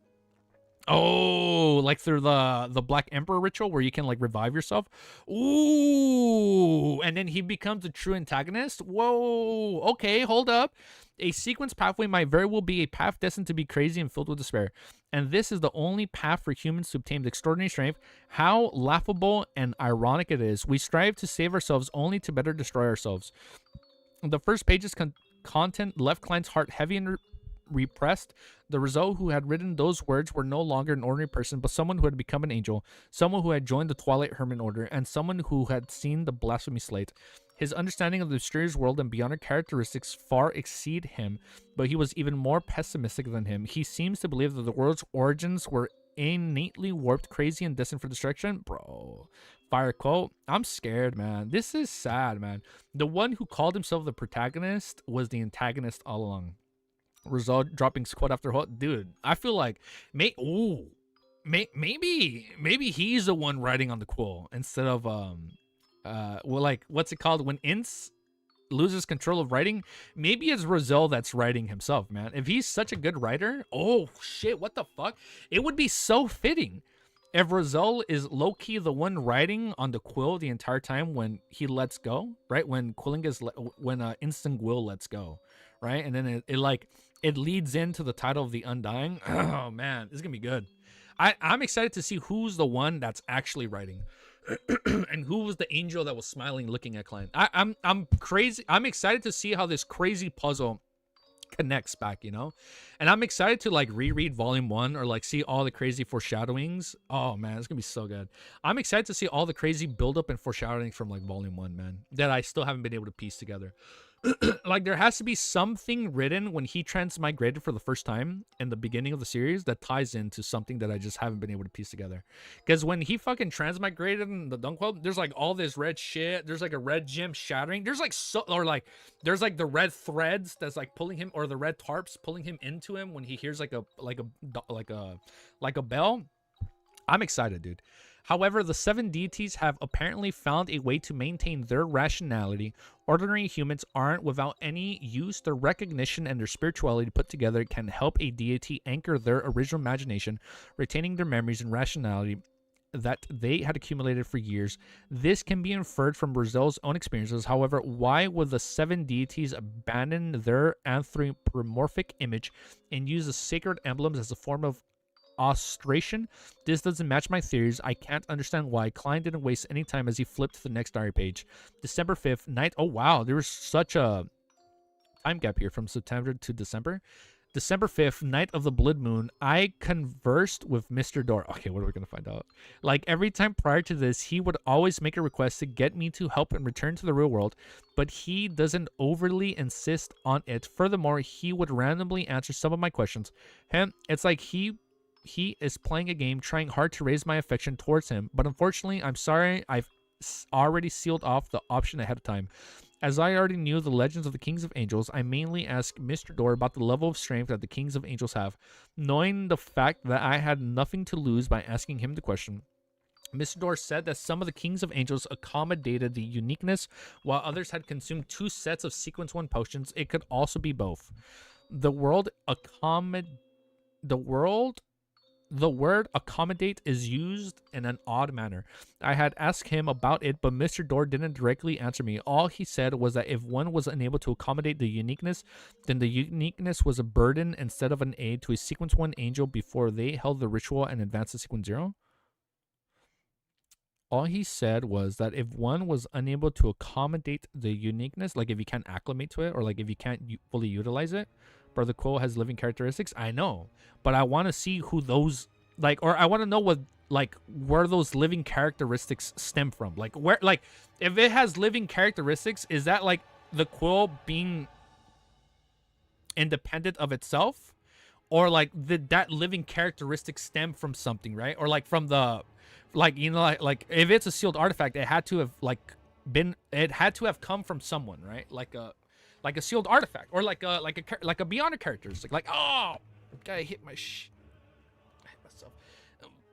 Oh, like through the Black Emperor ritual where you can like revive yourself. Ooh, and then he becomes a true antagonist. Whoa, okay, hold up. A sequence pathway might very well be a path destined to be crazy and filled with despair. And this is the only path for humans to obtain extraordinary strength. How laughable and ironic it is. We strive to save ourselves only to better destroy ourselves. The first page's content left Klein's heart heavy and repressed. The Rizal who had written those words were no longer an ordinary person, but someone who had become an angel, someone who had joined the Twilight Hermit Order, and someone who had seen the blasphemy slate. His understanding of the mysterious world and beyond characteristics far exceed him, but he was even more pessimistic than him. He seems to believe that the world's origins were innately warped, crazy, and destined for destruction. Bro, fire quote. I'm scared, man. This is sad, man. The one who called himself the protagonist was the antagonist all along. Result dropping quote after quote. Dude, I feel like maybe he's the one writing on the quill instead of well, like, what's it called when Ince loses control of writing? Maybe it's Rizal that's writing himself, man. If he's such a good writer, oh shit, what the fuck? It would be so fitting if Rizal is low-key the one writing on the quill the entire time when he lets go, right? When Instant Will lets go, right? And then it leads into the title of The Undying. Oh man, this is gonna be good. I'm excited to see who's the one that's actually writing. And who was the angel that was smiling looking at Klein. I'm crazy. I'm excited to see how this crazy puzzle connects back, you know? And I'm excited to like reread volume 1 or like see all the crazy foreshadowings. Oh man, it's gonna be so good. I'm excited to see all the crazy buildup and foreshadowing from like volume 1, man, that I still haven't been able to piece together. Like there has to be something written when he transmigrated for the first time in the beginning of the series that ties into something that I just haven't been able to piece together. Because when he fucking transmigrated in the Dunkworld, there's like all this red shit. There's like a red gem shattering. There's like there's like the red threads that's like pulling him, or the red tarps pulling him into him when he hears like a bell. I'm excited, dude. However, the 7 deities have apparently found a way to maintain their rationality. Ordinary humans aren't without any use. Their recognition and their spirituality put together can help a deity anchor their original imagination, retaining their memories and rationality that they had accumulated for years. This can be inferred from Rizal's own experiences. However, why would the 7 deities abandon their anthropomorphic image and use the sacred emblems as a form of ostration? This doesn't match my theories. I can't understand why. Klein didn't waste any time as he flipped to the next diary page. December 5th, night. Oh, wow. There was such a time gap here from September to December. December 5th, night of the blood moon, I conversed with Mr. Door. Okay, what are we going to find out? Like every time prior to this, he would always make a request to get me to help him return to the real world, but he doesn't overly insist on it. Furthermore, he would randomly answer some of my questions. It's like he is playing a game, trying hard to raise my affection towards him, but unfortunately, I'm sorry, I've already sealed off the option ahead of time. As I already knew the legends of the Kings of Angels, I mainly asked Mr. Door about the level of strength that the Kings of Angels have. Knowing the fact that I had nothing to lose by asking him the question, Mr. Door said that some of the Kings of Angels accommodated the uniqueness, while others had consumed 2 sets of Sequence 1 potions. It could also be both. The word accommodate is used in an odd manner. I had asked him about it, but Mr. Door didn't directly answer me. All he said was that if one was unable to accommodate the uniqueness, then the uniqueness was a burden instead of an aid to a Sequence 1 angel before they held the ritual and advanced to Sequence 0. All he said was that if one was unable to accommodate the uniqueness, like if you can't acclimate to it, or like if you can't fully utilize it, but the quote has living characteristics. I know, but I want to see who those, like, or I want to know what, like, where those living characteristics stem from. Like, where, like, if it has living characteristics, is that like the quill being independent of itself, or like did that living characteristic stem from something, right? Or like from the Like, you know, like if it's a sealed artifact, it had to have it had to have come from someone, right? Like a sealed artifact, or like a Beyonder character. It's like, oh, guy hit I hit myself.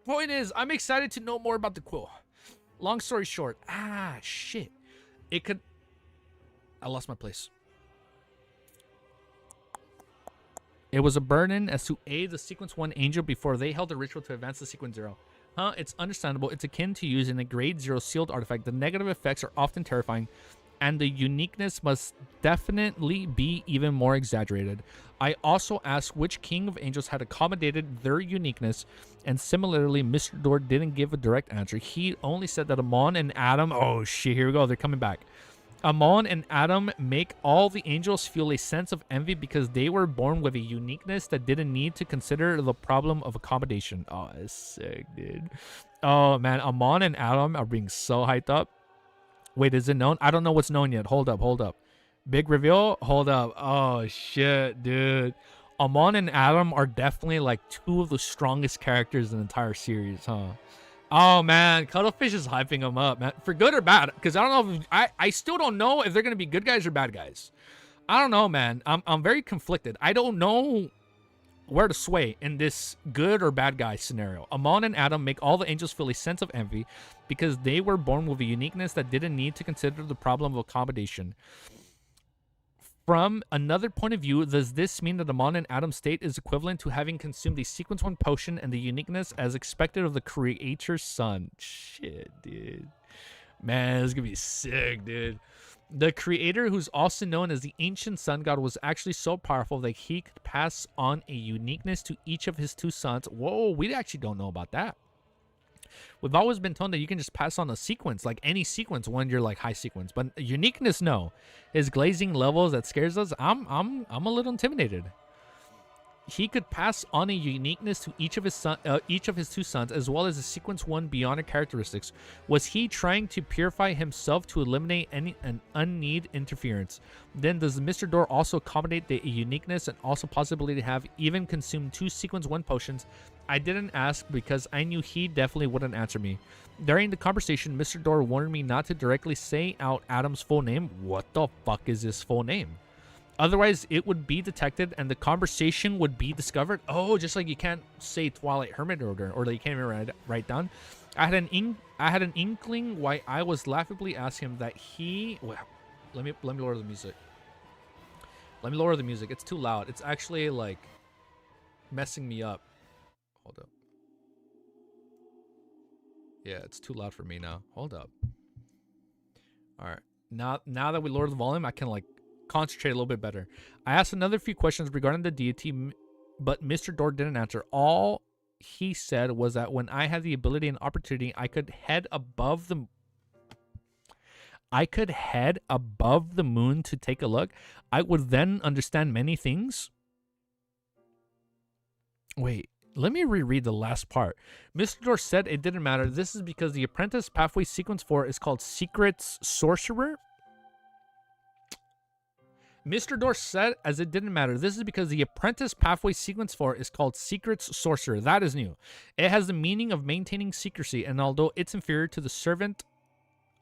Point is, I'm excited to know more about the quill. Long story short, shit, I lost my place. It was a burden as to aid the sequence 1 angel before they held a ritual to advance the sequence 0. It's understandable. It's akin to using a grade 0 sealed artifact. The negative effects are often terrifying, and the uniqueness must definitely be even more exaggerated. I also asked which King of Angels had accommodated their uniqueness, and similarly, Mr. Door didn't give a direct answer. He only said that Amon and Adam... Oh, shit, here we go. They're coming back. Amon and Adam make all the angels feel a sense of envy because they were born with a uniqueness that didn't need to consider the problem of accommodation. Oh, that's sick, dude. Oh, man. Amon and Adam are being so hyped up. Wait, is it known? I don't know what's known yet. Hold up. Big reveal? Hold up. Oh, shit, dude. Amon and Adam are definitely like two of the strongest characters in the entire series, huh? Oh, man. Cuttlefish is hyping them up, man. For good or bad. Because I don't know if... I still don't know if they're going to be good guys or bad guys. I don't know, man. I'm very conflicted. I don't know where to sway in this good or bad guy scenario. Amon and Adam make all the angels feel a sense of envy because they were born with a uniqueness that didn't need to consider the problem of accommodation. From another point of view, does this mean that Amon and Adam's state is equivalent to having consumed a sequence 1 potion and the uniqueness as expected of the creator's son? Shit, dude. Man, this is gonna be sick, dude. The creator, who's also known as the ancient sun god, was actually so powerful that he could pass on a uniqueness to each of his 2 sons. Whoa, we actually don't know about that. We've always been told that you can just pass on a sequence, like any sequence when you're like high sequence, but uniqueness, no. His glazing levels, that scares us. I'm a little intimidated. He could pass on a uniqueness to each of his 2 sons, as well as the sequence 1 Beyonder characteristics. Was he trying to purify himself to eliminate an unneeded interference? Then does Mr. Door also accommodate the uniqueness and also possibility to have even consumed 2 sequence 1 potions? I didn't ask because I knew he definitely wouldn't answer me. During the conversation, Mr. Door warned me not to directly say out Adam's full name. What the fuck is his full name? Otherwise, it would be detected and the conversation would be discovered. Oh, just like you can't say Twilight Hermit or that you can't even write down. I had an inkling why I was laughably asking him that he... Well, let me lower the music. Let me lower the music. It's too loud. It's actually like messing me up. Hold up. Yeah, it's too loud for me now. Hold up. All right. Now that we lowered the volume, I can like concentrate a little bit better. I asked another few questions regarding the deity, but Mr. Door didn't answer. All he said was that when I had the ability and opportunity, I could head above the moon to take a look. I would then understand many things. Wait. Let me reread the last part. Mr. Door said it didn't matter. This is because the Apprentice Pathway Sequence 4 is called Secrets Sorcerer. Mr. Door said as it didn't matter. This is because the Apprentice Pathway Sequence 4 is called Secrets Sorcerer. That is new. It has the meaning of maintaining secrecy, and although it's inferior to the Servant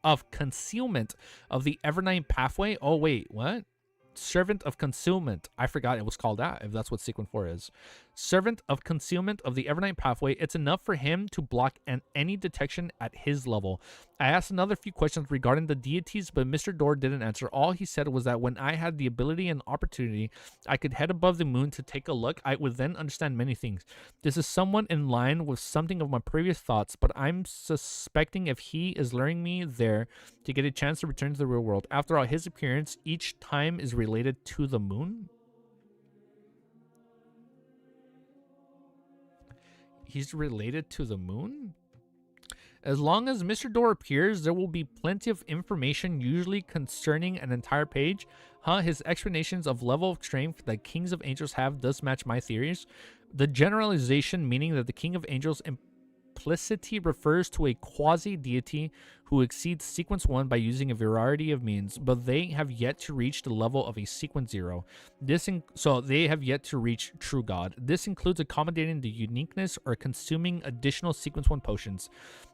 of Concealment of the Evernight Pathway... Oh, wait, what? Servant of Concealment. I forgot it was called that, if that's what Sequence 4 is. Servant of Concealment of the Evernight Pathway. It's enough for him to block any detection at his level. I asked another few questions regarding the deities, but Mr. Door didn't answer. All he said was that when I had the ability and opportunity, I could head above the moon to take a look. I would then understand many things. This is somewhat in line with something of my previous thoughts, but I'm suspecting if he is luring me there to get a chance to return to the real world. After all, his appearance each time is related to the moon. He's related to the moon? As long as Mr. Door appears, there will be plenty of information, usually concerning an entire page. His explanations of level of strength that Kings of Angels have does match my theories. The generalization meaning that the King of Angels Multiplicity refers to a quasi-deity who exceeds sequence 1 by using a variety of means, but they have yet to reach the level of a sequence 0. So they have yet to reach true God. This includes accommodating the uniqueness or consuming additional sequence 1 potions.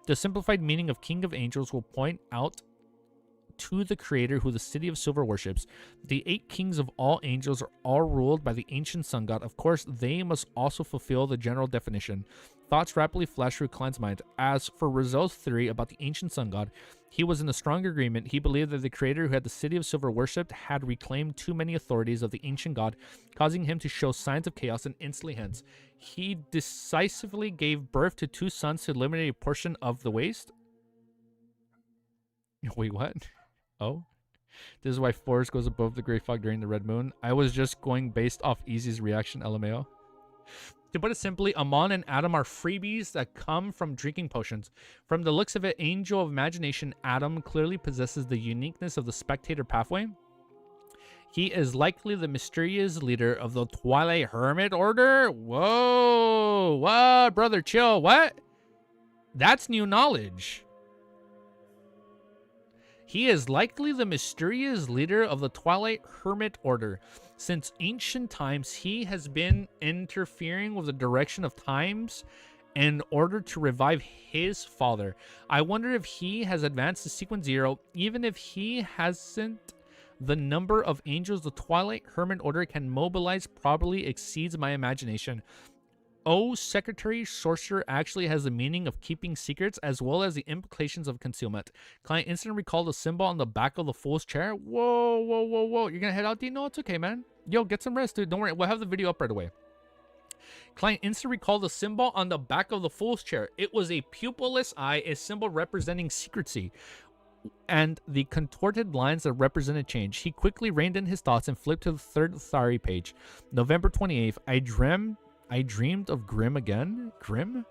The simplified meaning of King of Angels will point out to the creator who the city of silver worships. The 8 kings of all angels are all ruled by the ancient sun god. Of course, they must also fulfill the general definition. Thoughts rapidly flash through Klein's mind. As for Rozel's theory about the ancient sun god, he was in a strong agreement. He believed that the creator who had the city of silver worshipped had reclaimed too many authorities of the ancient god, causing him to show signs of chaos and instantly hence. He decisively gave birth to 2 sons to eliminate a portion of the waste. Wait, what? Oh, this is why Forrest goes above the gray fog during the red moon. I was just going based off Easy's reaction, LMAO. To put it simply, Amon and Adam are freebies that come from drinking potions. From the looks of it, Angel of Imagination Adam clearly possesses the uniqueness of the spectator pathway. He is likely the mysterious leader of the Twilight Hermit Order. Whoa, what, brother, chill, what? That's new knowledge. He is likely the mysterious leader of the Twilight Hermit Order. Since ancient times, he has been interfering with the direction of times in order to revive his father. I wonder if he has advanced to sequence 0, even if he hasn't. The number of angels the Twilight Hermit Order can mobilize probably exceeds my imagination. Oh, Secretary Sorcerer actually has the meaning of keeping secrets as well as the implications of concealment. Client instantly recalled the symbol on the back of the fool's chair. Whoa, whoa, whoa, whoa. You're going to head out, D? No, it's okay, man. Yo, get some rest, dude. Don't worry. We'll have the video up right away. Client instantly recalled the symbol on the back of the fool's chair. It was a pupilless eye, a symbol representing secrecy, and the contorted lines that represented change. He quickly reined in his thoughts and flipped to the 3rd Thari page. November 28th, I dreamed of Grim again. Grim?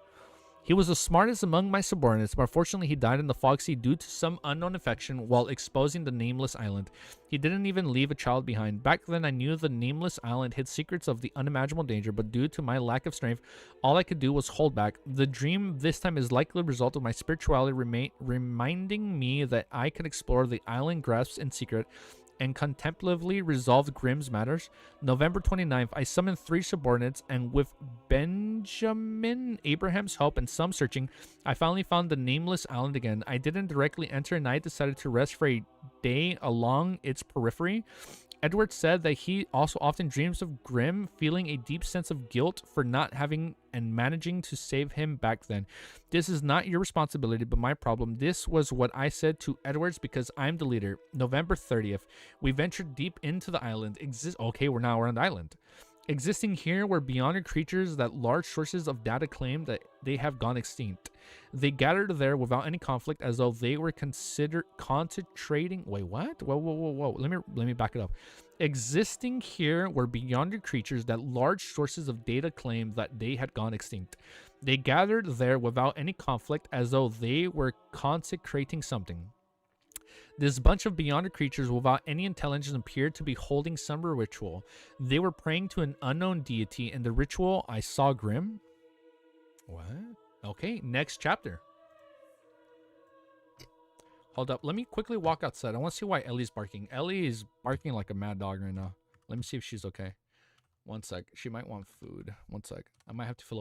He was the smartest among my subordinates, but unfortunately he died in the fog sea due to some unknown infection while exposing the Nameless Island. He didn't even leave a child behind. Back then I knew the Nameless Island hid secrets of the unimaginable danger, but due to my lack of strength, all I could do was hold back. The dream this time is likely a result of my spirituality reminding me that I could explore the island grasps in secret and contemplatively resolved Grimm's matters. November 29th, I summoned 3 subordinates, and with Benjamin Abraham's help and some searching, I finally found the Nameless Island again. I didn't directly enter, and I decided to rest for a day along its periphery. Edward said that he also often dreams of Grimm, feeling a deep sense of guilt for not having and managing to save him back then. This is not your responsibility, but my problem. This was what I said to Edwards because I'm the leader. November 30th, we ventured deep into the island. Okay, we're on the island. Existing here were beyond creatures that large sources of data claim that they have gone extinct. They gathered there without any conflict as though they were concentrating. Wait, what? Whoa. Let me back it up. Existing here were beyond creatures that large sources of data claim that they had gone extinct. They gathered there without any conflict as though they were consecrating something. This bunch of beyond creatures without any intelligence appeared to be holding some ritual. They were praying to an unknown deity. In the ritual, I saw Grimm. What? Okay, next chapter. Hold up. Let me quickly walk outside. I want to see why Ellie's barking. Ellie is barking like a mad dog right now. Let me see if she's okay. One sec. She might want food. One sec. I might have to fill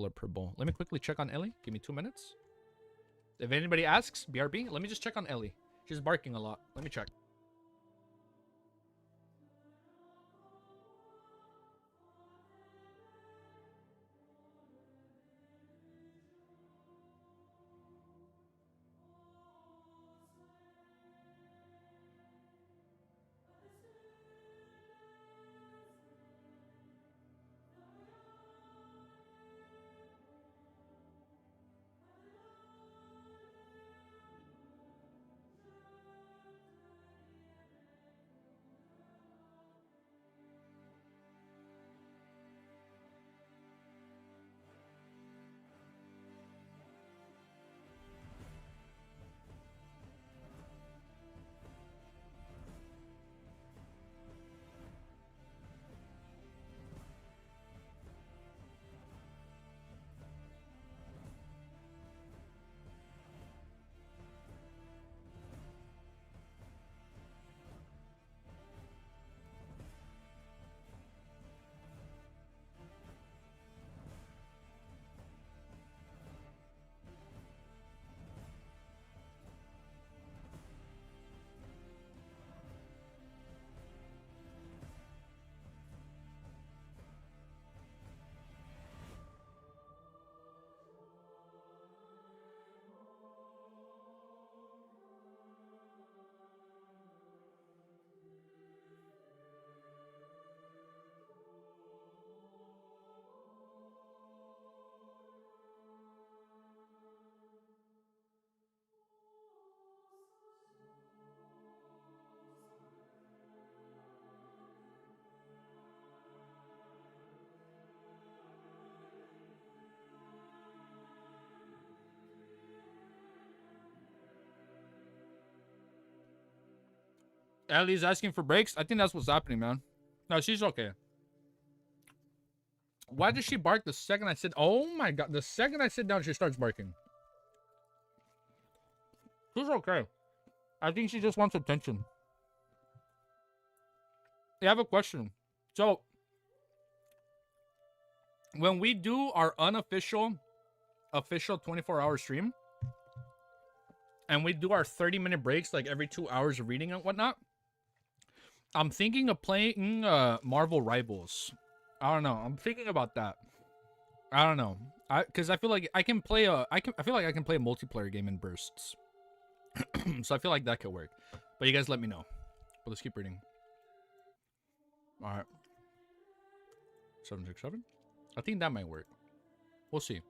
up her bowl. Let me quickly check on Ellie. Give me 2 minutes. If anybody asks, BRB, let me just check on Ellie. She's barking a lot. Let me check. Ellie's asking for breaks. I think that's what's happening, man. No, she's okay. Why does she bark the second I sit? Oh my god! The second I sit down, she starts barking. She's okay. I think she just wants attention. I have a question. So, when we do our official 24-hour stream, and we do our 30-minute breaks, like every 2 hours of reading and whatnot, I'm thinking of playing Marvel Rivals. I don't know. I'm thinking about that. I don't know. Because I feel like I can play I feel like I can play a multiplayer game in bursts. So I feel like that could work. But you guys let me know. But let's keep reading. All right. 767. I think that might work. We'll see.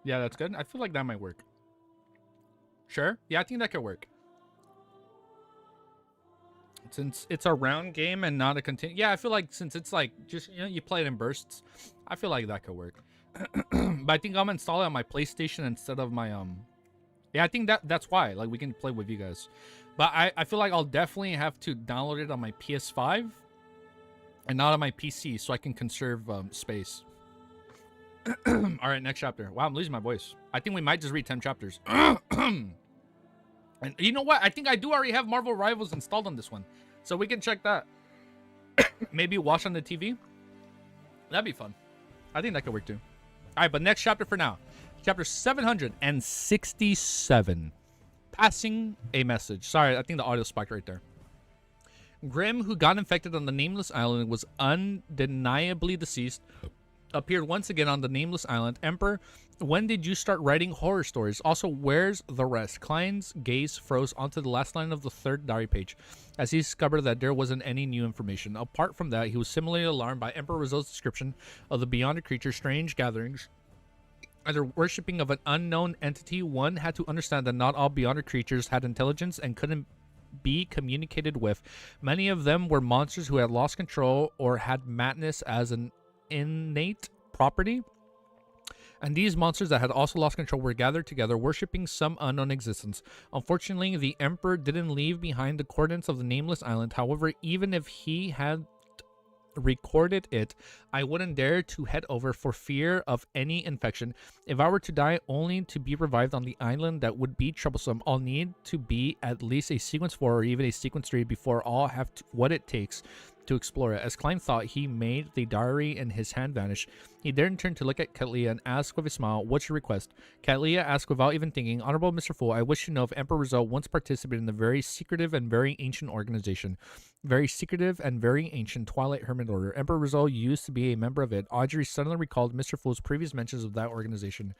Yeah, that's good. I feel like that might work. Sure. Yeah, I think that could work. Since it's a round game and not a continue. Yeah, I feel like since it's like just, you know, you play it in bursts, I feel like that could work. But I think I'm installing it on my PlayStation instead of my yeah, I think that's why. Like, we can play with you guys. But I feel like I'll definitely have to download it on my PS5 and not on my PC so I can conserve space. All right, next chapter. Wow, I'm losing my voice. I think we might just read 10 chapters. And you know what? I think I do already have Marvel Rivals installed on this one. So we can check that. Maybe watch on the TV. That'd be fun. I think that could work too. All right, but next chapter for now. Chapter 767. Passing a message. Sorry, I think the audio spiked right there. Grimm, who got infected on the Nameless Island and was undeniably deceased, appeared once again on the Nameless Island. Emperor, when did you start writing horror stories? Also, where's the rest? Klein's gaze froze onto the last line of the third diary page as he discovered that there wasn't any new information. Apart from that, he was similarly alarmed by Emperor Rizzo's description of the Beyonder creature's strange gatherings and their worshipping of an unknown entity. One had to understand that not all Beyonder creatures had intelligence and couldn't be communicated with. Many of them were monsters who had lost control or had madness as an innate property, and these monsters that had also lost control were gathered together, worshipping some unknown existence. Unfortunately, the Emperor didn't leave behind the coordinates of the Nameless Island. However, even if he had recorded it, I wouldn't dare to head over for fear of any infection. If I were to die only to be revived on the island, that would be troublesome. I'll need to be at least a sequence 4 or even a sequence 3 before I'll have what it takes to explore it. As Klein thought, he made the diary in his hand vanish. He then turned to look at Katlia and asked with a smile, "What's your request?" Katlia asked without even thinking, "Honorable Mr. Fool, I wish to know if Emperor Rizzo once participated in the very secretive and very ancient organization. Very secretive and very ancient Twilight Hermit Order. Emperor Rizzo used to be a member of it." Audrey suddenly recalled Mr. Fool's previous mentions of that organization.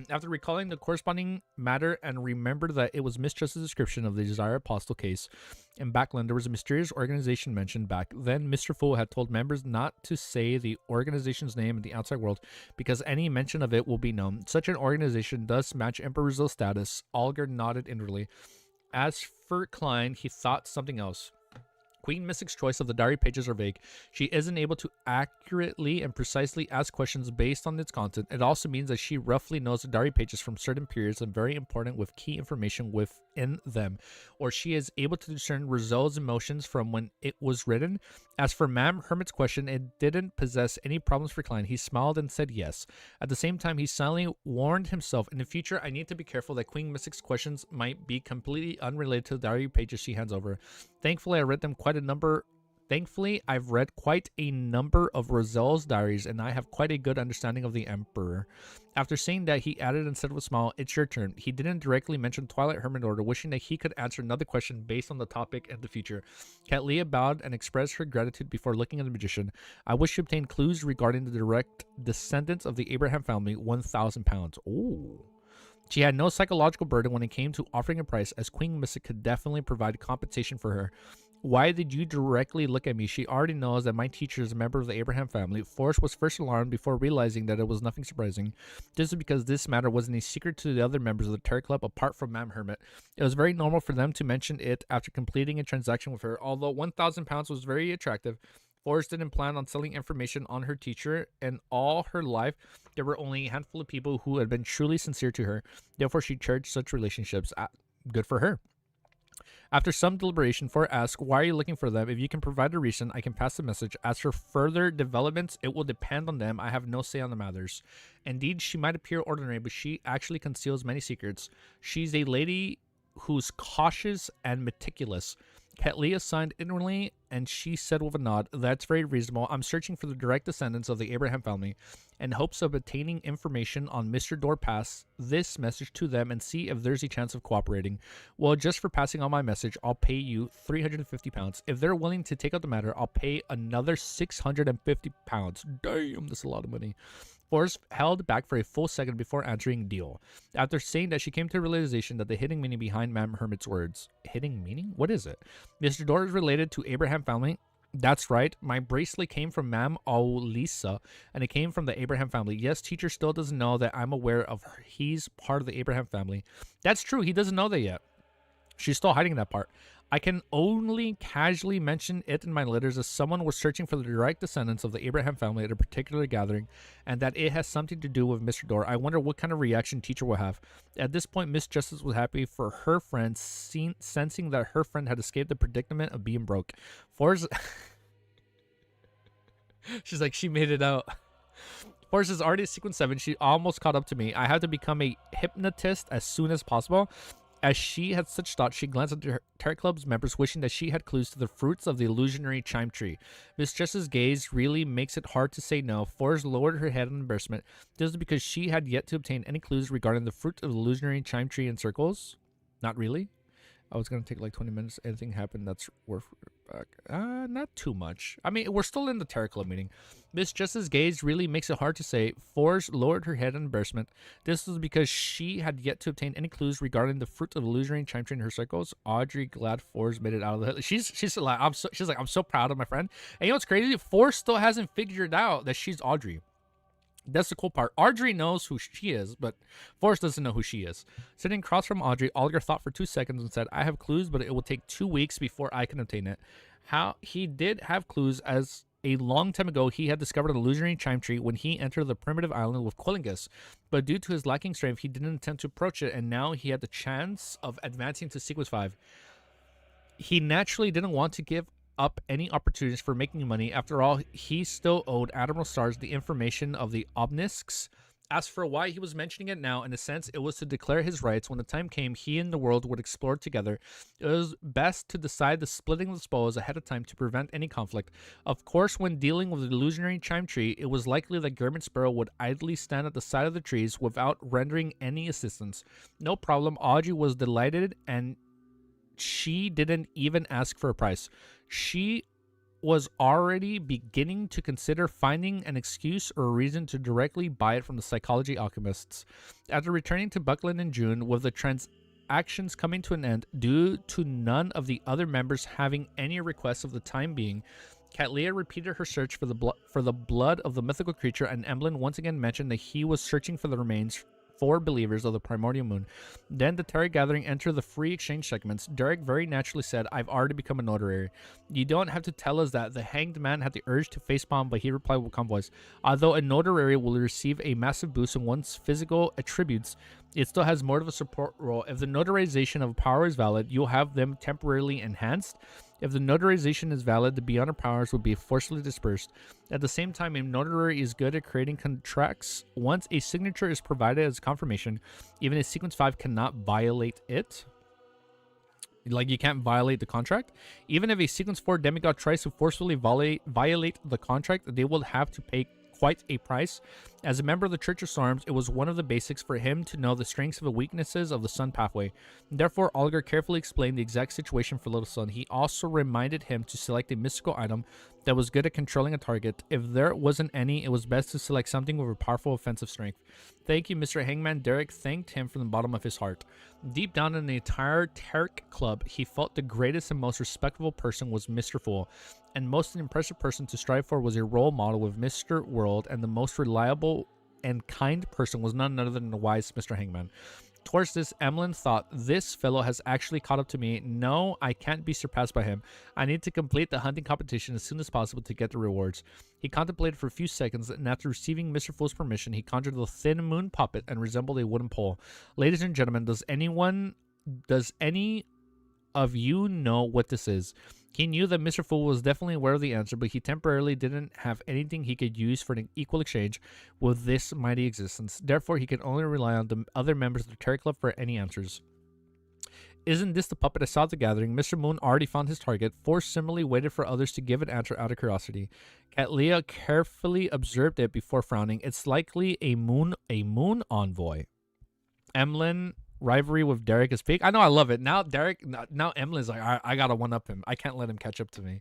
After recalling the corresponding matter and remembered that it was Mistrust's description of the Desire Apostle case in Backland, there was a mysterious organization mentioned back then. Mr. Fool had told members not to say the organization's name in the outside world because any mention of it will be known. Such an organization does match Emperor Rizzo's status. Alger nodded inwardly. As for Klein, he thought something else. Queen Mystic's choice of the diary pages are vague. She isn't able to accurately and precisely ask questions based on its content. It also means that she roughly knows the diary pages from certain periods and very important with key information within them, or she is able to discern Rizzo's emotions from when it was written. As for Ma'am Hermit's question, it didn't possess any problems for Klein. He smiled and said yes. At the same time, he silently warned himself, in the future, I need to be careful that Queen Mystic's questions might be completely unrelated to the diary pages she hands over. Thankfully, I've read quite a number of Rozelle's diaries, and I have quite a good understanding of the Emperor. After saying that, he added instead of a smile, "It's your turn." He didn't directly mention Twilight Hermit Order, wishing that he could answer another question based on the topic in the future. Katlia bowed and expressed her gratitude before looking at the magician. "I wish to obtain clues regarding the direct descendants of the Abraham family. 1,000 pounds. Ooh. She had no psychological burden when it came to offering a price, as Queen Mystic could definitely provide compensation for her. "Why did you directly look at me? She already knows that my teacher is a member of the Abraham family." Forrest was first alarmed before realizing that it was nothing surprising. This is because this matter wasn't a secret to the other members of the Terror Club apart from Ma'am Hermit. It was very normal for them to mention it after completing a transaction with her. Although 1,000 pounds was very attractive, Forrest didn't plan on selling information on her teacher, and all her life, there were only a handful of people who had been truly sincere to her. Therefore, she cherished such relationships. Good for her. After some deliberation, Forrest asked, "Why are you looking for them? If you can provide a reason, I can pass the message. As for further developments, it will depend on them. I have no say on the matters." Indeed, she might appear ordinary, but she actually conceals many secrets. She's a lady who's cautious and meticulous. Katlia signed inwardly, and she said with a nod, "That's very reasonable. I'm searching for the direct descendants of the Abraham family in hopes of obtaining information on Mr. Dorr. Pass this message to them and see if there's a chance of cooperating. Well, just for passing on my message, I'll pay you £350. If they're willing to take out the matter, I'll pay another £650. Damn, that's a lot of money." Forrest held back for a full second before answering deal. After saying that, she came to the realization that the hidden meaning behind Ma'am Hermit's words. Hidden meaning? What is it? Mr. Dorr is related to Abraham family. That's right. My bracelet came from Ma'am Olisa, and it came from the Abraham family. Yes, teacher still doesn't know that I'm aware of her. He's part of the Abraham family. That's true. He doesn't know that yet. She's still hiding that part. I can only casually mention it in my letters as someone was searching for the direct descendants of the Abraham family at a particular gathering, and that it has something to do with Mr. Dorr. I wonder what kind of reaction teacher will have. At this point, Miss Justice was happy for her friend, sensing that her friend had escaped the predicament of being broke. Forrest... She's like, she made it out. Forrest is already at sequence 7. She almost caught up to me. I have to become a hypnotist as soon as possible. As she had such thoughts, she glanced at her Tarot Club's members, wishing that she had clues to the fruits of the illusionary chime tree. Miss Jess's gaze really makes it hard to say no. Forrest lowered her head in embarrassment. This is because she had yet to obtain any clues regarding the fruit of the illusionary chime tree in circles. Not really. I was going to take like 20 minutes. Anything happened that's worth back? Not too much. I mean, we're still in the Tarot Club meeting. Miss Jess's gaze really makes it hard to say. Forrest lowered her head in embarrassment. This was because she had yet to obtain any clues regarding the fruit of the illusionary chime tree in her circles. Audrey glad Forrest made it out of the hood. She's like, I'm so proud of my friend. And you know what's crazy? Forrest still hasn't figured out that she's Audrey. That's the cool part. Audrey knows who she is, but Forrest doesn't know who she is. Sitting across from Audrey, Olga thought for 2 seconds and said, "I have clues, but it will take 2 weeks before I can obtain it." How he did have clues, as a long time ago he had discovered an illusionary chime tree when he entered the primitive island with Quillingus, but due to his lacking strength, he didn't attempt to approach it, and now he had the chance of advancing to sequence 5. He naturally didn't want to give up any opportunities for making money. After all, he still owed Admiral Stars the information of the obelisks. As for why he was mentioning it now, in a sense, it was to declare his rights. When the time came, he and the world would explore together. It was best to decide the splitting of the spoils ahead of time to prevent any conflict. Of course, when dealing with the illusionary chime tree, it was likely that German Sparrow would idly stand at the side of the trees without rendering any assistance. No problem. Audrey was delighted, and she didn't even ask for a price. She was already beginning to consider finding an excuse or a reason to directly buy it from the psychology alchemists. After returning to Buckland in June, with the transactions coming to an end due to none of the other members having any requests of the time being, Katlia repeated her search for the blood of the mythical creature, and Emblem once again mentioned that he was searching for the remains for believers of the primordial moon. Then the Tarot gathering entered the free exchange segments. Derek very naturally said, "I've already become a notary." "You don't have to tell us that." The hanged man had the urge to facepalm, but he replied with calm voice, "Although a notary will receive a massive boost in one's physical attributes, it still has more of a support role. If the notarization of power is valid, you'll have them temporarily enhanced. If the notarization is valid, the beyond powers will be forcibly dispersed. At the same time, a notary is good at creating contracts. Once a signature is provided as confirmation, even a sequence 5 cannot violate it." Like, you can't violate the contract. Even if a sequence 4 demigod tries to forcefully violate the contract, they will have to pay quite a price. As a member of the Church of Storms, it was one of the basics for him to know the strengths and the weaknesses of the Sun pathway. Therefore, Olgar carefully explained the exact situation for Little Sun. He also reminded him to select a mystical item that was good at controlling a target. If there wasn't any, it was best to select something with a powerful offensive strength. "Thank you, Mr. Hangman." Derek thanked him from the bottom of his heart. Deep down in the entire Tarot Club, he felt the greatest and most respectable person was Mr. Fool, and most impressive person to strive for was a role model with Mr. World, and the most reliable and kind person was none other than the wise Mr. Hangman. towards this, Emlyn thought, this fellow has actually caught up to me. No, I can't be surpassed by him. I need to complete the hunting competition as soon as possible to get the rewards. He contemplated for a few seconds, and after receiving Mr. Fool's permission, he conjured a thin moon puppet and resembled a wooden pole. Ladies and gentlemen, does any of you know what this is? He knew that Mr. Fool was definitely aware of the answer, but he temporarily didn't have anything he could use for an equal exchange with this mighty existence. Therefore, he could only rely on the other members of the Terry Club for any answers. Isn't this the puppet I saw at the gathering? Mr. Moon already found his target. Four similarly waited for others to give an answer out of curiosity. Cattleya carefully observed it before frowning. It's likely a moon envoy. Emlyn, rivalry with Derek is fake. I know, I love it. Now Emlyn's like, I gotta one-up him. I can't let him catch up to me.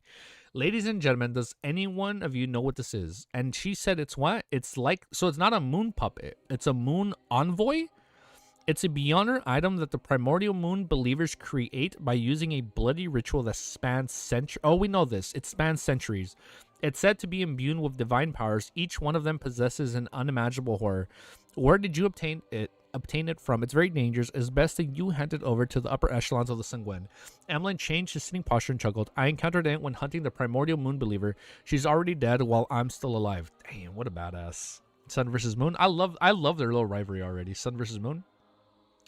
Ladies and gentlemen, does any one of you know what this is? And she said it's what? It's like, so it's not a moon puppet. It's a moon envoy? It's a beyonder item that the primordial moon believers create by using a bloody ritual that spans centuries. Oh, we know this. It spans centuries. It's said to be imbued with divine powers. Each one of them possesses an unimaginable horror. Where did you obtain it from? It's very dangerous. It's best that you hand it over to the upper echelons of the Sanguine. Emlyn changed his sitting posture and chuckled. I encountered it when hunting the primordial moon believer. She's already dead while I'm still alive. Damn, what a badass. Sun versus Moon. I love their little rivalry already. Sun versus Moon.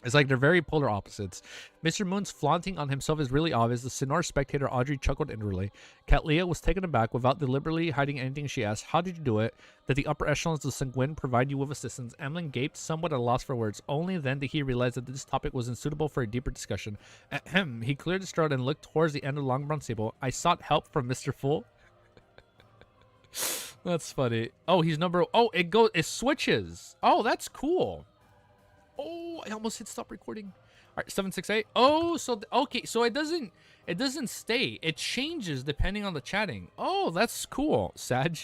It's like they're very polar opposites. Mr. Moon's flaunting on himself is really obvious. The Sinor spectator Audrey chuckled inwardly. Cattleya was taken aback. Without deliberately hiding anything, she asked, how did you do it? Did the upper echelons of Sanguine provide you with assistance? Emlyn gaped, somewhat at a loss for words. Only then did he realize that this topic was unsuitable for a deeper discussion. Ahem. He cleared his throat and looked towards the end of the long bronze table. I sought help from Mr. Fool. That's funny. Oh, he's number... Oh, it switches. Oh, that's cool. Oh, I almost hit stop recording. All right, 768. Oh, so okay, so it doesn't stay. It changes depending on the chatting. Oh, that's cool. Sag,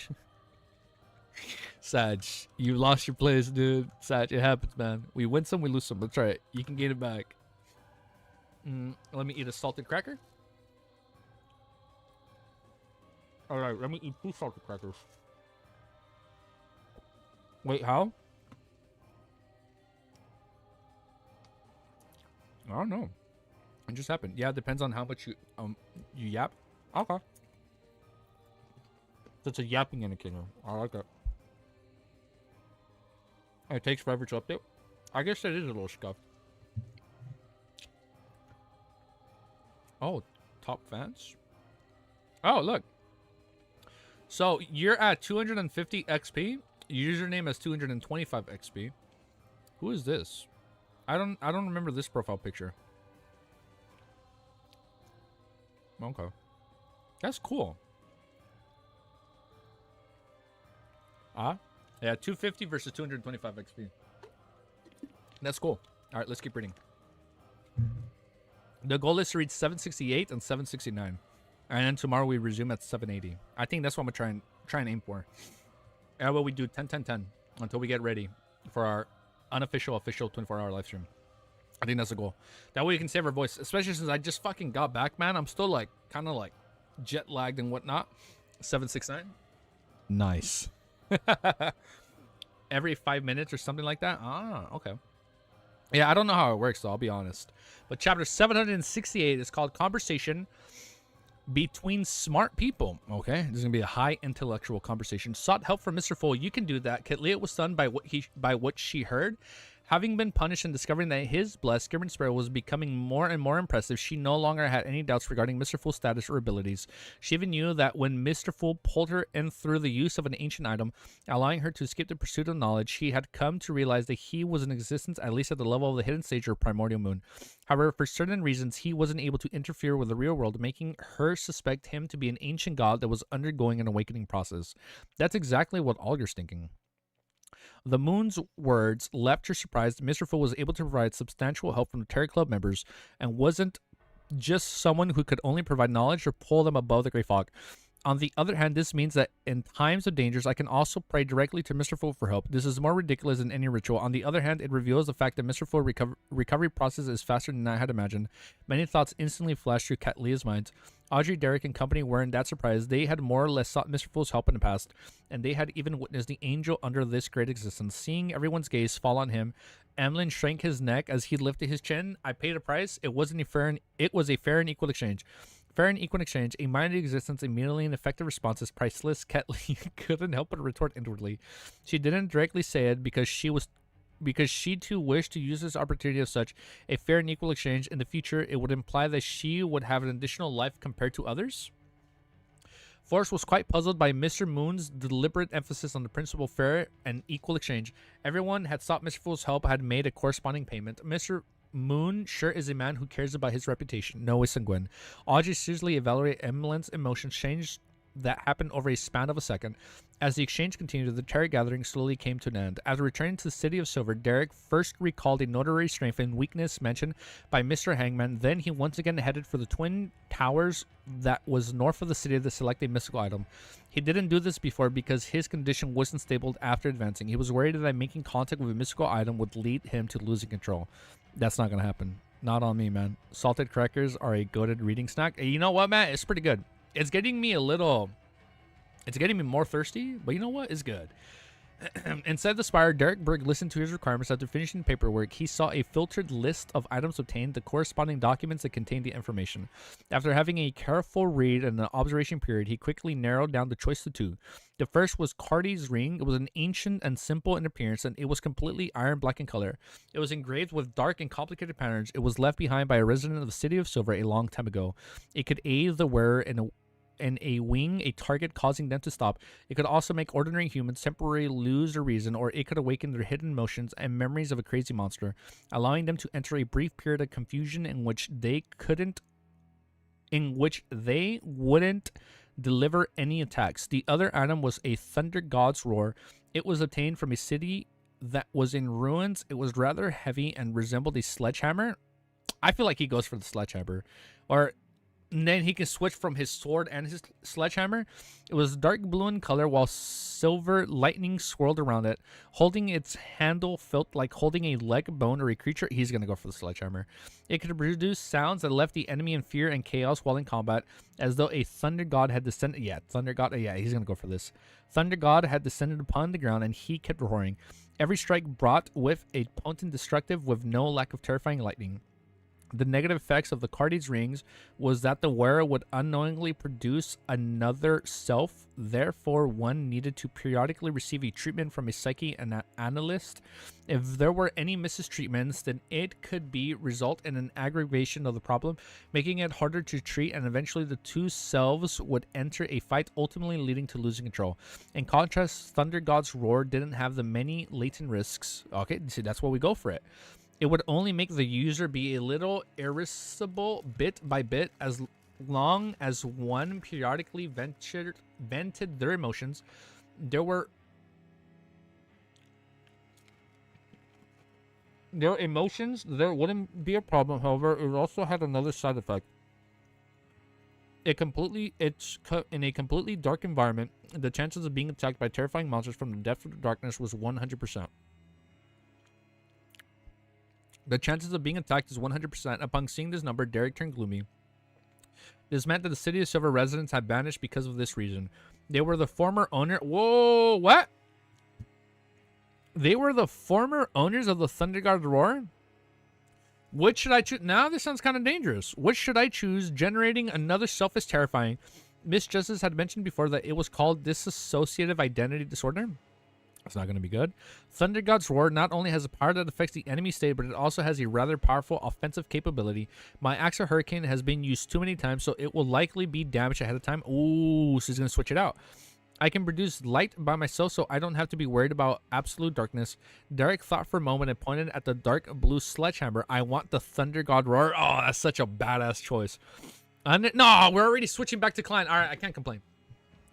you lost your place, dude. Sag, it happens, man. We win some, we lose some. That's right. You can gain it back. Let me eat a salted cracker. All right, let me eat 2 salted crackers. Wait, how? I don't know. It just happened. Yeah, it depends on how much you yap. Okay. So it's a yapping indicator. I like that. It takes forever to update. I guess that is a little scuffed. Oh, top fans. Oh, look. So you're at 250 XP. Username has 225 XP. Who is this? I don't remember this profile picture. Okay. That's cool. Yeah, 250 versus 225 XP. That's cool. All right, let's keep reading. The goal is to reach 768 and 769. And then tomorrow we resume at 780. I think that's what I'm gonna try and aim for. And what we do 10 10 10 until we get ready for our official 24-hour live stream. I think that's the goal. That way we can save our voice, especially since I just fucking got back, man. I'm still like kind of like jet lagged and whatnot. 769. Nice. Every 5 minutes or something like that. Ah, okay. Yeah, I don't know how it works, though, I'll be honest. But chapter 768 is called Conversation Between Smart People. Okay, this is gonna be a high intellectual conversation. Sought help from Mr. Fool. You can do that. Cattleya was stunned by what she heard. Having been punished and discovering that his blessed Skirman Sparrow was becoming more and more impressive, she no longer had any doubts regarding Mr. Fool's status or abilities. She even knew that when Mr. Fool pulled her in through the use of an ancient item, allowing her to escape the pursuit of knowledge, she had come to realize that he was in existence at least at the level of the hidden stage or primordial moon. However, for certain reasons, he wasn't able to interfere with the real world, making her suspect him to be an ancient god that was undergoing an awakening process. That's exactly what Alger's thinking. The moon's words left her surprised. Mr. Fool was able to provide substantial help from the Terry Club members and wasn't just someone who could only provide knowledge or pull them above the gray fog. On the other hand, this means that in times of dangers, I can also pray directly to Mr. Fool for help. This is more ridiculous than any ritual. On the other hand, it reveals the fact that Mr. Fool's recovery process is faster than I had imagined. Many thoughts instantly flashed through Cattleya's mind. Audrey, Derek, and company weren't that surprised. They had more or less sought Mr. Fool's help in the past, and they had even witnessed the angel under this great existence. Seeing everyone's gaze fall on him, Emlyn shrank his neck as he lifted his chin. I paid a price. It was a fair and equal exchange. Fair and equal exchange, a minded existence, immediately and effective response is priceless. Ketley couldn't help but retort inwardly. She didn't directly say it because she too wished to use this opportunity of such a fair and equal exchange in the future. It would imply that she would have an additional life compared to others. Forrest was quite puzzled by Mr. Moon's deliberate emphasis on the principle fair and equal exchange. Everyone had sought Mr. Fool's help, had made a corresponding payment. Mr. Moon sure is a man who cares about his reputation. No way sanguine. Audrey seriously evaluated Emily's emotions change that happened over a span of a second. As the exchange continued, the terror gathering slowly came to an end. After returning to the city of Silver, Derek first recalled a notary strength and weakness mentioned by Mr. Hangman. Then he once again headed for the Twin Towers that was north of the city to select a mystical item. He didn't do this before because his condition wasn't stable after advancing. He was worried that making contact with a mystical item would lead him to losing control. That's not going to happen. Not on me, man. Salted crackers are a goated reading snack. Hey, you know what, man? It's pretty good. It's getting me more thirsty, but you know what? It's good. Inside the spire, Derek Berg listened to his requirements. After finishing paperwork, he saw a filtered list of items obtained, the corresponding documents that contained the information. After having a careful read and an observation period, he quickly narrowed down the choice to two. The first was Cardi's ring. It was an ancient and simple in appearance, and it was completely iron black in color. It was engraved with dark and complicated patterns. It was left behind by a resident of the city of Silver a long time ago. It could aid the wearer in a wing a target, causing them to stop. It could also make ordinary humans temporarily lose their reason, or it could awaken their hidden emotions and memories of a crazy monster, allowing them to enter a brief period of confusion in which they wouldn't deliver any attacks. The other item was a Thunder God's Roar. It was obtained from a city that was in ruins. It was rather heavy and resembled a sledgehammer. I feel like he goes for the sledgehammer. And then he can switch from his sword and his sledgehammer. It was dark blue in color, while silver lightning swirled around it. Holding its handle felt like holding a leg, bone, or a creature. He's going to go for the sledgehammer. It could produce sounds that left the enemy in fear and chaos while in combat, as though a thunder god had descended. Yeah, thunder god. Yeah, he's going to go for this. Thunder god had descended upon the ground, and he kept roaring. Every strike brought with a potent destructive with no lack of terrifying lightning. The negative effects of the Cardi's rings was that the wearer would unknowingly produce another self. Therefore, one needed to periodically receive a treatment from a psyche and analyst. If there were any mistreatments, then it could result in an aggravation of the problem, making it harder to treat, and eventually the two selves would enter a fight, ultimately leading to losing control. In contrast, Thunder God's Roar didn't have the many latent risks. Okay, see, that's why we go for it. It would only make the user be a little irascible bit by bit, as long as one periodically vented their emotions. There were emotions. There wouldn't be a problem. However, it also had another side effect. In a completely dark environment, the chances of being attacked by terrifying monsters from the depth of the darkness was 100%. The chances of being attacked is 100%. Upon seeing this number, Derek turned gloomy. This meant that the City of Silver residents had vanished because of this reason. They were the former owner... Whoa, what? They were the former owners of the Thunder God Roar? Which should I choose? Now this sounds kind of dangerous. Which should I choose? Generating another self is terrifying. Miss Justice had mentioned before that it was called dissociative identity disorder. It's not going to be good. Thunder God's Roar not only has a power that affects the enemy state, but it also has a rather powerful offensive capability. My Axe of Hurricane has been used too many times, so it will likely be damaged ahead of time. Ooh, so he's going to switch it out. I can produce light by myself, so I don't have to be worried about absolute darkness. Derek thought for a moment and pointed at the dark blue sledgehammer. I want the Thunder God Roar. Oh, that's such a badass choice. No, we're already switching back to Klein. All right, I can't complain.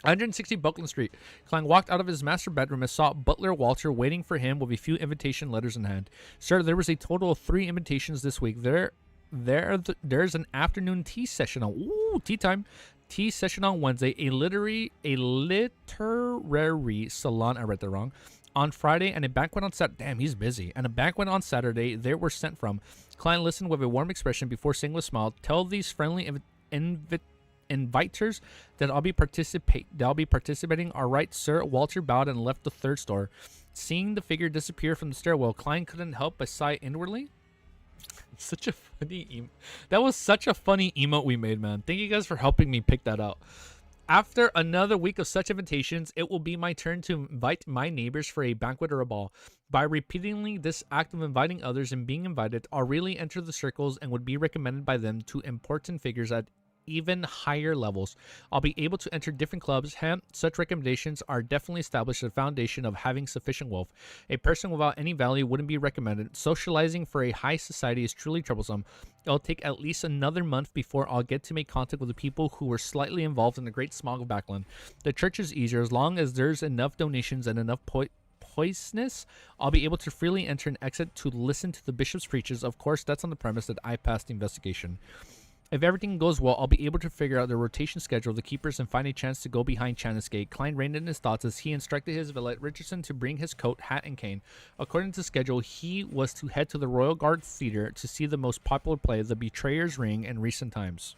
160 Buckland Street. Klein walked out of his master bedroom and saw Butler Walter waiting for him with a few invitation letters in hand. Sir, there was a total of 3 invitations this week. There's an afternoon tea session on... Ooh, tea time. Tea session on Wednesday. A literary salon. I read that wrong. On Friday, and a banquet on Saturday. Damn, he's busy. And a banquet on Saturday. They were sent from. Klein listened with a warm expression before saying with a smile, tell these friendly inviters that I'll be participating. All right, sir. Walter bowed and left the third store. Seeing the figure disappear from the stairwell, Klein couldn't help but sigh inwardly. Such a funny that was such a funny emote we made, man. Thank you guys for helping me pick that out. After another week of such invitations, it will be my turn to invite my neighbors for a banquet or a ball. By repeatedly this act of inviting others and being invited, I'll really enter the circles and would be recommended by them to important figures at even higher levels. I'll be able to enter different clubs. Hence, such recommendations are definitely established as a foundation of having sufficient wealth. A person without any value wouldn't be recommended. Socializing for a high society is truly troublesome. It'll take at least another month before I'll get to make contact with the people who were slightly involved in the great smog of Backland. The church is easier as long as there's enough donations and enough poisonous. I'll be able to freely enter and exit to listen to the bishop's preaches. Of course, that's on the premise that I passed the investigation. If everything goes well, I'll be able to figure out the rotation schedule of the keepers and find a chance to go behind Channis Gate. Klein reined in his thoughts as he instructed his valet Richardson to bring his coat, hat, and cane. According to schedule, he was to head to the Royal Guard Theater to see the most popular play, The Betrayer's Ring, in recent times.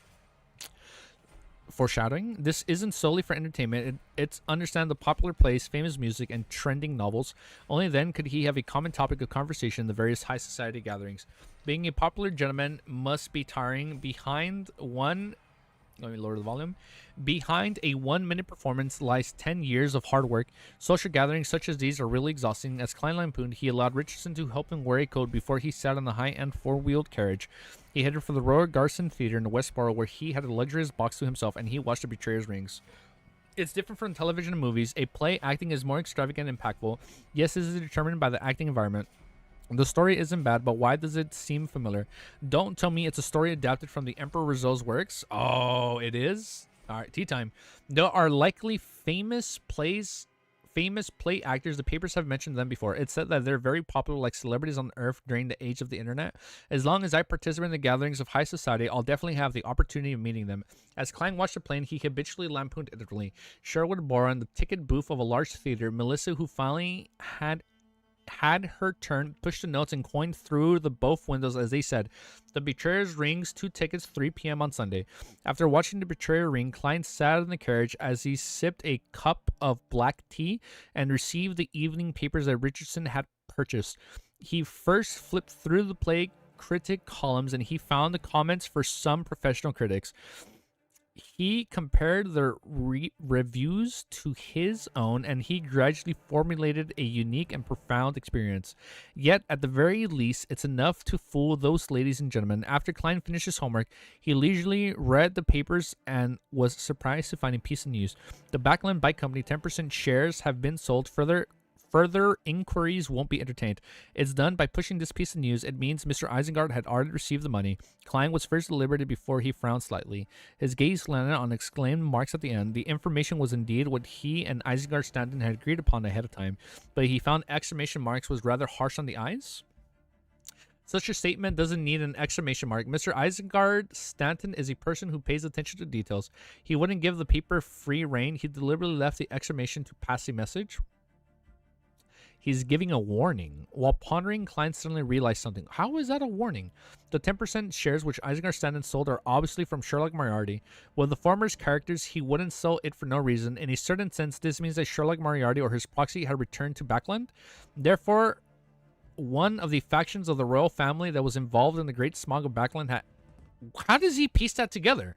Foreshadowing, this isn't solely for entertainment. It's understand the popular plays, famous music, and trending novels. Only then could he have a common topic of conversation in the various high society gatherings. Being a popular gentleman must be tiring. Let me lower the volume. Behind a 1-minute performance lies 10 years of hard work. Social gatherings such as these are really exhausting. As Klein lampooned, he allowed Richardson to help him wear a coat before he sat on the high-end 4-wheeled carriage. He headed for the Royal Garson Theater in the Westboro, where he had a luxurious box to himself, and he watched The Betrayer's Rings. It's different from television and movies. A play acting is more extravagant and impactful. Yes, this is determined by the acting environment. The story isn't bad, but why does it seem familiar? Don't tell me it's a story adapted from the Emperor Rizzo's works. Oh, it is? All right, tea time. There are likely famous play actors. The papers have mentioned them before. It's said that they're very popular like celebrities on Earth during the age of the internet. As long as I participate in the gatherings of high society, I'll definitely have the opportunity of meeting them. As Klein watched the plane, he habitually lampooned Italy. Sherwood Boron, the ticket booth of a large theater. Melissa, who finally had her turn, pushed the notes and coined through the both windows as they said, The Betrayer's Rings, 2 tickets, 3 p.m. on Sunday. After watching The Betrayer Ring, Klein sat in the carriage as he sipped a cup of black tea and received the evening papers that Richardson had purchased. He first flipped through the play critic columns and he found the comments for some professional critics. He compared their reviews to his own, and he gradually formulated a unique and profound experience. Yet, at the very least, it's enough to fool those ladies and gentlemen. After Klein finished his homework, he leisurely read the papers and was surprised to find a piece of news. The Backland Bike Company 10% shares have been sold. Further inquiries won't be entertained. It's done by pushing this piece of news. It means Mr. Isengard had already received the money. Klein was first deliberated before he frowned slightly. His gaze landed on exclaimed marks at the end. The information was indeed what he and Isengard Stanton had agreed upon ahead of time, but he found exclamation marks was rather harsh on the eyes. Such a statement doesn't need an exclamation mark. Mr. Isengard Stanton is a person who pays attention to details. He wouldn't give the paper free rein. He deliberately left the exclamation to pass a message. He's giving a warning. While pondering, Klein suddenly realized something. How is that a warning? The 10% shares which Isengard Stanton sold are obviously from Sherlock Moriarty. With the former's characters, he wouldn't sell it for no reason. In a certain sense, this means that Sherlock Moriarty or his proxy had returned to Backland. Therefore, one of the factions of the royal family that was involved in the great smog of Backland had... How does he piece that together?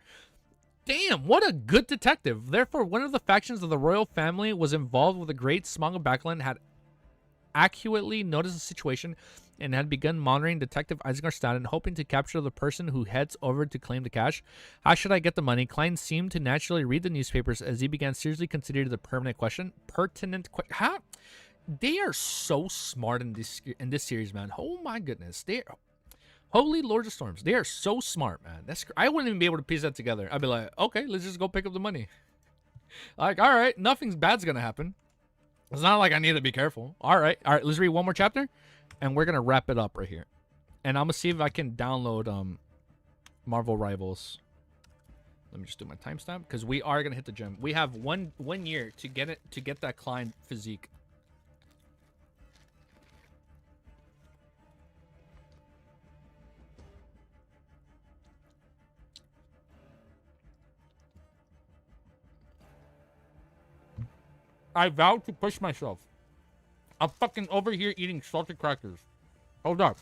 Damn, what a good detective. Therefore, one of the factions of the royal family was involved with the great smog of Backland had accurately noticed the situation and had begun monitoring Detective Isengard Stanton, hoping to capture the person who heads over to claim the cash. How should I get the money? Klein seemed to naturally read the newspapers as he began seriously considering the pertinent question. How? They are so smart in this series, man. Oh my goodness. Holy Lords of Storms. They are so smart, man. I wouldn't even be able to piece that together. I'd be like, okay, let's just go pick up the money. Like, all right, nothing bad's gonna happen. It's not like I need to be careful. All right, let's read one more chapter, and we're gonna wrap it up right here. And I'm gonna see if I can download Marvel Rivals. Let me just do my timestamp because we are gonna hit the gym. We have one year to get that Klein physique. I vowed to push myself. I'm fucking over here eating salted crackers. Hold up.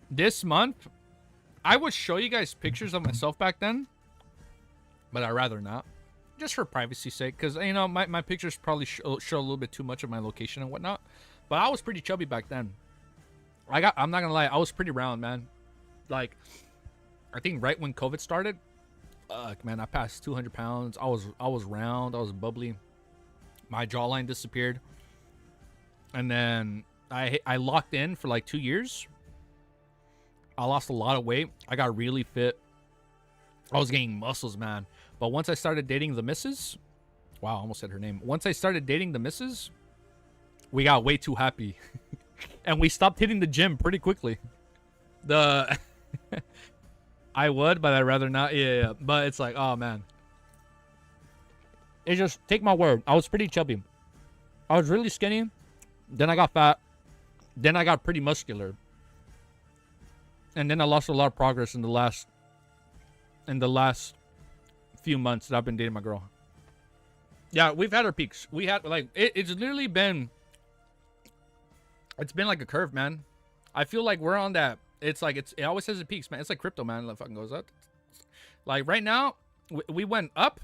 This month, I would show you guys pictures of myself back then, but I'd rather not. Just for privacy's sake, because, you know, my pictures probably show a little bit too much of my location and whatnot. But I was pretty chubby back then. I'm not gonna lie, I was pretty round, man. Like, I think right when COVID started, man, I passed 200 pounds. I was round. I was bubbly. My jawline disappeared, and then I locked in for like 2 years. I lost a lot of weight. I got really fit. I was gaining muscles, man. But once I started dating the missus, wow, I almost said her name. Once I started dating the missus, we got way too happy, and we stopped hitting the gym pretty quickly. I would, but I'd rather not. Yeah. But it's like, oh, man. It's just, take my word. I was pretty chubby. I was really skinny. Then I got fat. Then I got pretty muscular. And then I lost a lot of progress in the last few months that I've been dating my girl. Yeah, we've had our peaks. We had, like, it's literally been, it's been like a curve, man. I feel like we're on that. It's like, it always has the peaks, man. It's like crypto, man. It fucking goes up. Like right now, we went up,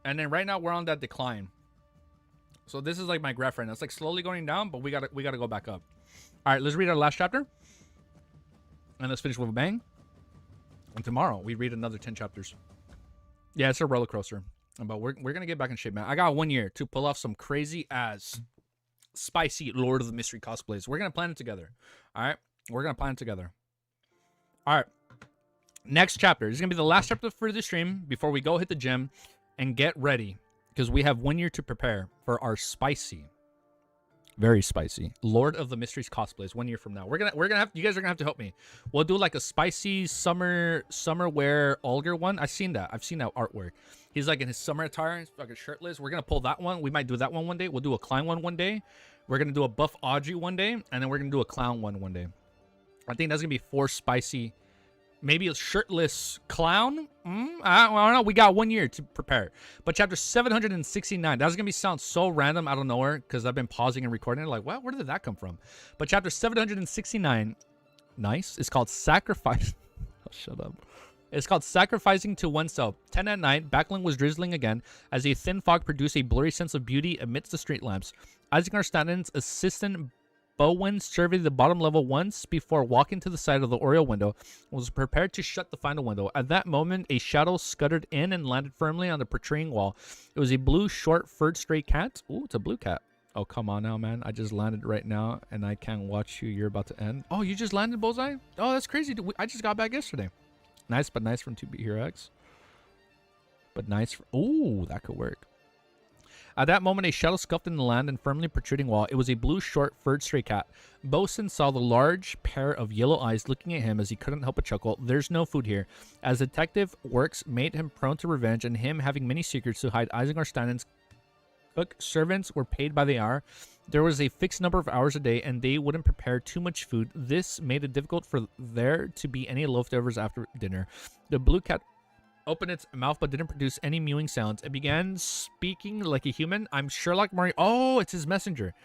and then right now we're on that decline. So this is like my graph right now. It's like slowly going down, but we gotta go back up. All right, let's read our last chapter, and let's finish with a bang. And tomorrow we read another 10 chapters. Yeah, it's a roller coaster, but we're gonna get back in shape, man. I got 1 year to pull off some crazy ass, spicy Lord of the Mystery cosplays. We're gonna plan it together. All right. We're going to plan it together. All right. Next chapter. This is going to be the last chapter for the stream before we go hit the gym and get ready, because we have 1 year to prepare for our spicy, very spicy Lord of the Mysteries cosplays 1 year from now. We're going to have, you guys are going to have to help me. We'll do like a spicy summer wear Olger one. I've seen that artwork. He's like in his summer attire. He's fucking shirtless. We're going to pull that one. We might do that one day. We'll do a clown one day. We're going to do a buff Audrey one day. And then we're going to do a clown one day. I think that's going to be 4 spicy, maybe a shirtless clown. I don't know. We got 1 year to prepare. But chapter 769, that's going to sound so random out of nowhere, because I've been pausing and recording it. Like, what? Where did that come from? But chapter 769, nice. It's called Sacrifice. Oh, shut up. It's called Sacrificing to Oneself. 10 at night, Backland was drizzling again as a thin fog produced a blurry sense of beauty amidst the street lamps. Isaac Arstanden's assistant Bowen surveyed the bottom level once before walking to the side of the oriel window and was prepared to shut the final window. At that moment, a shadow scuttered in and landed firmly on the protruding wall. It was a blue, short, furred stray cat. Ooh, it's a blue cat. Oh, come on now, man. I just landed right now, and I can't watch you. You're about to end. Oh, you just landed, Bullseye? Oh, that's crazy. I just got back yesterday. Nice, but nice from 2B Hero X. But nice. Ooh, that could work. At that moment, a shadow scuffed in the land and firmly protruding wall. It was a blue, short, furred stray cat. Bosun saw the large pair of yellow eyes looking at him as he couldn't help but chuckle. There's no food here. As detective works made him prone to revenge, and him having many secrets to hide, Isaac Arstanden's cook servants were paid by the hour. There was a fixed number of hours a day, and they wouldn't prepare too much food. This made it difficult for there to be any leftovers after dinner. The blue cat opened its mouth but didn't produce any mewing sounds. It began speaking like a human. I'm Sherlock Moriarty. Oh, it's his messenger.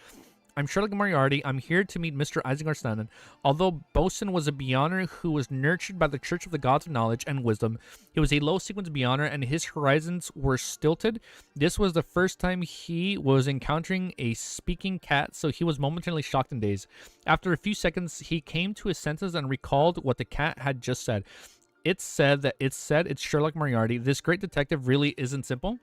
I'm Sherlock Moriarty. I'm here to meet Mr. Isaac Arstanden. Although Bosun was a Beyonder who was nurtured by the Church of the Gods of Knowledge and Wisdom, he was a low-sequence Beyonder and his horizons were stilted. This was the first time he was encountering a speaking cat, so he was momentarily shocked and dazed. After a few seconds, he came to his senses and recalled what the cat had just said. It said it's Sherlock Moriarty. This great detective really isn't simple.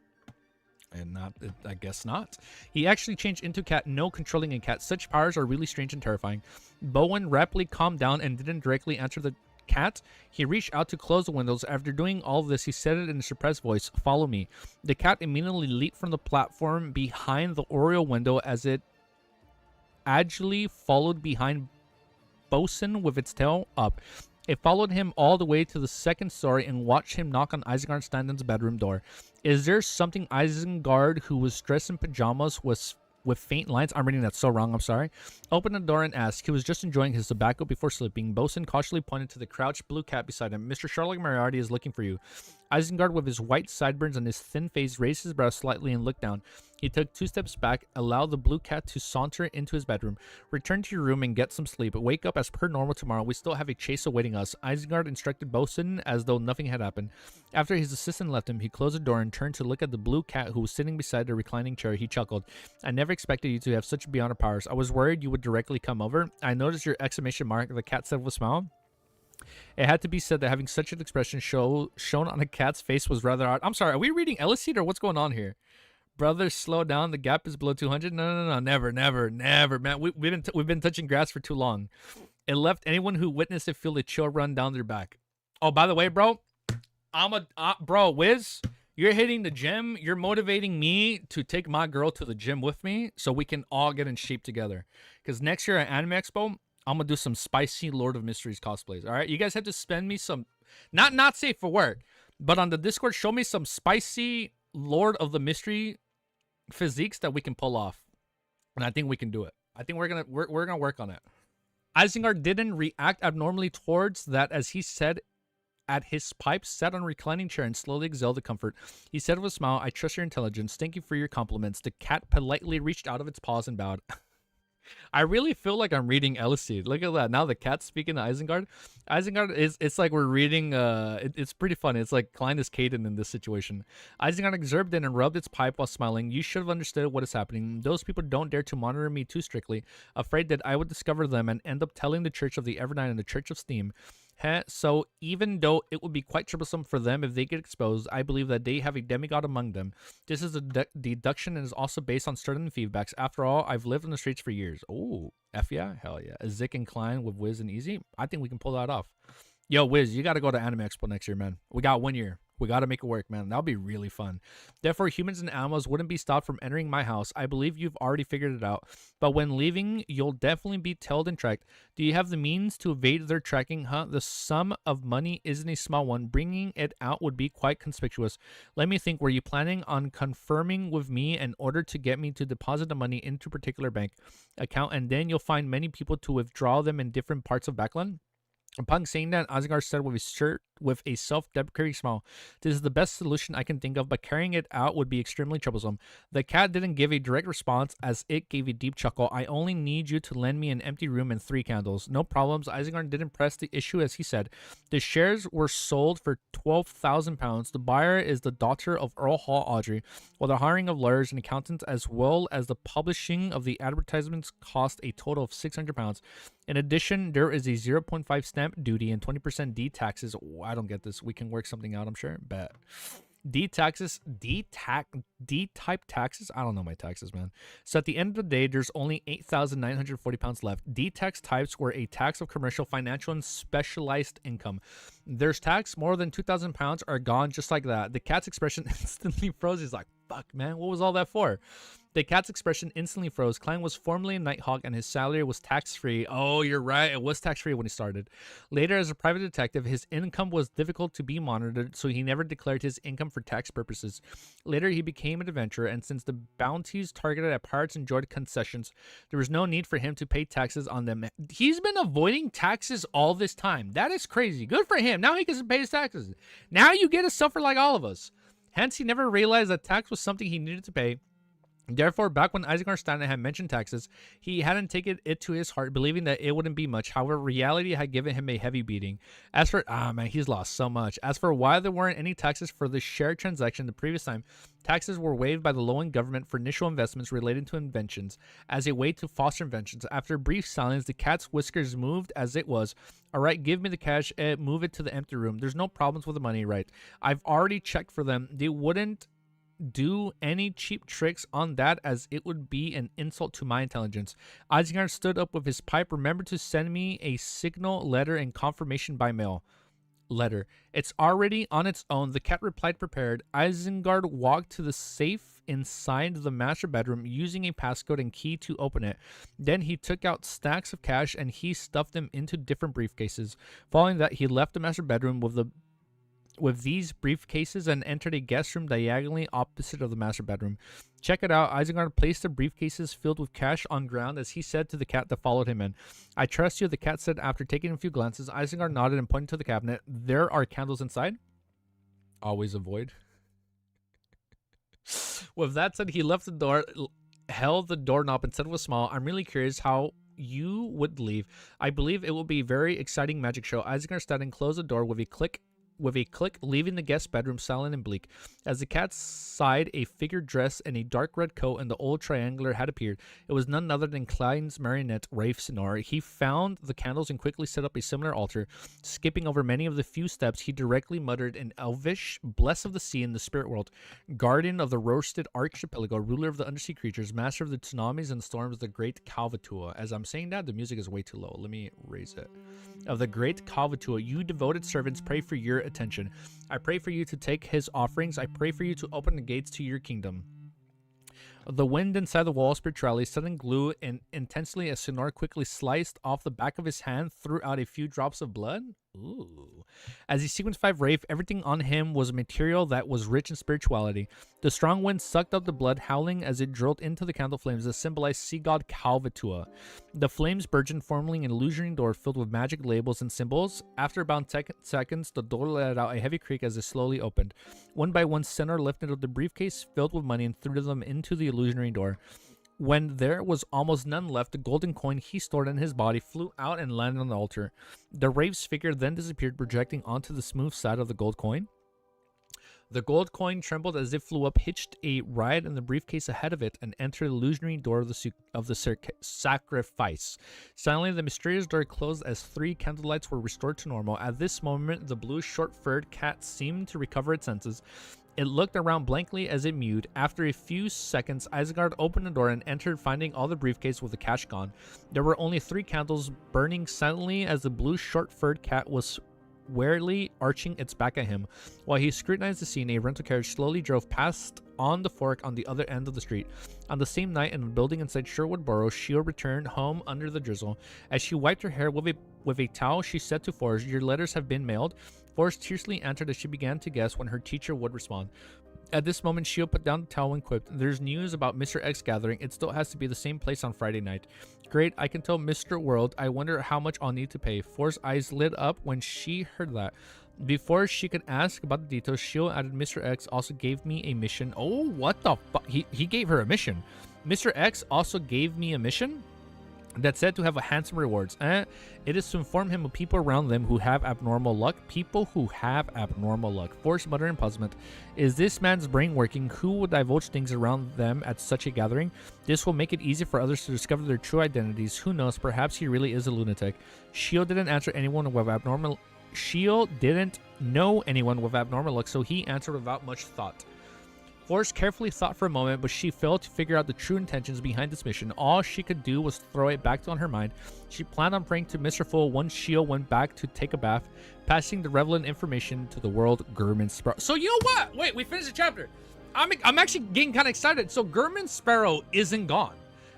And I guess not. He actually changed into cat, no controlling a cat. Such powers are really strange and terrifying. Bowen rapidly calmed down and didn't directly answer the cat. He reached out to close the windows. After doing all of this, he said it in a suppressed voice, "Follow me." The cat immediately leaped from the platform behind the oriel window as it agilely followed behind Bosun with its tail up. It followed him all the way to the second story and watched him knock on Isengard Standen's bedroom door. Is there something Isengard, who was dressed in pajamas, was with faint lines? I'm reading that so wrong, I'm sorry. Opened the door and asked. He was just enjoying his tobacco before sleeping. Bosun cautiously pointed to the crouched blue cat beside him. Mr. Sherlock Moriarty is looking for you. Isengard, with his white sideburns and his thin face, raised his brows slightly and looked down. He took 2 steps back, allowed the blue cat to saunter into his bedroom. Return to your room and get some sleep. Wake up as per normal tomorrow. We still have a chase awaiting us. Isengard instructed Bosun as though nothing had happened. After his assistant left him, he closed the door and turned to look at the blue cat who was sitting beside the reclining chair. He chuckled. I never expected you to have such beyond powers. I was worried you would directly come over. I noticed your exclamation mark, the cat said with a smile. It had to be said that having such an expression shown on a cat's face was rather odd. I'm sorry, are we reading Elicete or what's going on here? Brother, slow down. The gap is below 200. No. Never, man. We've been touching grass for too long. It left anyone who witnessed it feel a chill run down their back. Oh, by the way, bro, bro, Wiz, you're hitting the gym. You're motivating me to take my girl to the gym with me so we can all get in shape together. Because next year at Anime Expo, I'm going to do some spicy Lord of Mysteries cosplays, all right? You guys have to spend me some, not safe for work, but on the Discord, show me some spicy Lord of the Mystery physiques that we can pull off. And I think we can do it. I think we're going to work on it. Isengard didn't react abnormally towards that as he said at his pipe, sat on a reclining chair and slowly exhaled the comfort. He said with a smile, I trust your intelligence. Thank you for your compliments. The cat politely reached out of its paws and bowed. I really feel like I'm reading Elicete. Look at that. Now the cat's speaking to Isengard. Isengard it's like we're reading it's pretty funny. It's like Klein is Caden in this situation. Isengard observed it and rubbed its pipe while smiling. You should have understood what is happening. Those people don't dare to monitor me too strictly, afraid that I would discover them and end up telling the Church of the Evernight and the Church of Steam. So even though it would be quite troublesome for them if they get exposed, I believe that they have a demigod among them. This is a deduction and is also based on certain feedbacks. After all, I've lived in the streets for years. Oh, F yeah? Hell yeah. A Zik and Klein with Wiz and Easy? I think we can pull that off. Yo, Wiz, you got to go to Anime Expo next year, man. We got 1 year. We got to make it work, man. That'll be really fun. Therefore, humans and animals wouldn't be stopped from entering my house. I believe you've already figured it out. But when leaving, you'll definitely be tailed and tracked. Do you have the means to evade their tracking, huh? The sum of money isn't a small one. Bringing it out would be quite conspicuous. Let me think. Were you planning on confirming with me in order to get me to deposit the money into a particular bank account, and then you'll find many people to withdraw them in different parts of Backland? Upon saying that, Isengard said with a self-deprecating smile, this is the best solution I can think of, but carrying it out would be extremely troublesome. The cat didn't give a direct response as it gave a deep chuckle. I only need you to lend me an empty room and 3 candles. No problems. Isengard didn't press the issue as he said. The shares were sold for £12,000. The buyer is the daughter of Earl Hall Audrey, while the hiring of lawyers and accountants as well as the publishing of the advertisements cost a total of £600. In addition, there is a 0.5 stamp duty and 20% D taxes. Oh, I don't get this. We can work something out, I'm sure. Bet. D taxes, D-type taxes. I don't know my taxes, man. So at the end of the day, there's only £8,940 left. D tax types were a tax of commercial, financial, and specialized income. There's tax more than £2,000 are gone just like that. The cat's expression instantly froze. He's like, fuck, man, what was all that for? The cat's expression instantly froze. Klein was formerly a Nighthawk and his salary was tax-free. Oh, you're right. It was tax-free when he started. Later, as a private detective, his income was difficult to be monitored, so he never declared his income for tax purposes. Later, he became an adventurer, and since the bounties targeted at pirates enjoyed concessions, there was no need for him to pay taxes on them. He's been avoiding taxes all this time. That is crazy. Good for him. Now he gets to pay his taxes. Now you get to suffer like all of us. Hence, he never realized that tax was something he needed to pay. Therefore, back when Isengard Stanton had mentioned taxes, he hadn't taken it to his heart, believing that it wouldn't be much. However, reality had given him a heavy beating. As for, man, he's lost so much. As for why there weren't any taxes for the share transaction the previous time, taxes were waived by the Loan government for initial investments related to inventions as a way to foster inventions. After a brief silence, the cat's whiskers moved as it was. All right, give me the cash and move it to the empty room. There's no problems with the money, right? I've already checked for them. They wouldn't do any cheap tricks on that as it would be an insult to my intelligence. Isengard stood up with his pipe. Remember to send me a signal letter and confirmation by mail. Letter. It's already on its own. The cat replied prepared. Isengard walked to the safe inside the master bedroom using a passcode and key to open it. Then he took out stacks of cash and he stuffed them into different briefcases. Following that, he left the master bedroom with these briefcases and entered a guest room diagonally opposite of the master bedroom. Check it out. Isengard placed the briefcases filled with cash on ground as he said to the cat that followed him in. I trust you, the cat said after taking a few glances. Isengard nodded and pointed to the cabinet. There are candles inside. Always avoid. With that said, he left the door, held the doorknob instead of a smile. I'm really curious how you would leave. I believe it will be a very exciting magic show. Isengard standing closed the door with a click, leaving the guest bedroom silent and bleak. As the cat sighed, a figure dressed in a dark red coat and the old triangular had appeared. It was none other than Klein's marionette, Rafe Sinor. He found the candles and quickly set up a similar altar. Skipping over many of the few steps, he directly muttered in Elvish, bless of the sea and the spirit world, guardian of the roasted archipelago, ruler of the undersea creatures, master of the tsunamis and storms, the great Kalvatua. As I'm saying that, the music is way too low. Let me raise it. Of the great Kalvatua, you devoted servants, pray for your attention. I pray for you to take his offerings. I pray for you to open the gates to your kingdom. The wind inside the wall of spirituality suddenly glue and intensely as Sonor quickly sliced off the back of his hand, threw out a few drops of blood. Ooh. As he sequenced 5 Rafe, everything on him was a material that was rich in spirituality. The strong wind sucked up the blood, howling as it drilled into the candle flames that symbolized sea god Kalvatua. The flames burgeoned, forming an illusory door filled with magic labels and symbols. After about 10 seconds, the door let out a heavy creak as it slowly opened. One by one, Senor lifted up the briefcase filled with money and threw them into the illusionary door. When there was almost none left, the golden coin he stored in his body flew out and landed on the altar. The Rafe's figure then disappeared, projecting onto the smooth side of the gold coin. The gold coin trembled as it flew up, hitched a ride in the briefcase ahead of it, and entered the illusionary door of the sacrifice. Silently, the mysterious door closed as 3 candlelights were restored to normal. At this moment, the blue short-furred cat seemed to recover its senses. It looked around blankly as it mewed. After a few seconds, Isengard opened the door and entered, finding all the briefcase with the cash gone. There were only 3 candles burning silently as the blue short-furred cat was warily arching its back at him. While he scrutinized the scene, a rental carriage slowly drove past on the fork on the other end of the street. On the same night, in a building inside Sherwood Borough, Shio returned home under the drizzle. As she wiped her hair with a towel, she said to Forrest, "Your letters have been mailed." Forrest tersely answered as she began to guess when her teacher would respond. At this moment, Shio put down the towel and quipped, "There's news about Mr. X gathering. It still has to be the same place on Friday night." "Great, I can tell Mr. World. I wonder how much I'll need to pay." Forrest's eyes lit up when she heard that. Before she could ask about the details, Shio added, "Mr. X also gave me a mission." Oh, what the fuck? He gave her a mission. Mr. X also gave me a mission that's said to have a handsome rewards. It is to inform him of people around them who have abnormal luck. People who have abnormal luck. Forrest muttered in puzzlement. Is this man's brain working? Who would divulge things around them at such a gathering? This will make it easy for others to discover their true identities. Who knows? Perhaps he really is a lunatic. Shio didn't answer anyone with abnormal. Shio didn't know anyone with abnormal luck, so he answered without much thought. Forrest carefully thought for a moment, but she failed to figure out the true intentions behind this mission. All she could do was throw it back on her mind. She planned on praying to Mr. Full once Shio went back to take a bath, passing the relevant information to the world Gurman Sparrow. So you know what? Wait, we finished the chapter. I'm actually getting kind of excited. So Gurman Sparrow isn't gone.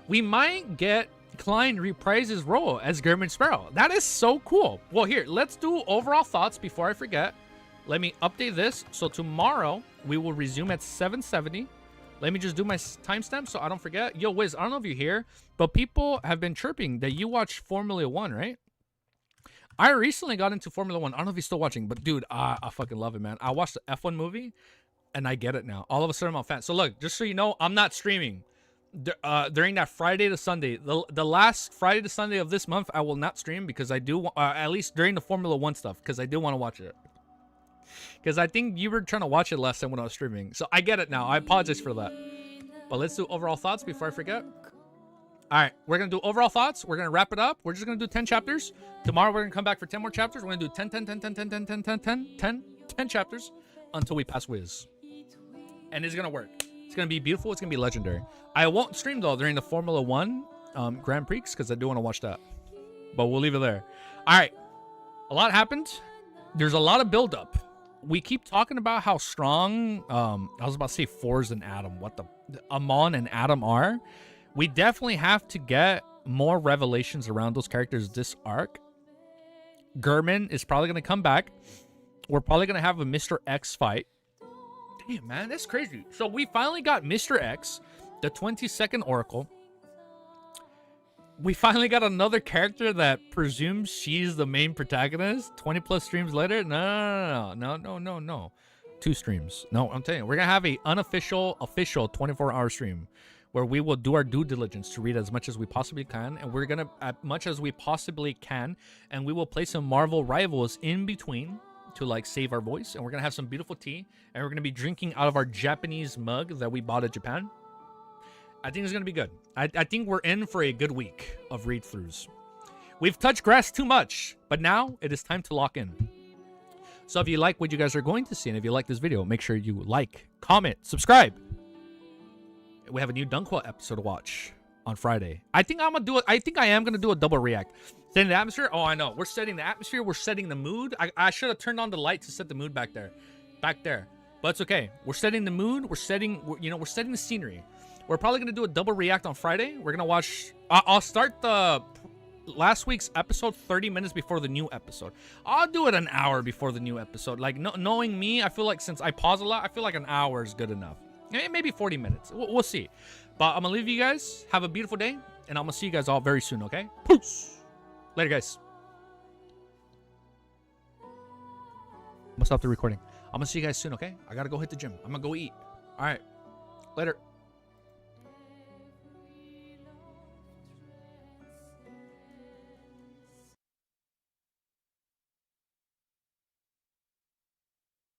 We might get Klein reprise his role as Gurman Sparrow. That is so cool. Well, here, let's do overall thoughts before I forget. Let me update this. So tomorrow we will resume at 7:70. Let me just do my timestamp so I don't forget. Yo, Wiz, I don't know if you're here, but people have been chirping that you watch Formula One, right? I recently got into Formula One. I don't know if you're still watching, but dude, I fucking love it, man. I watched the F1 movie and I get it now. All of a sudden I'm a fan. So look, just so you know, I'm not streaming during that Friday to Sunday. The last Friday to Sunday of this month, I will not stream because I do, at least during the Formula One stuff, because I do want to watch it. Because I think you were trying to watch it last time when I was streaming. So I get it now. I apologize for that. But let's do overall thoughts before I forget. All right. We're going to do overall thoughts. We're going to wrap it up. We're just going to do 10 chapters. Tomorrow we're going to come back for 10 more chapters. We're going to do 10 chapters until we pass Wiz. And it's going to work. It's going to be beautiful. It's going to be legendary. I won't stream, though, during the Formula One Grand Prix because I do want to watch that. But we'll leave it there. All right. A lot happened. There's a lot of buildup. We keep talking about how strong, I was about to say Forz and Adam, what the, Amon and Adam are. We definitely have to get more revelations around those characters this arc. Gurman is probably going to come back. We're probably going to have a Mr. X fight. Damn, man, that's crazy. So we finally got Mr. X, the 22nd Oracle. We finally got another character that presumes she's the main protagonist. 20 plus streams later? No. 2 streams. No, I'm telling you, we're gonna have a unofficial, official 24-hour stream where we will do our due diligence to read as much as we possibly can, and we're gonna as much as we possibly can, and we will play some Marvel Rivals in between to like save our voice, and we're gonna have some beautiful tea, and we're gonna be drinking out of our Japanese mug that we bought at Japan. I think it's gonna be good. I think we're in for a good week of read-throughs. We've touched grass too much, but now it is time to lock in. So if you like what you guys are going to see, and if you like this video, make sure you like, comment, subscribe. We have a new Dunkwell episode to watch on Friday. I think I'm gonna do it. I think I am gonna do a double react. Setting the atmosphere. Oh, I know. We're setting the atmosphere. We're setting the mood. I should have turned on the light to set the mood back there, But it's okay. We're setting the mood. We're setting the scenery. We're probably gonna do a double react on Friday. We're gonna watch. I'll start the last week's episode 30 minutes before the new episode. I'll do it an hour before the new episode. Like knowing me, I feel like since I pause a lot, I feel like an hour is good enough. Maybe 40 minutes. We'll see. But I'm gonna leave you guys. Have a beautiful day, and I'm gonna see you guys all very soon. Okay? Peace. Later, guys. I'm gonna stop the recording. I'm gonna see you guys soon. Okay? I gotta go hit the gym. I'm gonna go eat. All right. Later.